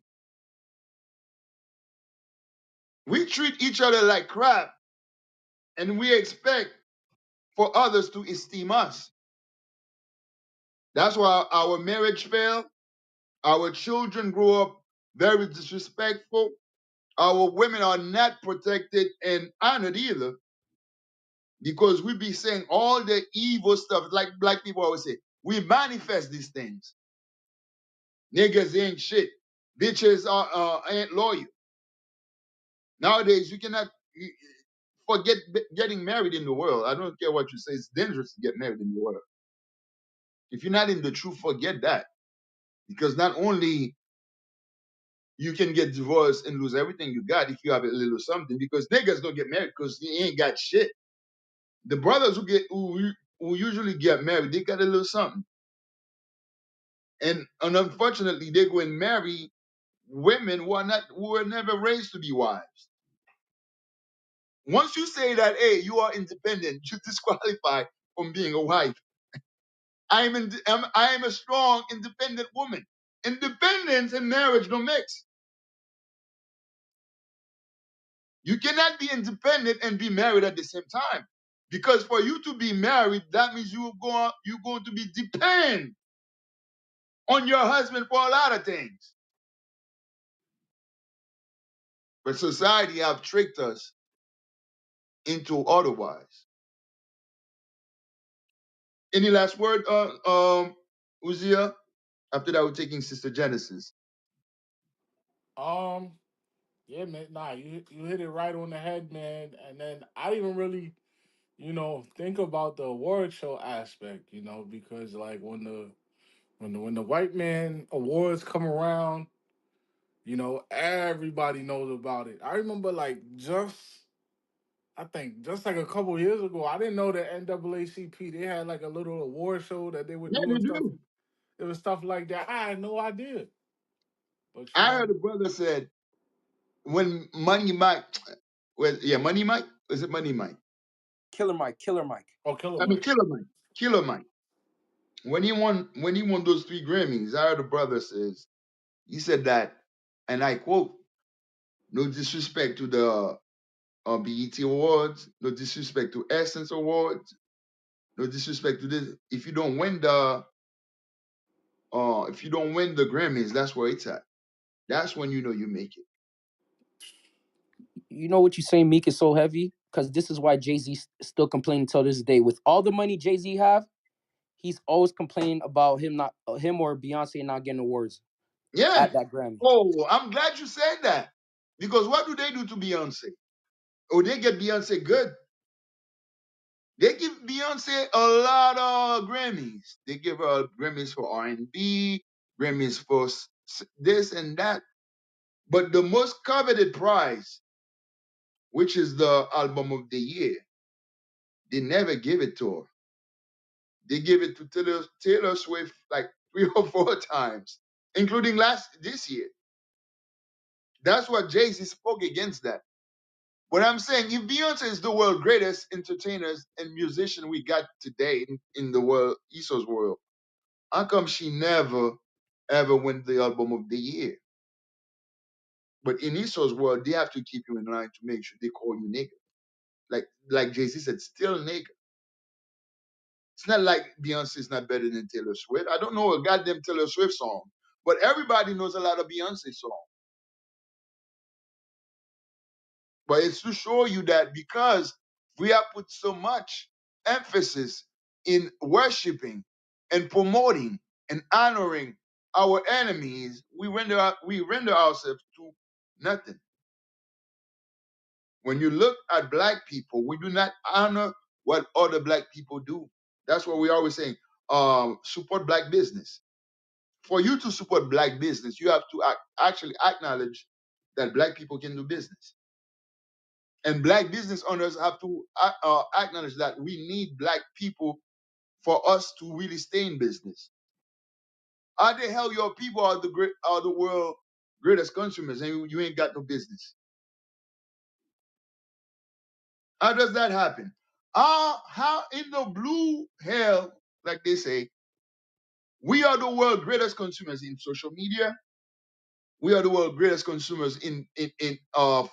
We treat each other like crap, and we expect for others to esteem us. That's why our marriage failed. Our children grow up very disrespectful. Our women are not protected and honored either because we be saying all the evil stuff, like black people always say. We manifest these things. Niggas ain't shit. Bitches ain't loyal. Nowadays, you cannot forget getting married in the world. I don't care what you say. It's dangerous to get married in the world. If you're not in the truth, forget that. Because not only you can get divorced and lose everything you got if you have a little something, because niggas don't get married because they ain't got shit. The brothers who usually get married, they got a little something. And unfortunately, they go and marry women who were never raised to be wives. Once you say that, hey, you are independent, you disqualify from being a wife. I am a strong, independent woman. Independence and marriage don't mix. You cannot be independent and be married at the same time. Because for you to be married, that means you're going to be depend on your husband for a lot of things. But society have tricked us into otherwise. Any last word, Uzia? After that, we're taking Sister Genesis. Um, yeah, man. Nah, you hit it right on the head, man. And then I didn't even really, think about the award show aspect, because like when the white man awards come around, everybody knows about it. I remember I think just like a couple years ago, I didn't know that NAACP they had like a little award show that they were Yeah, doing they stuff. do. It was stuff like that. I had no idea, but I heard a brother said when Money Mike, well, yeah, Money Mike, is it Money Mike? Killer Mike, Killer Mike. oh, Killer I mean, Mike. Killer Mike. When he won those 3 Grammys, I heard a brother says he said that, and I quote: "No disrespect to the BET Awards, no disrespect to Essence Awards, no disrespect to this. If you don't win the Grammys, that's where it's at. That's when you know you make it." You know what you saying, Meek is so heavy? Because this is why Jay-Z still complaining till this day. With all the money Jay-Z have, he's always complaining about him or Beyonce not getting awards Yeah. at that Grammy. Oh, I'm glad you said that because what do they do to Beyonce? Oh, they get Beyonce good. They give Beyonce a lot of Grammys. They give her Grammys for R&B, Grammys for this and that. But the most coveted prize, which is the album of the year, they never give it to her. They give it to Taylor Swift like 3 or 4 times, including this year. That's what Jay-Z spoke against that. But I'm saying if Beyonce is the world's greatest entertainers and musician we got today in the world, Esau's world, how come she never ever win the album of the year? But in Esau's world, they have to keep you in line to make sure they call you nigga. Like Jay-Z said, still nigga. It's not like Beyonce's not better than Taylor Swift. I don't know a goddamn Taylor Swift song, but everybody knows a lot of Beyonce songs. But it's to show you that because we have put so much emphasis in worshiping and promoting and honoring our enemies, we render ourselves to nothing. When you look at black people, we do not honor what other black people do. That's what we always saying. Support black business. For you to support black business, you have to actually acknowledge that black people can do business. And black business owners have to acknowledge that we need black people for us to really stay in business. How the hell your people are the world greatest consumers and you ain't got no business? How does that happen? How in the blue hell, like they say, we are the world greatest consumers in social media. We are the world greatest consumers in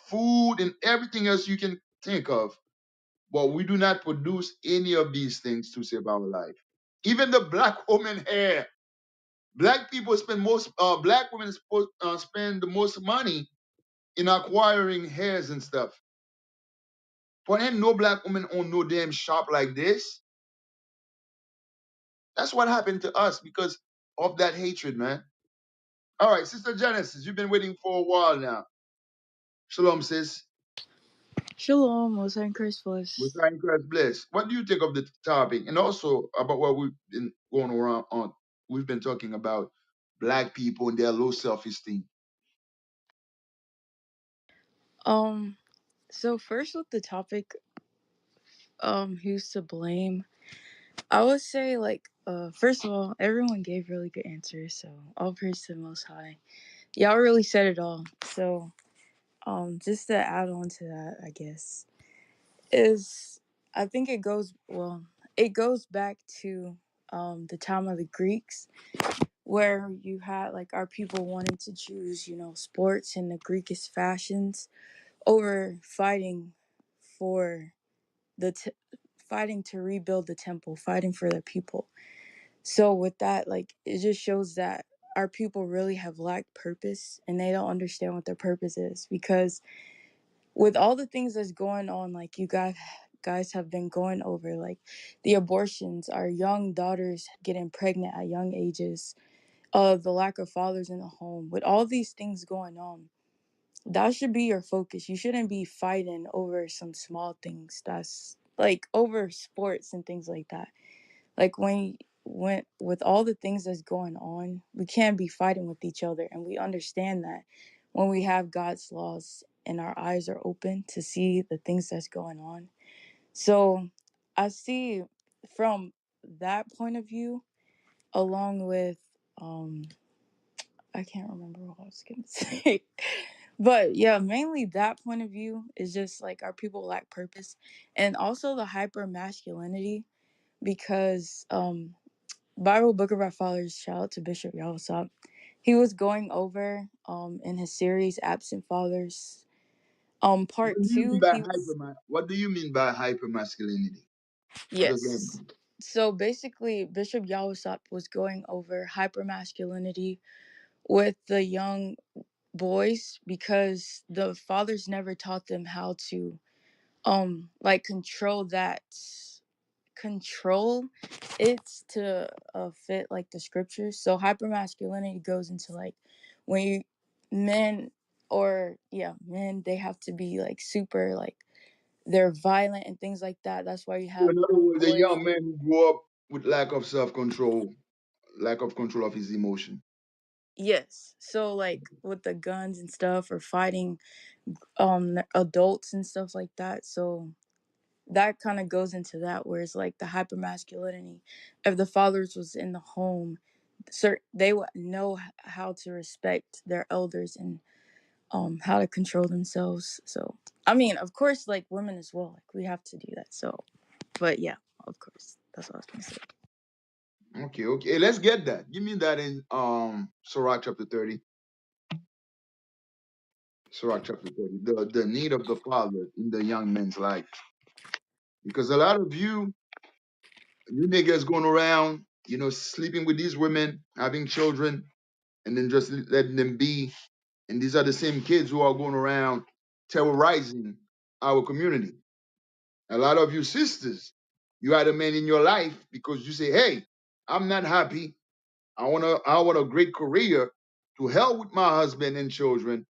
food and everything else you can think of. But we do not produce any of these things to save our life. Even the black woman hair. Black people spend most. Black women spend the most money in acquiring hairs and stuff. But ain't no black woman own no damn shop like this. That's what happened to us because of that hatred, man. All right, Sister Genesis, you've been waiting for a while now. Shalom, sis. Shalom, Most High in Christ We're bless. trying Christ bless. What do you think of the topic, and also about what we've been going around on? We've been talking about black people and their low self-esteem. So first with the topic, who's to blame? I would say first of all, everyone gave really good answers, so all praise to the Most High. Y'all really said it all. So, just to add on to that, I guess, is I think it goes back to the time of the Greeks where you had like our people wanting to choose, sports in the Greekest fashions. over fighting for the fighting to rebuild the temple, fighting for their people. So with that, like, it just shows that our people really have lacked purpose and they don't understand what their purpose is, because with all the things that's going on, like you guys have been going over, like the abortions, our young daughters getting pregnant at young ages, the lack of fathers in the home, with all these things going on, that should be your focus. You shouldn't be fighting over some small things, that's like over sports and things like that. Like when with all the things that's going on, we can't be fighting with each other, and we understand that when we have God's laws and our eyes are open to see the things that's going on. So I see from that point of view, along with I can't remember what I was gonna say. But yeah, mainly that point of view is just like our people lack purpose, and also the hyper masculinity, because Bible Book of Our Fathers, shout out to Bishop Yawasop. He was going over in his series Absent Fathers. What Part do you mean two, by he was what do you mean by hypermasculinity? What does that yes. mean? So basically Bishop Yawasop was going over hypermasculinity with the young boys, because the fathers never taught them how to like control it to fit like the scriptures. So hypermasculinity goes into like when you men or yeah men, they have to be like super, like they're violent and things like that. That's why you So have in other young words, a boys. young man who grew up with lack of self-control, lack of control of his emotion. Yes, so like with the guns and stuff, or fighting adults and stuff like that. So that kind of goes into that, where it's like the hypermasculinity. If the fathers was in the home, they would know how to respect their elders and how to control themselves. So I mean, of course, like women as well, like we have to do that. So but yeah, of course, that's what I was gonna say. Okay, okay. Hey, let's get that. Give me that in Sirach chapter 30. Sirach chapter 30. The need of the father in the young man's life. Because a lot of you niggas going around, sleeping with these women, having children, and then just letting them be. And these are the same kids who are going around terrorizing our community. A lot of you sisters, you had a man in your life because you say, hey, I'm not happy. I want a great career. To hell with my husband and children.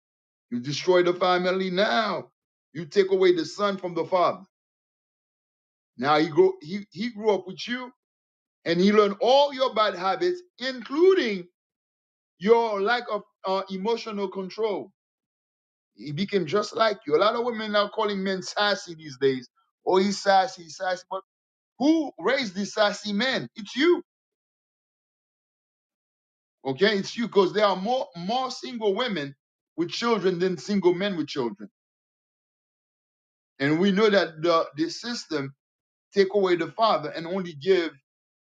You destroy the family now. You take away the son from the father. Now he grew up with you and he learned all your bad habits, including your lack of emotional control. He became just like you. A lot of women are calling men sassy these days. Oh, he's sassy, he's sassy. But who raised these sassy men? It's you. Okay, it's you, because there are more single women with children than single men with children. And we know that the system take away the father and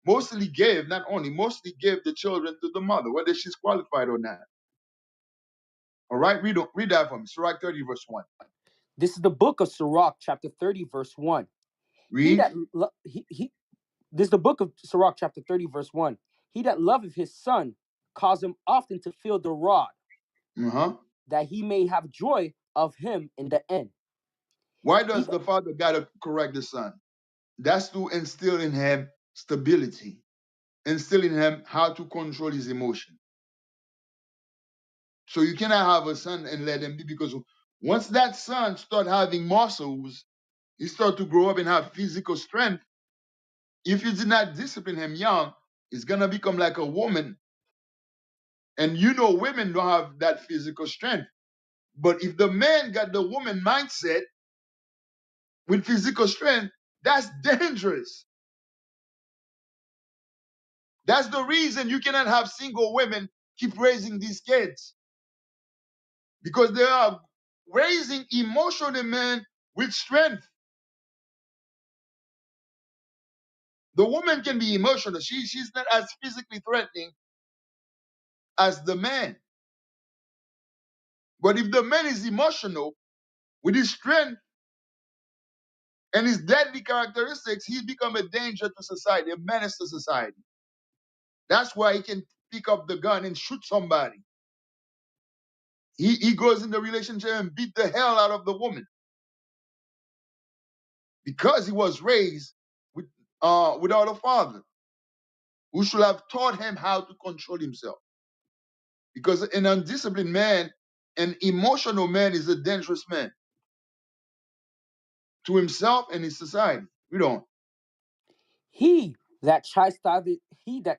mostly give the children to the mother, whether she's qualified or not. All right, read that for me. Sirach 30, verse 1. This is the book of Sirach, chapter 30, verse 1. He Read. that he This is the book of Sirach, chapter 30, verse 1. He that loveth his son cause him often to feel the rod, Uh-huh. that he may have joy of him in the end. Why He does that, the father gotta correct the son? That's to instill in him stability, instill in him how to control his emotion. So you cannot have a son and let him be, because once that son start having muscles, he start to grow up and have physical strength. If you did not discipline him young, he's gonna become like a woman. And women don't have that physical strength. But if the man got the woman mindset with physical strength, that's dangerous. That's the reason you cannot have single women keep raising these kids, because they are raising emotional men with strength. The woman can be emotional. She's not as physically threatening as the man. But if the man is emotional, With his strength and his deadly characteristics, he's become a danger to society, a menace to society. That's why he can pick up the gun and shoot somebody. He goes in the relationship and beat the hell out of the woman because he was raised with, without a father who should have taught him how to control himself. Because an undisciplined man, an emotional man, is a dangerous man to himself and his society. We don't. He that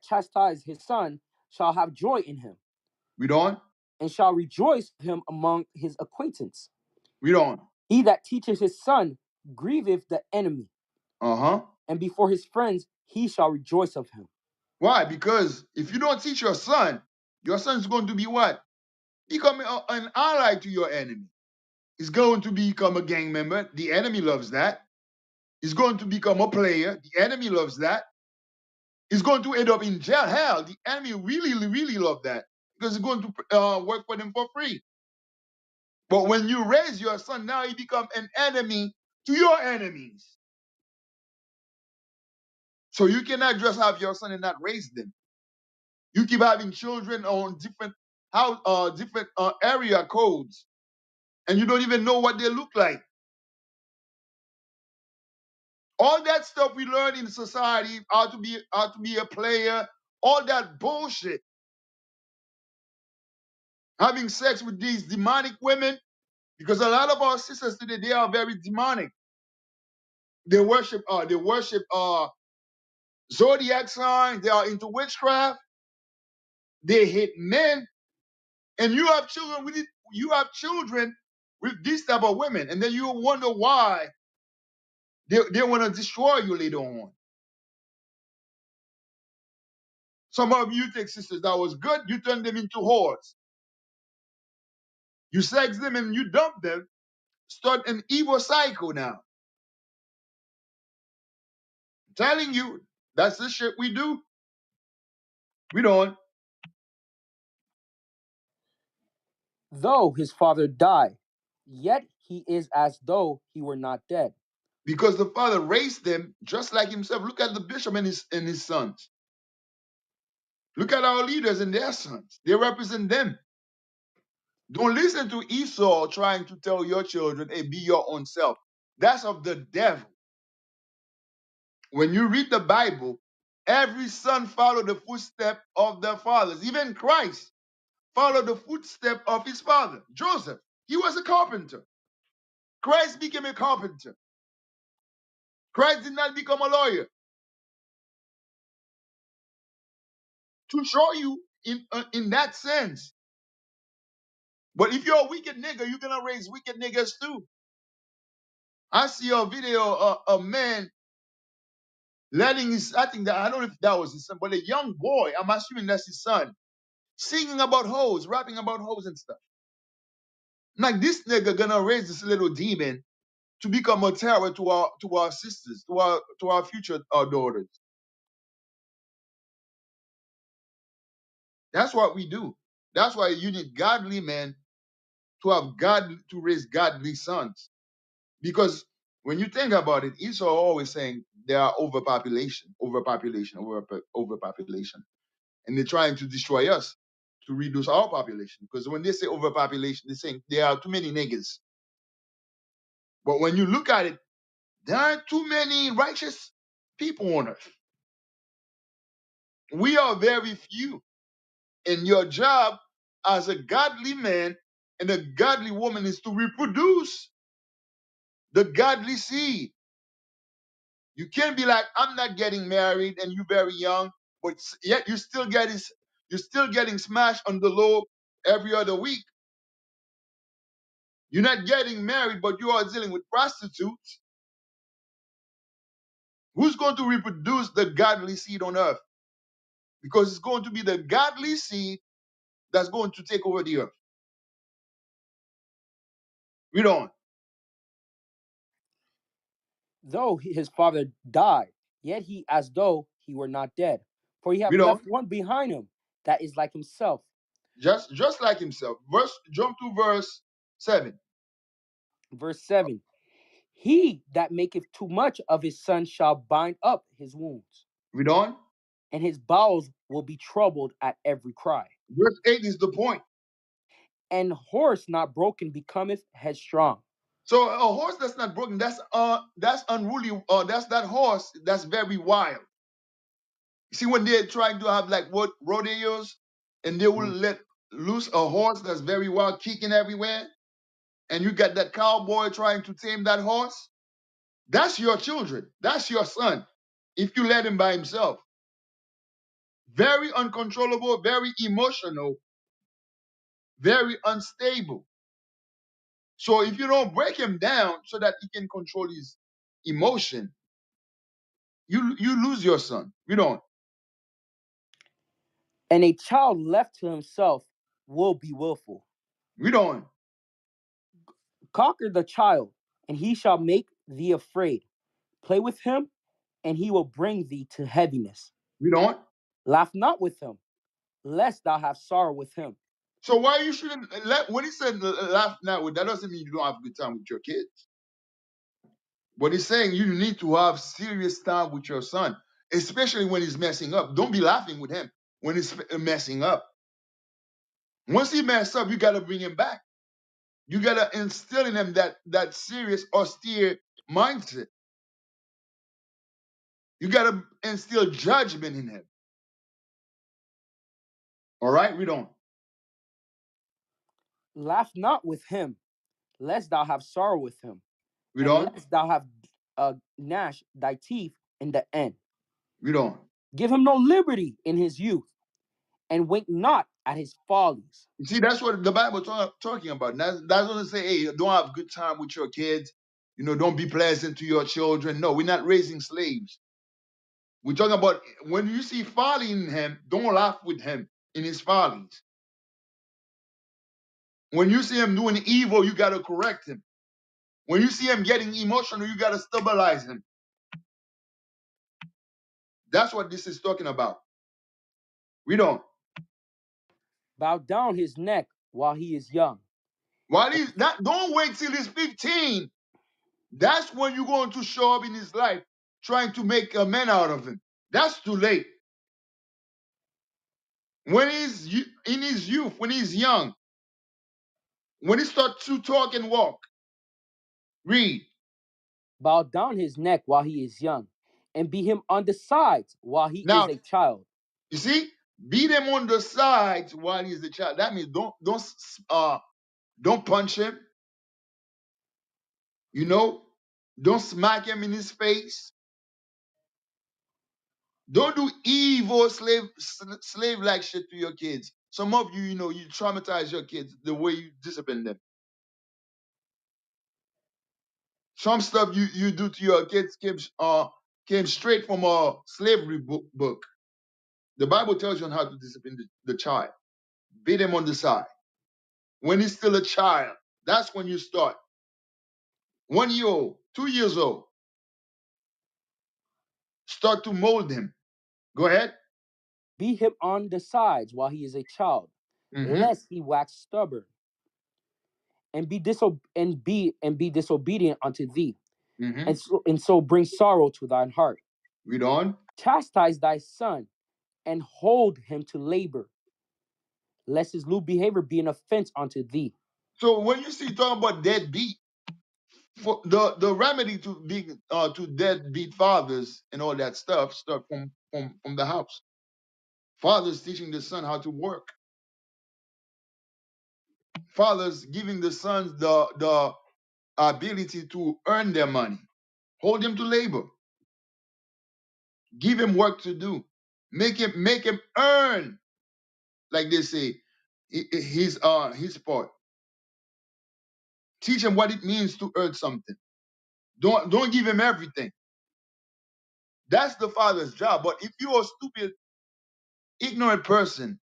chastised his son shall have joy in him, We don't. and shall rejoice him among his acquaintance. We don't. He that teaches his son grieveth the enemy, Uh-huh. and before his friends he shall rejoice of him. Why? Because if you don't teach your son's going to be what? Become an ally to your enemy. He's going to become a gang member. The enemy loves that. He's going to become a player. The enemy loves that. He's going to end up in jail. Hell, the enemy really, really love that because it's going to work for them for free. But when you raise your son, now he become an enemy to your enemies. So you cannot just have your son and not raise them. You keep having children on different area codes, and you don't even know what they look like. All that stuff we learn in society, how to be a player, all that bullshit. Having sex with these demonic women, because a lot of our sisters today, they are very demonic. They worship zodiac signs, they are into witchcraft, they hate men, and you have children with it, you have children with these type of women, and then you wonder why they want to destroy you later on. Some of you take sisters that was good, you turn them into whores. You sex them and you dump them, start an evil cycle now. I'm telling you, that's the shit we do. We don't. Though his father die, yet he is as though he were not dead. Because the father raised them just like himself. Look at the bishop and his sons. Look at our leaders and their sons. They represent them. Don't listen to Esau trying to tell your children, hey, be your own self. That's of the devil. When you read the Bible, every son followed the footstep of their fathers. Even Christ followed the footstep of his father. Joseph, he was a carpenter. Christ became a carpenter. Christ did not become a lawyer. To show you in that sense. But if you're a wicked nigga, you're gonna raise wicked niggas too. I see a video of a man letting his, I think that, I don't know if that was his son, but a young boy, I'm assuming that's his son, singing about hoes, rapping about hoes and stuff. I'm like, this nigga gonna raise this little demon to become a terror to our sisters, to our future daughters. That's what we do. That's why you need godly men to have God to raise godly sons. Because when you think about it, Esau always saying there are overpopulation. And they're trying to destroy us to reduce our population. Because when they say overpopulation, they're saying there are too many niggas. But when you look at it, there aren't too many righteous people on earth. We are very few. And your job as a godly man and a godly woman is to reproduce the godly seed. You can't be like, I'm not getting married and you're very young, but yet you're still getting smashed on the low every other week. You're not getting married, but you are dealing with prostitutes. Who's going to reproduce the godly seed on earth? Because it's going to be the godly seed that's going to take over the earth. We don't. Though his father died, yet he as though he were not dead. For he We have don't. left one behind him that is like himself. Just like himself. Jump to verse 7. Verse 7. He that maketh too much of his son shall bind up his wounds, Read on. and his bowels will be troubled at every cry. Verse 8 is the point. And horse not broken becometh headstrong. So a horse that's not broken, that's unruly. That's that horse that's very wild. See, when they're trying to have like what rodeos, and they will Mhm. let loose a horse that's very wild, kicking everywhere, and you got that cowboy trying to tame that horse. That's your children. That's your son. If you let him by himself, very uncontrollable, very emotional, very unstable. So if you don't break him down so that he can control his emotion, you lose your son. You don't. And a child left to himself will be willful. We don't. Conquer the child, and he shall make thee afraid. Play with him, and he will bring thee to heaviness. We don't. Laugh not with him, lest thou have sorrow with him. So why you shouldn't let when he said laugh now, that doesn't mean you don't have a good time with your kids. But he's saying you need to have serious time with your son, especially when he's messing up. Don't be laughing with him when he's messing up. Once he mess up, you gotta bring him back. You gotta instill in him that serious, austere mindset. You gotta instill judgment in him. All right, we don't. Laugh not with him, lest thou have sorrow with him, We and don't. lest thou have gnash thy teeth in the end. We don't. Give him no liberty in his youth, and wink not at his follies. You see, that's what the Bible talking about. That's what it say. Hey, don't have good time with your kids. Don't be pleasant to your children. No, we're not raising slaves. We're talking about when you see folly in him, don't laugh with him in his follies. When you see him doing evil, you got to correct him. When you see him getting emotional, you got to stabilize him. That's what this is talking about. We don't. Bow down his neck while he is young. While he's not, don't wait till he's 15. That's when you're going to show up in his life trying to make a man out of him. That's too late. When he's in his youth, when he's young, when he starts to talk and walk, read. Bow down his neck while he is young, and beat him on the sides while he is Now, a child. you see, beat him on the sides while he's a child. That means don't punch him. You know, don't smack him in his face. Don't do evil slave like shit to your kids. Some of you, you traumatize your kids the way you discipline them. Some stuff you do to your kids came straight from a slavery book. The Bible tells you on how to discipline the child. Beat him on the side. When he's still a child, that's when you start. 1 year old, 2 years old, start to mold him. Go ahead. Beat him on the sides while he is a child, Mm-hmm. lest he wax stubborn, and be disobedient unto thee, Mm-hmm. and so bring sorrow to thine heart. Read on. Chastise thy son, and hold him to labor, lest his lewd behavior be an offense unto thee. So when you see talking about deadbeat, for the remedy to being to deadbeat fathers and all that stuff start from the house. Fathers teaching the son how to work. Fathers giving the sons the ability to earn their money. Hold him to labor. Give him work to do. Make him earn, like they say, his part. Teach him what it means to earn something. Don't give him everything. That's the father's job. But if you're a stupid, ignorant person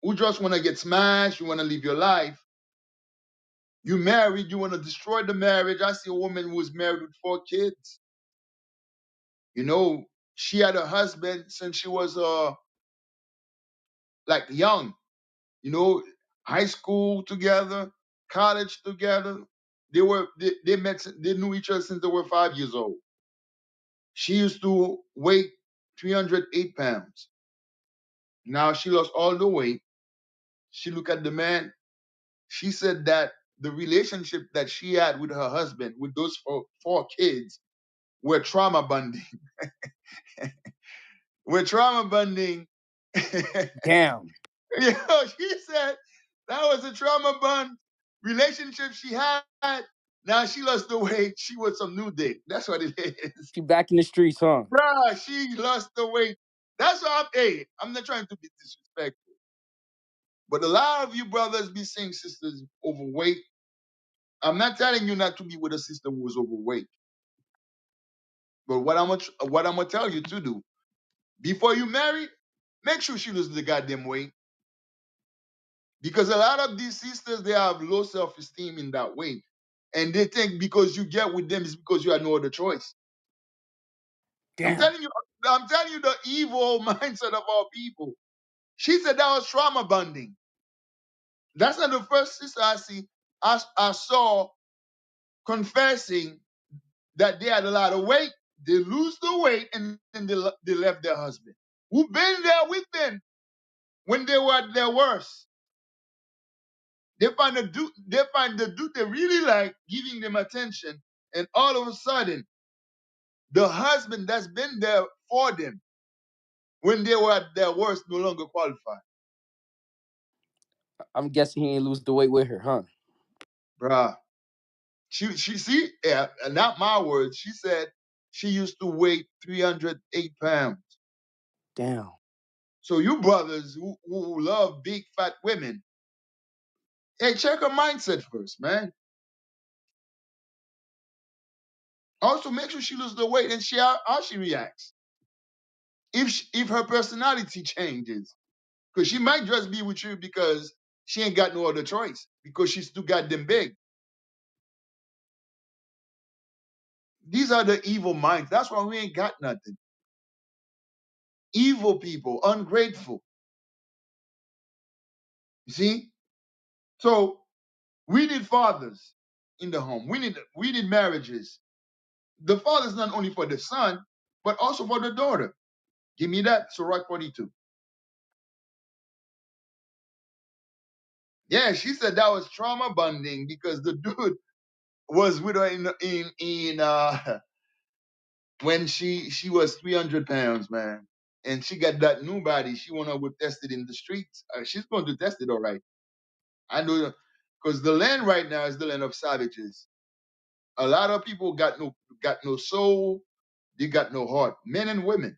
who just want to get smashed, you want to live your life, you married, you want to destroy the marriage. I see a woman who was married with 4 kids. You know, she had a husband since she was like young. You know, high school together, college together. they met, they knew each other since they were 5 years old. She used to weigh 308 pounds. Now she lost all the weight. She looked at the man. She said that the relationship that she had with her husband, with those four kids, were trauma bonding. We're trauma bonding. Damn. She said that was a trauma bond relationship she had. Now she lost the weight. She was some new dick. That's what it is. She back in the streets, huh? Bruh, she lost the weight. That's why I'm not trying to be disrespectful. But a lot of you brothers be saying sisters overweight. I'm not telling you not to be with a sister who is overweight. But what I'm gonna tell you to do before you marry, make sure she loses the goddamn weight. Because a lot of these sisters, they have low self-esteem in that way. And they think because you get with them is because you have no other choice. I'm Damn. telling you, I'm telling you the evil mindset of our people. She said that was trauma bonding. That's not the first sister I see. I saw confessing that they had a lot of weight. They lose the weight and then they left their husband, who been there with them when they were at their worst. They find the dude they really like giving them attention, and all of a sudden, the husband that's been there for them when they were at their worst no longer qualified. I'm guessing he ain't lose the weight with her, huh? Bruh. She see, yeah, not my words. She said she used to weigh 308 pounds. Damn. So you brothers who love big fat women, hey, check her mindset first, man. Also, make sure she loses the weight and see how she reacts. If her personality changes, because she might just be with you because she ain't got no other choice because she's too goddamn big. These are the evil minds. That's why we ain't got nothing. Evil people, ungrateful. You see? So we need fathers in the home. We need marriages. The father's not only for the son, but also for the daughter. Give me that. Sirach 42. Yeah, she said that was trauma bonding because the dude was with her in when she was 300 pounds, man. And she got that new body. She wanna go test it in the streets. She's going to test it all right. I know, because the land right now is the land of savages. A lot of people got no soul. They got no heart. Men and women.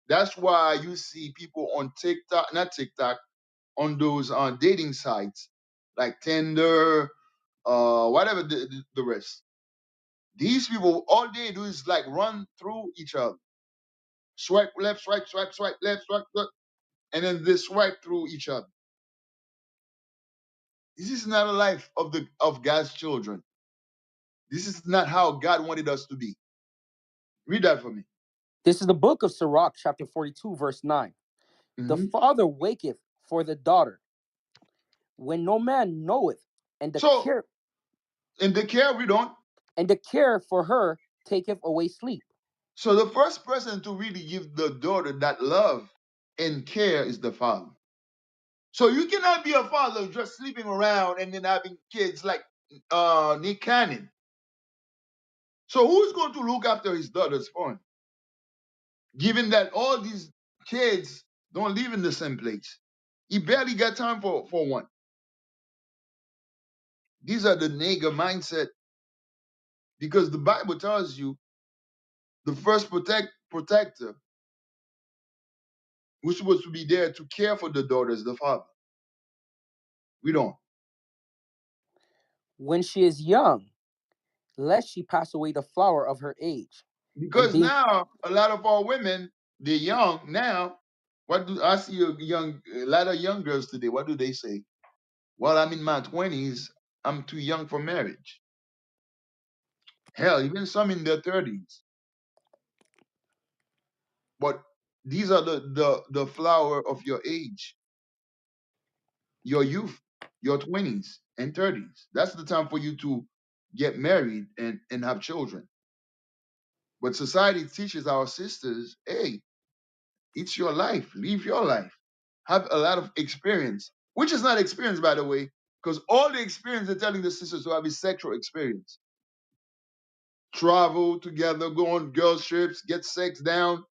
That's why you see people on TikTok, not TikTok, on those dating sites like Tinder, whatever the rest. These people, all they do is like run through each other. Swipe left, swipe left, swipe left, and then they swipe through each other. This is not a life of God's children. This is not how God wanted us to be. Read that for me. This is the book of Sirach, chapter 42, verse 9. The Hmm. father waketh for the daughter when no man knoweth, and the So care in the care we don't. and the care for her taketh away sleep. So the first person to really give the daughter that love and care is the father. So you cannot be a father just sleeping around and then having kids like Nick Cannon. So who's going to look after his daughters for him? Given that all these kids don't live in the same place. He barely got time for one. These are the nigger mindset because the Bible tells you the first protector who's supposed to be there to care for the daughters, the father. We don't. When she is young, lest she pass away the flower of her age. And Because being now a lot of our women, they're young now. What do I see a lot of young girls today? What do they say? Well, I'm in my 20s. I'm too young for marriage. Hell, even some in their 30s. But these are the flower of your age, your youth, your 20s and 30s. That's the time for you to get married and have children. But society teaches our sisters, hey, it's your life, live your life, have a lot of experience, which is not experience, by the way, because all the experience they're telling the sisters to have is sexual experience. Travel together, go on girls' trips, get sex down,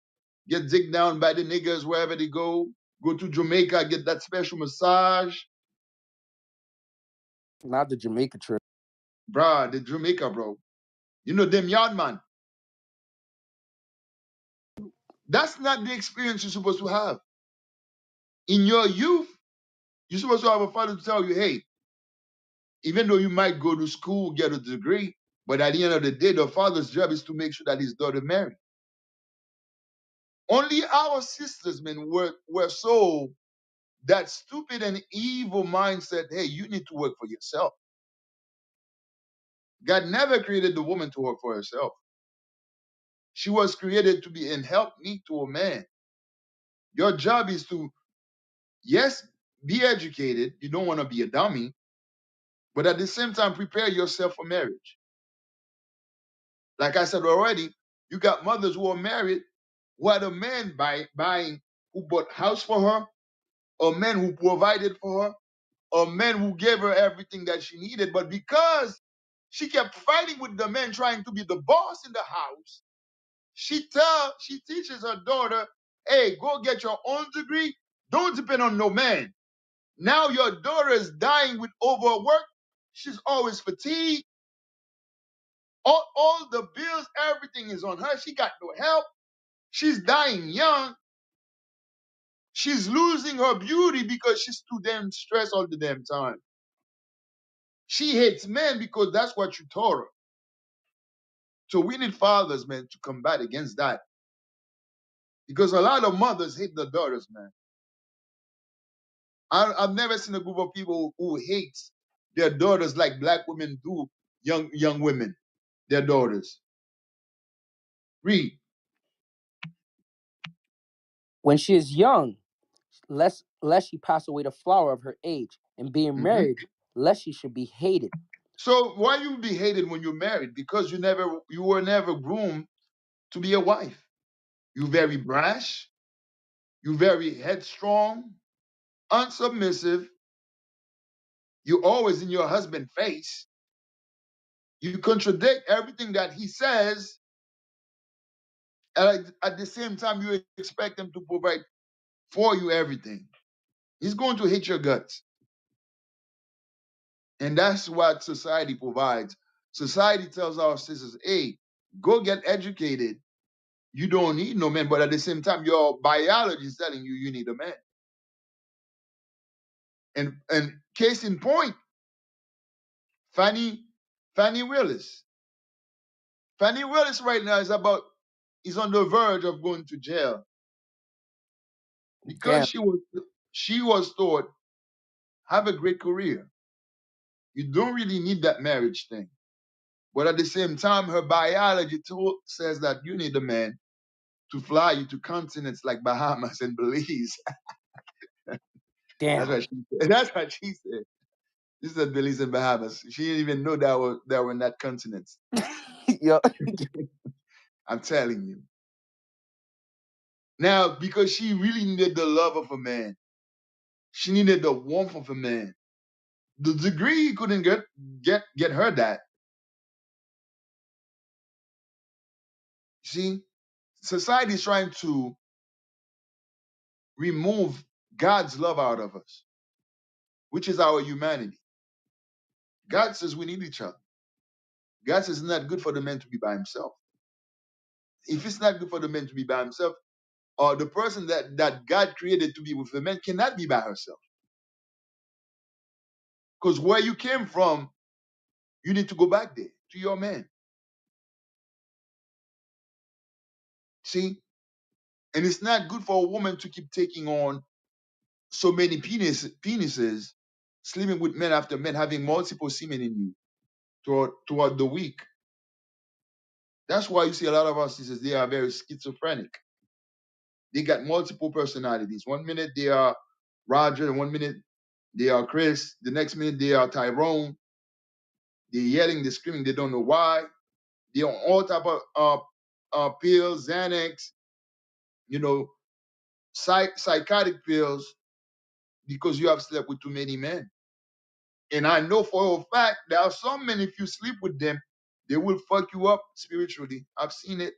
get dick down by the niggas wherever they go to Jamaica, get that special massage. Not the Jamaica trip. Bruh, the Jamaica, bro. You know, them yard man. That's not the experience you're supposed to have. In your youth, you're supposed to have a father to tell you, hey, even though you might go to school, get a degree, but at the end of the day, the father's job is to make sure that his daughter married. Only our sisters, man, were so that stupid and evil mindset, hey, you need to work for yourself. God never created the woman to work for herself. She was created to be an helpmeet to a man. Your job is to, yes, be educated. You don't want to be a dummy, but at the same time, prepare yourself for marriage. Like I said already, you got mothers who are married who had a man buying, who bought house for her, a man who provided for her, a man who gave her everything that she needed. But because she kept fighting with the man trying to be the boss in the house, she teaches her daughter, hey, go get your own degree. Don't depend on no man. Now your daughter is dying with overwork. She's always fatigued. All the bills, everything is on her. She got no help. She's dying young. She's losing her beauty because she's too damn stressed all the damn time. She hates men because that's what you taught her. So we need fathers, man, to combat against that. Because a lot of mothers hate their daughters, man. I've never seen a group of people who hates their daughters like black women do young women, their daughters. Read. When she is young, lest she pass away the flower of her age, and being Mhm. married, lest she should be hated. So why you be hated when you're married? Because you were never groomed to be a wife. You very brash, you very headstrong, unsubmissive, you always in your husband's face. You contradict everything that he says, and at the same time you expect him to provide for you everything. He's going to hate your guts. And that's what society provides. Society tells our sisters, hey, go get educated. You don't need no man, but at the same time, your biology is telling you you need a man. And case in point, Fannie Fannie Willis. Fannie Willis right now is on the verge of going to jail because Damn. she was taught, have a great career. You don't really need that marriage thing. But at the same time, her biology says that you need a man to fly you to continents like Bahamas and Belize. That's Damn. what she said. That's what she said. She said Belize and Bahamas. She didn't even know that were in that continent. Yo, I'm telling you. Now, because she really needed the love of a man, she needed the warmth of a man. The degree couldn't get her that. See, society is trying to remove God's love out of us, which is our humanity. God says we need each other. God says it's not good for the man to be by himself. If it's not good for the man to be by himself, or the person that God created to be with the man cannot be by herself. Because where you came from, you need to go back there to your man. See? And it's not good for a woman to keep taking on so many penises, sleeping with men after men, having multiple semen in you throughout the week. That's why you see a lot of our sisters, they are very schizophrenic. They got multiple personalities. One minute they are Roger, and one minute they are Chris. The next minute they are Tyrone. They're yelling, they're screaming, they don't know why. They're on all type of pills, Xanax, you know, psychotic pills because you have slept with too many men. And I know for a fact there are some men, if you sleep with them, they will fuck you up spiritually. I've seen it.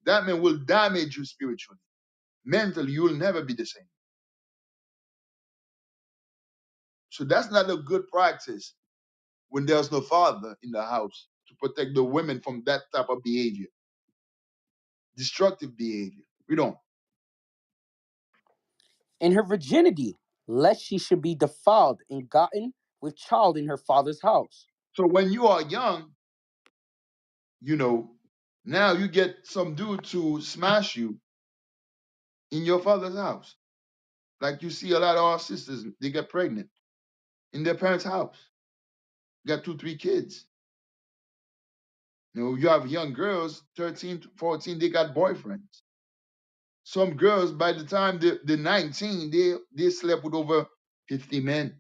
That man will damage you spiritually. Mentally, you will never be the same. So that's not a good practice when there's no father in the house to protect the women from that type of behavior, destructive behavior. We don't. In her virginity, lest she should be defiled and gotten with child in her father's house. So when you are young, you know, now you get some dude to smash you in your father's house. Like you see a lot of our sisters, they get pregnant in their parents' house. Got 2, 3 kids. You know, you have young girls, 13 to 14, they got boyfriends. Some girls, by the time they're 19, they slept with over 50 men.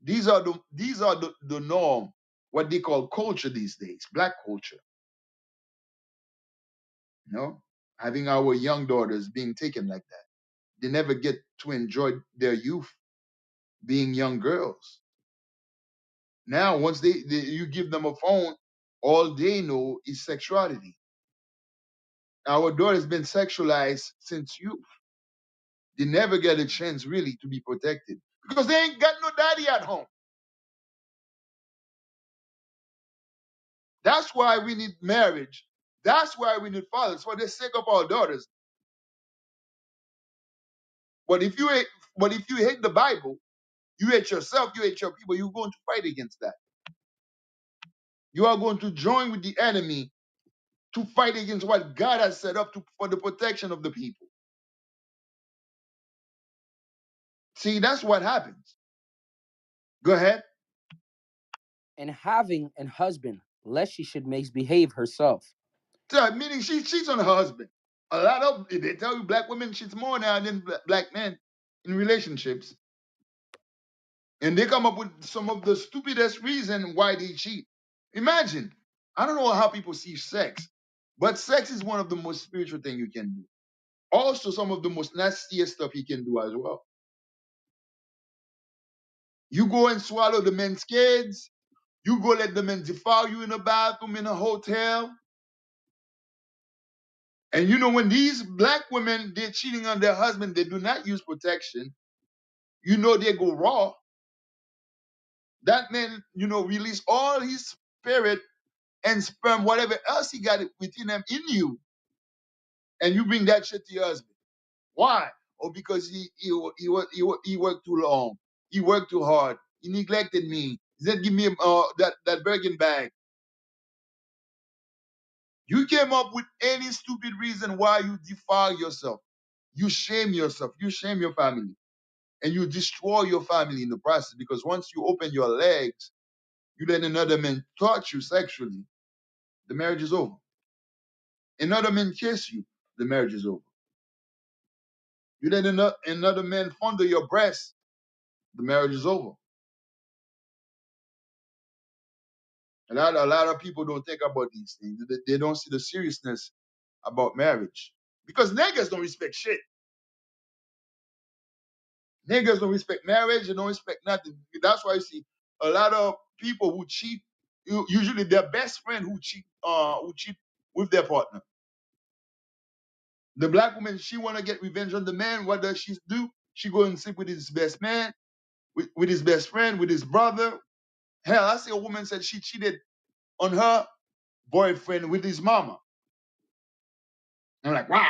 These are the norm, what they call culture these days, black culture. You know, having our young daughters being taken like that. They never get to enjoy their youth being young girls. Now, once you give them a phone, all they know is sexuality. Our daughter's been sexualized since youth. They never get a chance really to be protected because they ain't got no daddy at home. That's why we need marriage. That's why we need fathers for the sake of our daughters. But if you hate, but if you hate the Bible, you hate yourself, you hate your people, you're going to fight against that. You are going to join with the enemy to fight against what God has set up for the protection of the people. See, that's what happens. Go ahead. And having an husband, lest she should misbehave herself. So, meaning she cheats on her husband. A lot of they tell you black women cheats more now than black men in relationships, and they come up with some of the stupidest reason why they cheat. Imagine, I don't know how people see sex, but sex is one of the most spiritual thing you can do. Also, some of the most nastiest stuff you can do as well. You go and swallow the men's kids. You go let the men defile you in a bathroom in a hotel. And you know when these black women they're cheating on their husband, they do not use protection. You know they go raw. That man, you know, release all his spirit and sperm, whatever else he got within him in you, and you bring that shit to your husband. Why? Oh, because he worked too long. He worked too hard. He neglected me. He said, "Give me that Birkin bag." You came up with any stupid reason why you defile yourself. You shame yourself. You shame your family, and you destroy your family in the process. Because once you open your legs, you let another man touch you sexually, the marriage is over. Another man kiss you, the marriage is over. You let another man fondle your breast, the marriage is over. A lot of people don't think about these things. They don't see the seriousness about marriage. Because niggas don't respect shit. Niggas don't respect marriage, they don't respect nothing. That's why you see a lot of people who cheat, usually their best friend who cheat with their partner. The black woman, she wanna get revenge on the man. What does she do? She go and sleep with his best man, with his best friend, with his brother. Hell, I see a woman said she cheated on her boyfriend with his mama. I'm like, wow.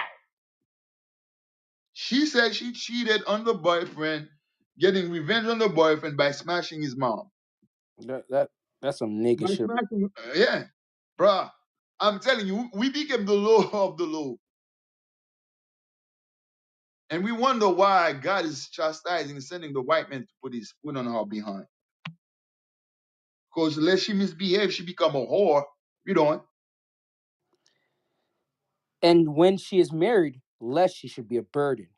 She said she cheated on the boyfriend, getting revenge on the boyfriend by smashing his mom. That's some nigga By shit. smashing, yeah, bruh. I'm telling you, we became the law of the law. And we wonder why God is chastising, sending the white man to put his foot on her behind. Because unless she misbehave, she become a whore. You don't. And when she is married, lest she should be a burden.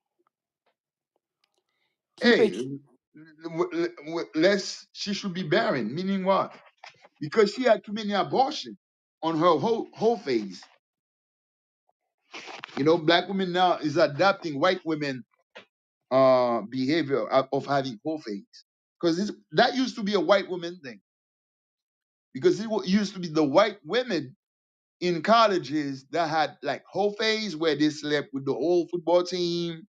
Keep a Hey, tr- less she should be barren. Meaning what? Because she had too many abortions on her whole phase. You know, black women now is adapting white women behavior of having whole phase. Because that used to be a white woman thing. Because used to be the white women in colleges that had like whole phase where they slept with the whole football team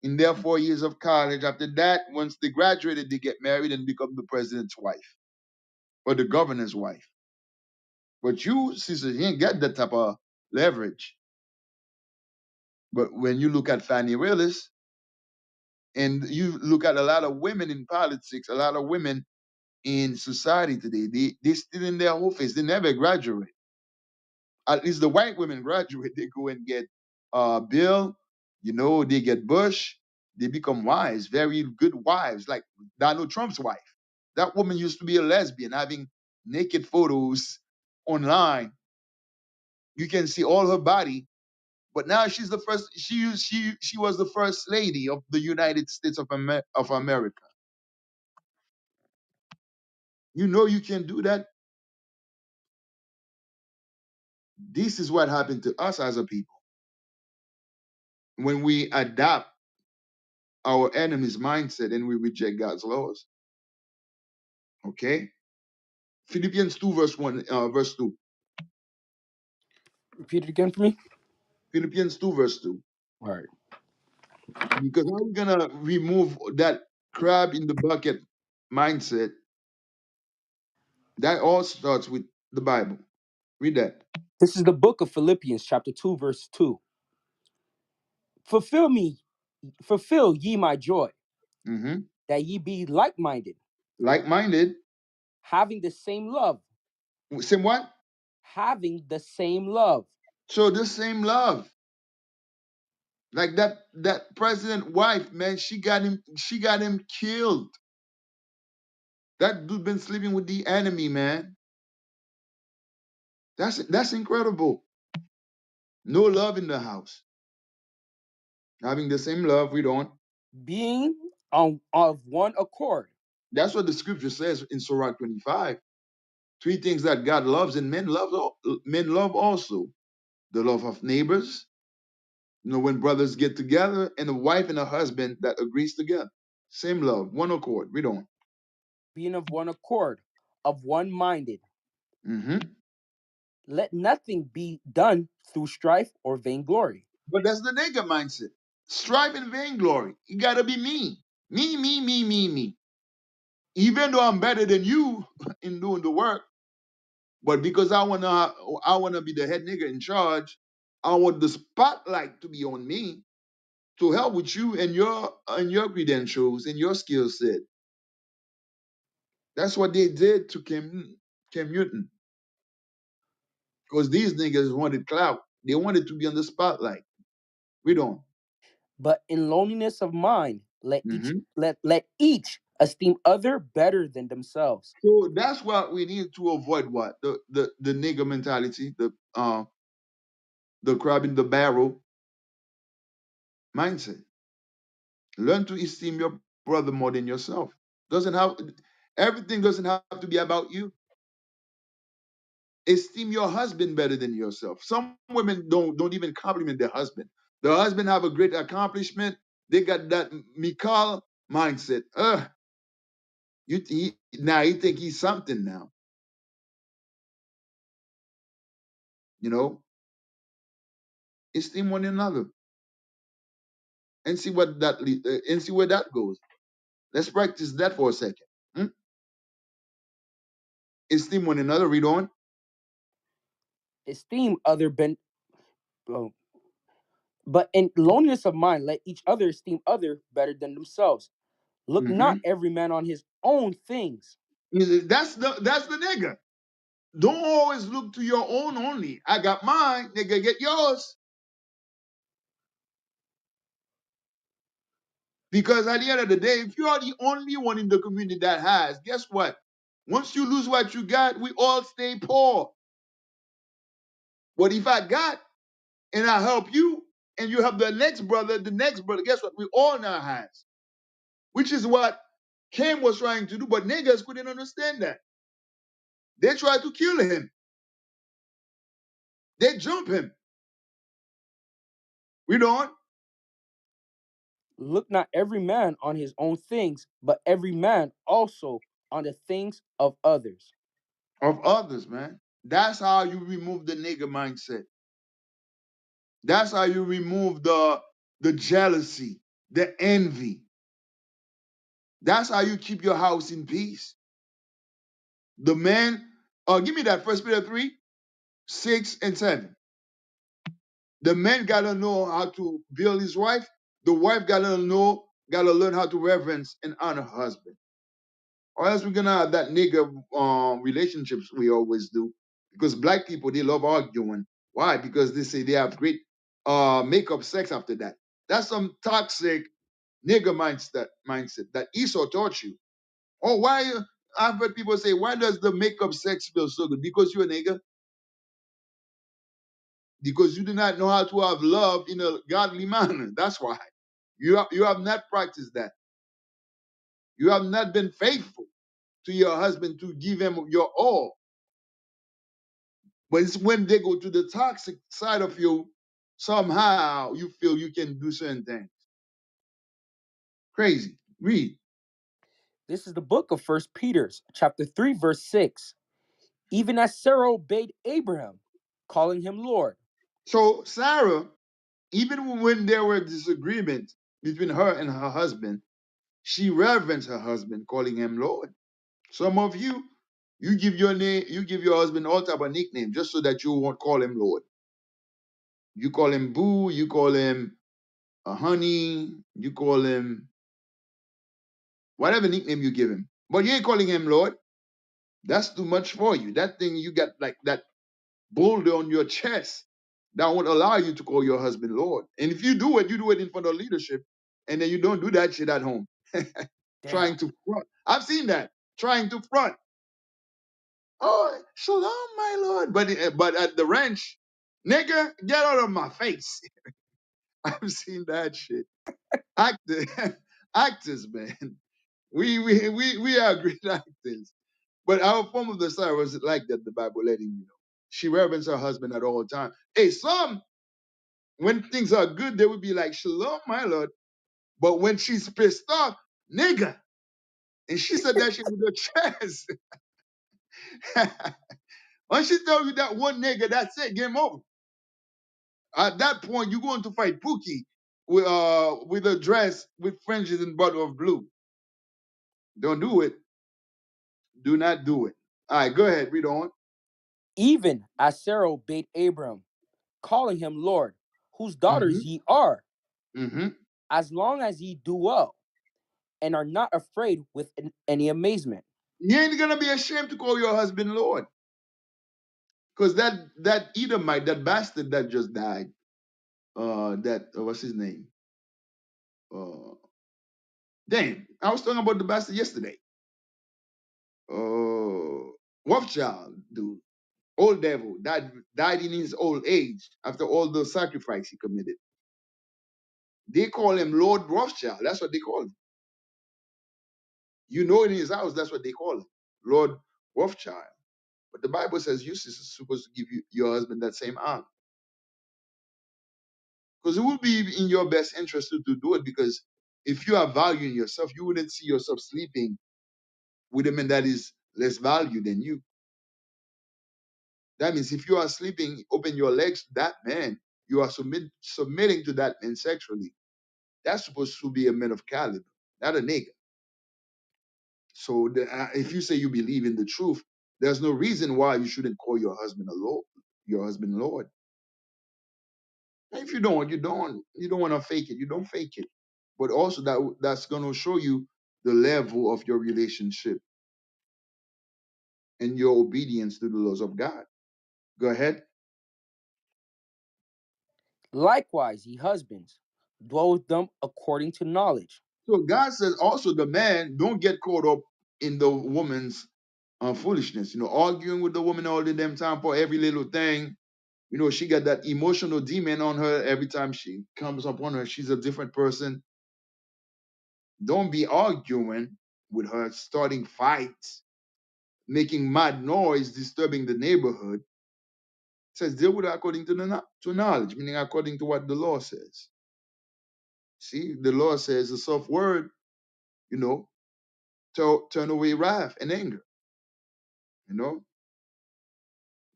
in their 4 years of college. After that, once they graduated, they get married and become the president's wife or the governor's wife. But you, sister, you ain't get that type of leverage. But when you look at Fannie Willis and you look at a lot of women in politics, a lot of women in society today, they still in their whole phase. They never graduate. At least the white women graduate, they go and get Bill, you know, they get Bush, they become wives, very good wives, like Donald Trump's wife. That woman used to be a lesbian, having naked photos online. You can see all her body, but now she's the first. She was the first lady of the United States of America. You know you can do that. This is what happened to us as a people when we adapt our enemy's mindset and we reject God's laws. Okay. Philippians 2 verse 1, verse 2. Repeat it again for me. Philippians 2 verse 2. All right. Because how are we gonna remove that crab in the bucket mindset? That all starts with the Bible. Read that. This is the book of Philippians, chapter 2, verse 2. Fulfill me, fulfill ye my joy, Mm-hmm. that ye be like-minded, Like-minded. having the same love, Same what? having the same love. So the same love. Like that president wife, man, she got him killed. That dude been sleeping with the enemy, man. That's incredible. No love in the house. Having the same love, we don't. Being on of one accord. That's what the scripture says in Surah 25. Three things that God loves and men love also. The love of neighbors, you know, when brothers get together, and a wife and a husband that agrees together. Same love, one accord. We don't. Being of one accord, of one minded. Hmm. Let nothing be done through strife or vainglory. But that's the nigga mindset. Strive and vainglory. You gotta be me. Me, me, me, me, me. Even though I'm better than you in doing the work, but because I wanna be the head nigga in charge, I want the spotlight to be on me to help with you and your credentials and your skill set. That's what they did to Cam Newton. Because these niggas wanted clout. They wanted to be on the spotlight. We don't. But in loneliness of mind, Hmm. let each esteem other better than themselves. So that's what we need to avoid. What the nigger mentality, the crab in the barrel mindset. Learn to esteem your brother more than yourself. Doesn't have Everything doesn't have to be about you. Esteem your husband better than yourself. Some women don't even compliment their husband. The husband have a great accomplishment. They got that Mikal mindset. Now he think he's something now. You know, esteem one another and see and see where that goes. Let's practice that for a second. Hmm? Esteem one another. Read on. Esteem other ben, oh, but in loneliness of mind, let each other esteem other better than themselves. Look Hmm. not every man on his own things. That's the nigga. Don't always look to your own only. I got mine, nigga. Get yours. Because at the end of the day, if you are the only one in the community that has, guess what? Once you lose what you got, we all stay poor. But if I got and I help you, and you help the next brother, guess what? We all now has. Which is what? Cain was trying to do, but niggas couldn't understand that. They tried to kill him. They jump him. We don't Look not every man on his own things, but every man also on the things of others. of others, man. That's how you remove the nigger mindset. That's how you remove the jealousy, the envy. That's how you keep your house in peace. The man, give me that First Peter 3, 6 and 7. The man gotta know how to build his wife. The wife gotta learn how to reverence and honor her husband. Or else we're gonna have that nigger relationships we always do. Because black people they love arguing. Why? Because they say they have great makeup sex after that. That's some toxic nigger mindset that Esau taught you. Oh, why I've heard people say, why does the makeup sex feel so good? Because you're a nigger. Because you do not know how to have love in a godly manner. That's why. You have not practiced that. You have not been faithful to your husband to give him your all. But it's when they go to the toxic side of you, somehow you feel you can do certain things. Crazy. Read. This is the book of First Peter, chapter 3, verse 6. Even as Sarah obeyed Abraham, calling him Lord. So Sarah, even when there were disagreements between her and her husband, she reverenced her husband, calling him Lord. Some of you, you give your name, you give your husband all type of nickname just so that you won't call him Lord. You call him Boo, you call him Honey, you call him whatever nickname you give him. But you ain't calling him Lord. That's too much for you. That thing you got like that boulder on your chest that won't allow you to call your husband Lord. And if you do it in front of leadership, and then you don't do that shit at home. Damn. Trying to front. I've seen that. Trying to front. Oh, shalom, my Lord. But at the ranch, nigga, get out of my face. I've seen that shit. Actors, actors, man. We are great actors. But our form of the Sarah was like that, the Bible letting you know. She reverence her husband at all times. Hey, some, when things are good, they would be like, Shalom, my Lord. But when she's pissed off, nigga. And she said that shit with her chest. When she tells you that one nigga, that's it, game over. At that point, you're going to fight Pookie with a dress with fringes and bottle of blue. Don't do it. Do not do it. All right, go ahead. Read on. Even as Sarah obeyed Abraham, calling him Lord, whose daughters Mm-hmm. ye are, Mm-hmm. as long as ye do well, and are not afraid with any amazement. You ain't gonna be ashamed to call your husband Lord. Because that Edomite, that bastard that just died, that what's his name? Uh damn, I was talking about the bastard yesterday. Rothschild, dude. Old devil, died in his old age after all the sacrifice he committed. They call him Lord Rothschild. That's what they call him. You know, in his house, that's what they call him, Lord Rothschild. But the Bible says you is supposed to give your husband that same honor. Because it would be in your best interest to do it, because if you have value in yourself, you wouldn't see yourself sleeping with a man that is less value than you. That means if you are sleeping, open your legs to that man, you are submitting to that man sexually. That's supposed to be a man of caliber, not a nigga. So if you say you believe in the truth, there's no reason why you shouldn't call your husband a Lord, your husband Lord. If you don't, you don't. You don't want to fake it. You don't fake it. But also that's going to show you the level of your relationship and your obedience to the laws of God. Go ahead. Likewise, ye husbands, dwell with them according to knowledge. So God says also the man don't get caught up in the woman's foolishness. Arguing with the woman all the damn time for every little thing. She got that emotional demon on her every time she comes up on her. She's a different person. Don't be arguing with her, starting fights, making mad noise, disturbing the neighborhood. It says deal with her according to to knowledge, meaning according to what the law says. See, the law says a soft word, you know, turn away wrath and anger. You know,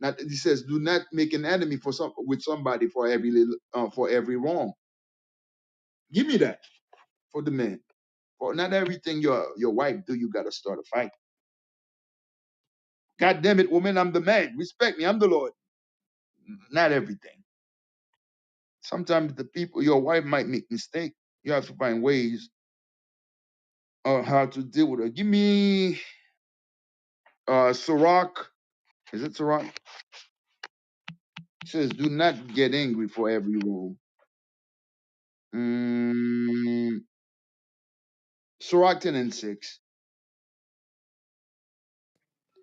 not he says do not make an enemy for some with somebody for every little for every wrong. Give me that for the man. For not everything your wife do, you gotta start a fight. God damn it, woman, I'm the man. Respect me, I'm the Lord. Not everything. Sometimes the people, your wife might make mistake. You have to find ways on how to deal with her. Give me Sirach. Is it Sirach? It says, do not get angry for every wrong. Mm, Sirach 10 and 6.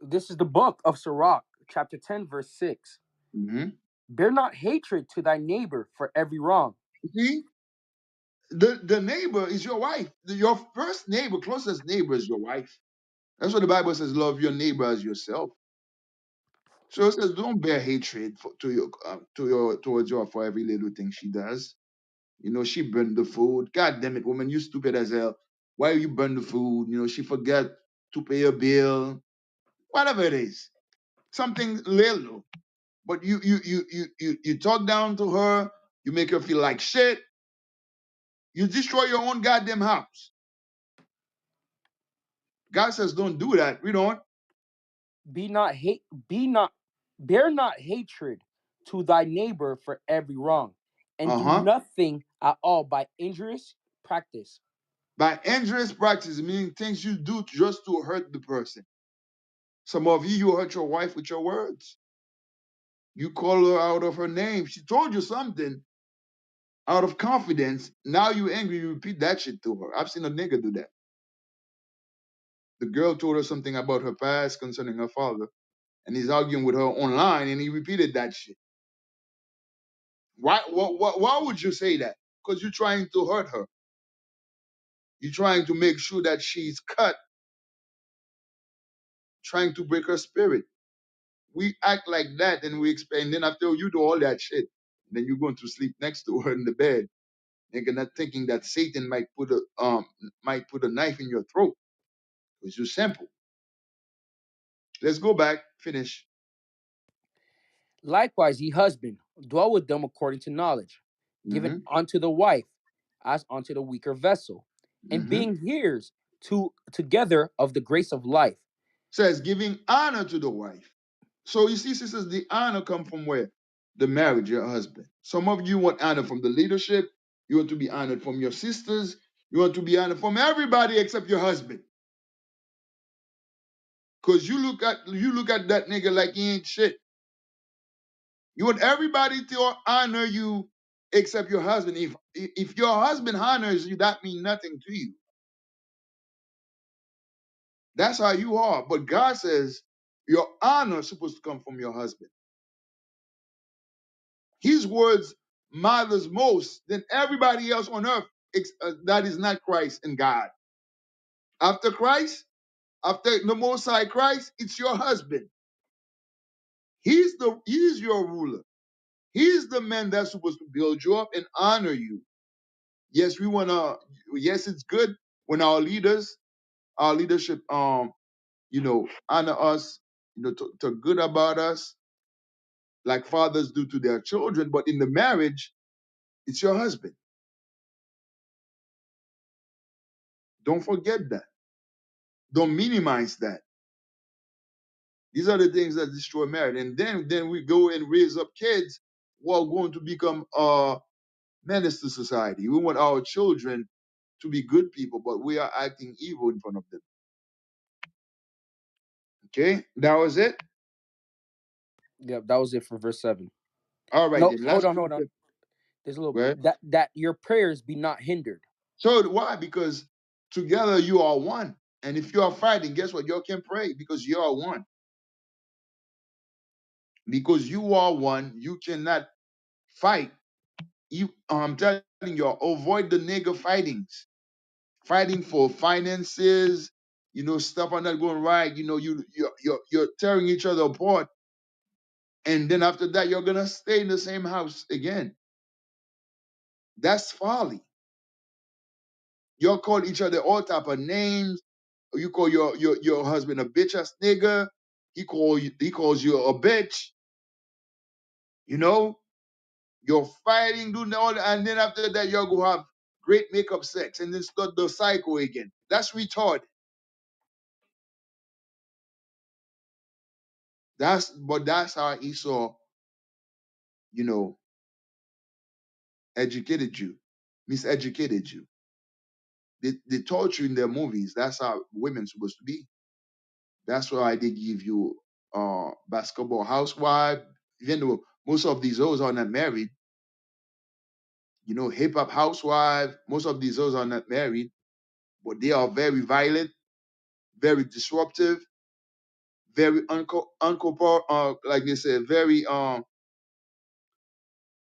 This is the book of Sirach, chapter 10, verse 6. Mm-hmm. Bear not hatred to thy neighbor for every wrong. See, the neighbor is your wife. Your first neighbor, closest neighbor is your wife. That's what the Bible says, love your neighbor as yourself. So it says, don't bear hatred towards her for every little thing she does. You know, she burned the food. God damn it, woman, you stupid as hell. Why you burn the food? You know, she forgot to pay a bill. Whatever it is, something little. But you talk down to her. You make her feel like shit. You destroy your own goddamn house. God says, don't do that. We don't. Be not hate be not bear not hatred to thy neighbor for every wrong, and Uh do huh. nothing at all by injurious practice. By injurious practice, meaning things you do just to hurt the person. Some of you, you hurt your wife with your words. You call her out of her name. She told you something out of confidence. Now you angry, you repeat that shit to her. I've seen a nigga do that. The girl told her something about her past concerning her father, and he's arguing with her online, and he repeated that shit. Why would you say that? Because you're trying to hurt her. You're trying to make sure that she's cut, trying to break her spirit. We act like that, and we expect, and then after you do all that shit, then you're going to sleep next to her in the bed, and you're not thinking that Satan might put a knife in your throat. It's just simple. Let's go back, finish. Likewise, ye husband, dwell with them according to knowledge, given Mm-hmm. unto the wife as unto the weaker vessel, and Mm-hmm. being heirs together of the grace of life. Says giving honor to the wife. So you see, sisters, the honor come from where? The marriage, your husband. Some of you want honor from the leadership. You want to be honored from your sisters. You want to be honored from everybody except your husband. Cause you look at that nigga like he ain't shit. You want everybody to honor you except your husband. If your husband honors you, that means nothing to you. That's how you are. But God says your honor is supposed to come from your husband. His words matters most than everybody else on earth that is not Christ and God. After Christ, after the Most High Christ, it's your husband. He's your ruler. He's the man that's supposed to build you up and honor you. Yes, yes, it's good when our leadership honor us, to good about us, like fathers do to their children, but in the marriage, it's your husband. Don't forget that. Don't minimize that. These are the things that destroy marriage. And then we go and raise up kids who are going to become menace to society. We want our children to be good people, but we are acting evil in front of them. Okay, that was it. Yep, that was it for verse 7. All right, No, then hold last on, hold on. precept. There's a little Right. that your prayers be not hindered. So why? Because together you are one. And if you are fighting, guess what? You can pray because you are one. Because you are one, you cannot fight. I'm telling you, avoid the nigger fightings. Fighting for finances, stuff are not going right. You're tearing each other apart, and then after that, you're gonna stay in the same house again. That's folly. You'll call each other all type of names. You call your husband a bitch ass nigga. He calls you a bitch. You know, you're fighting, doing all that, and then after that, you're gonna have great makeup sex, and then start the cycle again. That's retarded. That's how Esau, you know, educated you, miseducated you. They taught you in their movies. That's how women's supposed to be. That's why they give you basketball housewife. Even though most of these hoes are not married, hip hop housewife. Most of these hoes are not married, but they are very violent, very disruptive, very like they say, very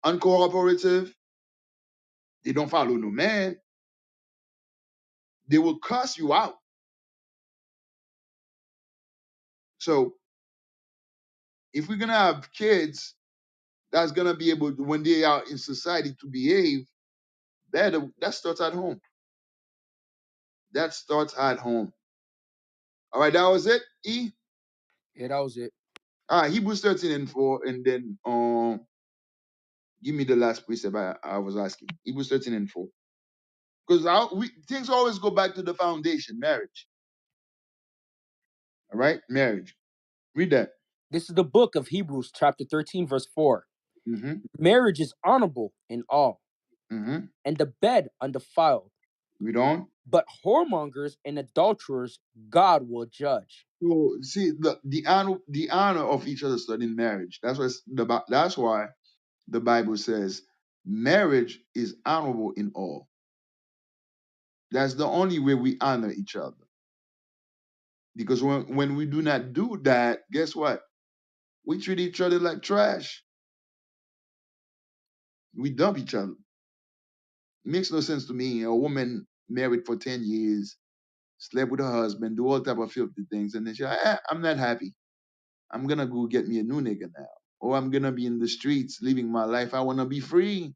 uncooperative. They don't follow no man. They will cuss you out. So if we're gonna have kids that's gonna be able to, when they are in society, to behave, that starts at home. That starts at home. All right, that was it. E. Yeah, that was it. All right, Hebrews 13:4, and then give me the last precept I was asking. Hebrews 13:4. Because things always go back to the foundation, marriage. All right, marriage. Read that. This is the book of Hebrews, chapter 13, verse 4. Mm-hmm. Marriage is honorable in all, Mm-hmm. and the bed undefiled. Read on. But whoremongers and adulterers God will judge. So see the honor of each other studying marriage. That's why the Bible says marriage is honorable in all. That's the only way we honor each other. Because when we do not do that, guess what? We treat each other like trash. We dump each other. It makes no sense to me. A woman married for 10 years, slept with her husband, do all type of filthy things, and then she's like, I'm not happy. I'm gonna go get me a new nigga now. Or I'm gonna be in the streets living my life. I wanna be free.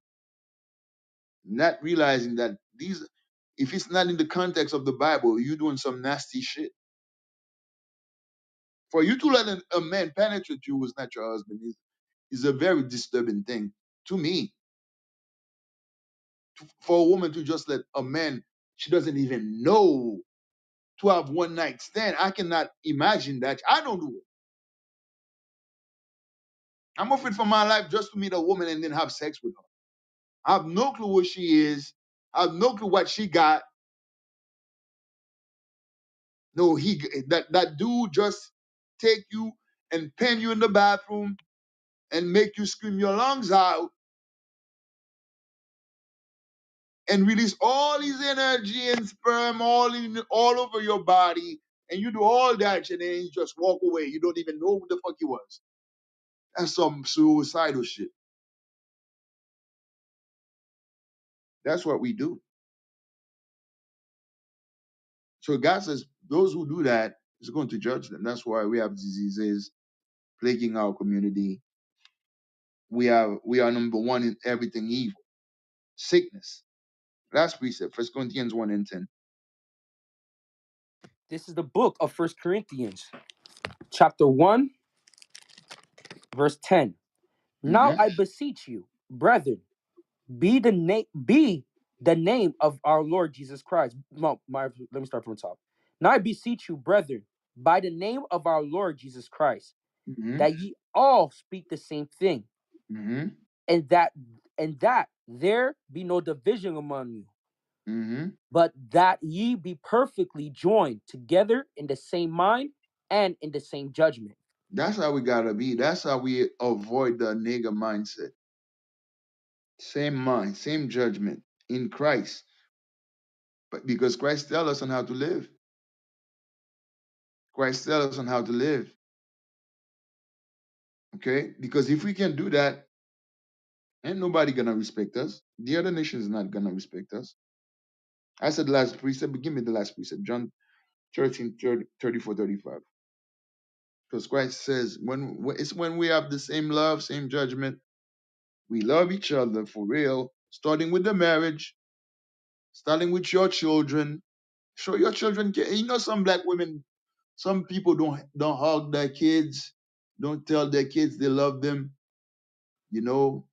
Not realizing that if it's not in the context of the Bible, you're doing some nasty shit. For you to let a man penetrate you who's not your husband is a very disturbing thing to me. For a woman to just let a man she doesn't even know to have one night stand, I cannot imagine that. I don't do it. I'm afraid for my life just to meet a woman and then have sex with her. I have no clue who she is. I have no clue what she got. No, that dude just take you and pen you in the bathroom and make you scream your lungs out and release all his energy and sperm all over your body, and you do all that and then you just walk away. You don't even know who the fuck he was. That's some suicidal shit. That's what we do. So God says those who do that is going to judge them. That's why we have diseases plaguing our community. We are number one in everything evil. Sickness. Last precept, 1 Corinthians 1:10. This is the book of First Corinthians, chapter 1, verse 10. Now Mm-hmm. I beseech you, brethren, be the name of our Lord Jesus Christ. No, let me start from the top. Now I beseech you, brethren, by the name of our Lord Jesus Christ, Mm-hmm. that ye all speak the same thing, Mm-hmm. and that there be no division among you, Mm-hmm. but that ye be perfectly joined together in the same mind and in the same judgment. That's how we gotta be. That's how we avoid the nigger mindset. Same mind, same judgment in Christ. But because Christ tells us on how to live. Christ tells us on how to live. Okay? Because if we can do that, ain't nobody gonna respect us. The other nation is not gonna respect us. I said last precept, but give me the last precept. John 13, 30, 34, 35. Because Christ says it's when we have the same love, same judgment, we love each other for real, starting with the marriage, starting with your children. Show your children. You know, some black women, some people don't hug their kids, don't tell their kids they love them. You know,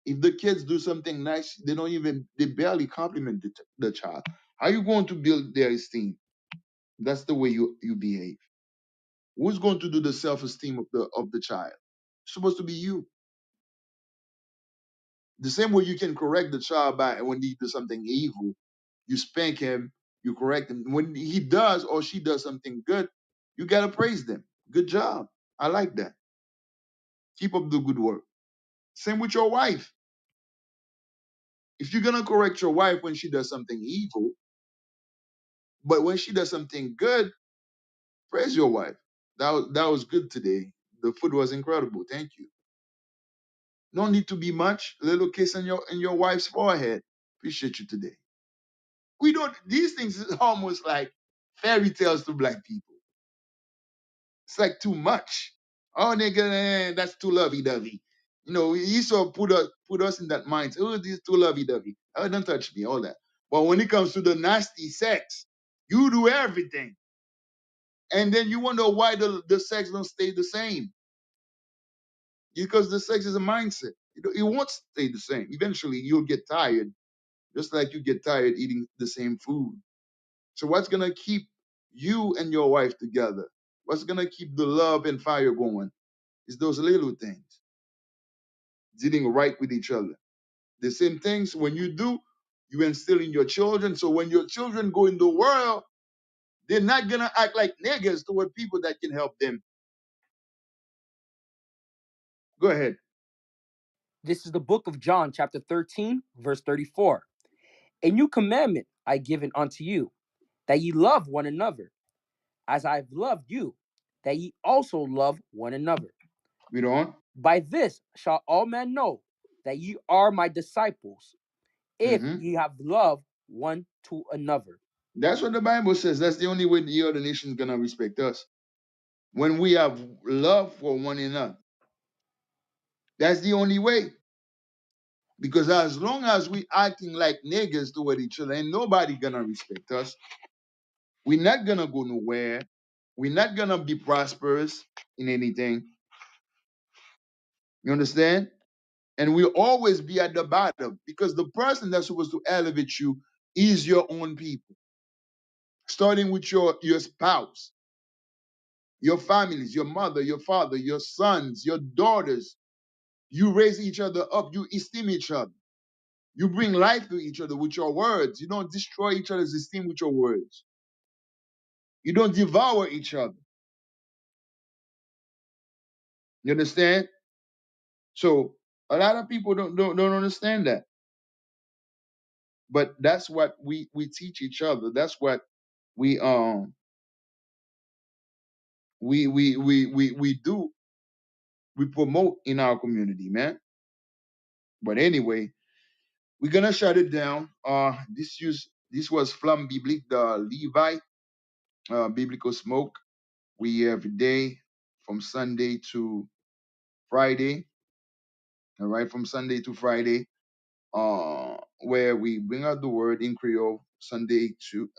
if the kids do something nice, they barely compliment the child. How you going to build their esteem? That's the way you behave. Who's going to do the self-esteem of the child? It's supposed to be you. The same way you can correct the child by when he does something evil, you spank him, you correct him. When he does or she does something good, you gotta praise them. Good job. I like that. Keep up the good work. Same with your wife. If you're gonna correct your wife when she does something evil, but when she does something good, praise your wife. That was good today. The food was incredible. Thank you. No need to be much. A little kiss on your wife's forehead. Appreciate you today. We don't. These things is almost like fairy tales to black people. It's like too much. Oh, nigga, that's too lovey-dovey. You know, he sort of put us in that mind. Oh, this is too lovey-dovey. Oh, don't touch me, all that. But when it comes to the nasty sex, you do everything. And then you wonder why the sex don't stay the same. Because the sex is a mindset. It won't stay the same. Eventually, you'll get tired, just like you get tired eating the same food. So what's going to keep you and your wife together? What's going to keep the love and fire going? Is those little things, dealing right with each other. The same things when you do, you instill in your children. So when your children go in the world, they're not gonna act like niggas toward people that can help them. Go ahead. This is the book of John, chapter 13, verse 34. A new commandment I give unto you, that ye love one another, as I have loved you, that ye also love one another. Read on. By this shall all men know that ye are my disciples, if hmm ye have love one to another. That's what the Bible says. That's the only way the other nation's gonna respect us. When we have love for one another. That's the only way. Because as long as we acting like niggas toward each other, ain't nobody gonna respect us. We're not gonna go nowhere. We're not gonna be prosperous in anything. You understand? And we'll always be at the bottom because the person that's supposed to elevate you is your own people, starting with your spouse, your families, your mother, your father, your sons, your daughters. You raise each other up, you esteem each other, you bring life to each other with your words. You don't destroy each other's esteem with your words, you don't devour each other. You understand? So a lot of people don't understand that, but that's what we teach each other. That's what we we do, we promote in our community, man. But anyway, we're gonna shut it down. This was Flam Biblique, the Levi, Biblical Smoke. We every day from Sunday to Friday, all right, from Sunday to Friday, where we bring out the word in Creole, Sunday to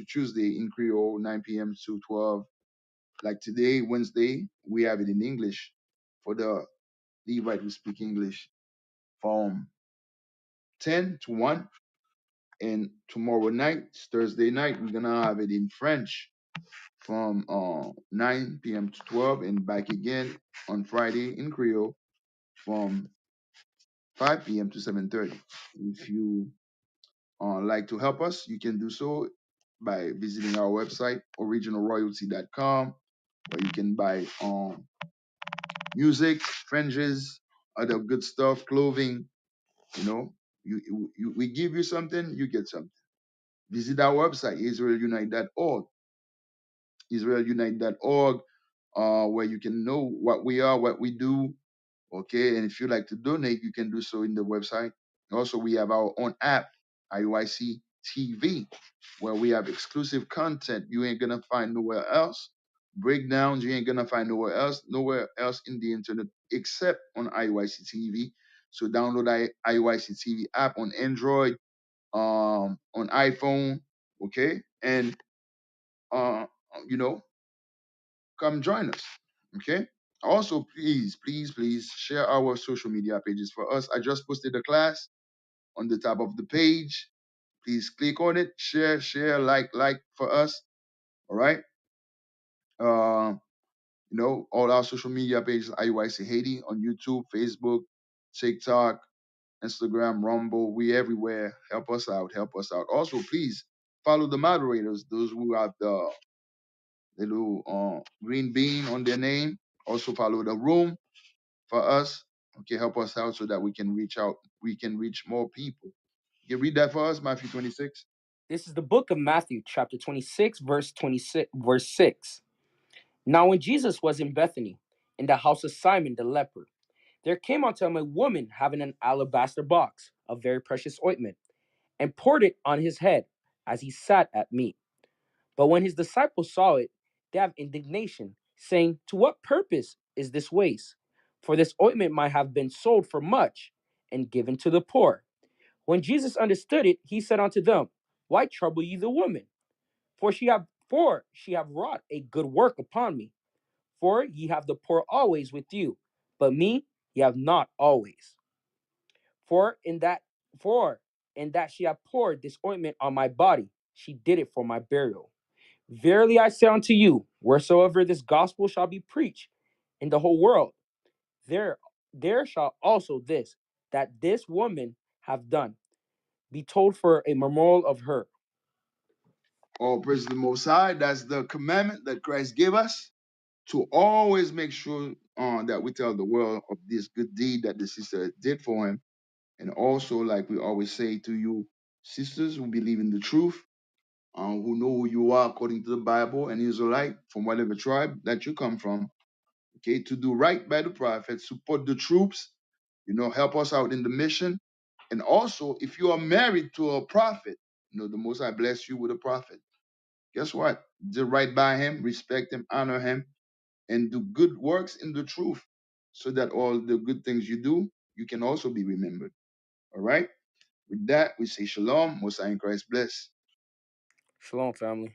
Tuesday in Creole, 9 p.m. to 12. Like today, Wednesday, we have it in English for the Levite who speak English from 10 to 1. And tomorrow night, Thursday night, we're gonna have it in French from 9 p.m. to 12, and back again on Friday in Creole from 5 p.m. to 7:30. If you like to help us, you can do so by visiting our website originalroyalty.com, where you can buy music, fringes, other good stuff, clothing. You know, we give you something, you get something. Visit our website, israelunite.org, israelunite.org, where you can know what we are, what we do. Okay, and if you like to donate, you can do so in the website. Also, we have our own app, IUIC. TV, where we have exclusive content you ain't gonna find nowhere else. Breakdowns you ain't gonna find nowhere else in the internet except on IYC TV. So download IYC TV app on Android, on iPhone, okay, and uh, you know, come join us, okay. Also, please share our social media pages for us. I just posted a class on the top of the page. Please click on it, share, like for us. All right. Uh, all our social media pages, IUIC Haiti on YouTube, Facebook, TikTok, Instagram, Rumble. We everywhere. Help us out. Help us out. Also, please follow the moderators, those who have the little green bean on their name. Also follow the room for us. Okay, help us out so that we can reach out. We can reach more people. You can read that for us, Matthew 26. This is the book of Matthew, chapter 26, verse 6. Now, when Jesus was in Bethany, in the house of Simon the leper, there came unto him a woman having an alabaster box of very precious ointment, and poured it on his head as he sat at meat. But when his disciples saw it, they have indignation, saying, to what purpose is this waste? For this ointment might have been sold for much and given to the poor. When Jesus understood it, he said unto them, why trouble ye the woman? For she have wrought a good work upon me. For ye have the poor always with you, but me ye have not always. For in that for in that she hath poured this ointment on my body, she did it for my burial. Verily I say unto you, wheresoever this gospel shall be preached in the whole world, there there shall also this that this woman have done be told for a memorial of her. All praise the Most High. That's the commandment that Christ gave us to always make sure that we tell the world of this good deed that the sister did for him. And also, like we always say to you, sisters who believe in the truth, who know who you are according to the Bible, and Israelite from whatever tribe that you come from, okay, to do right by the prophets, support the troops, help us out in the mission. And also, if you are married to a prophet, the Most High bless you with a prophet. Guess what? Do right by him, respect him, honor him, and do good works in the truth, so that all the good things you do, you can also be remembered. All right? With that, we say shalom. Most High in Christ bless. Shalom, family.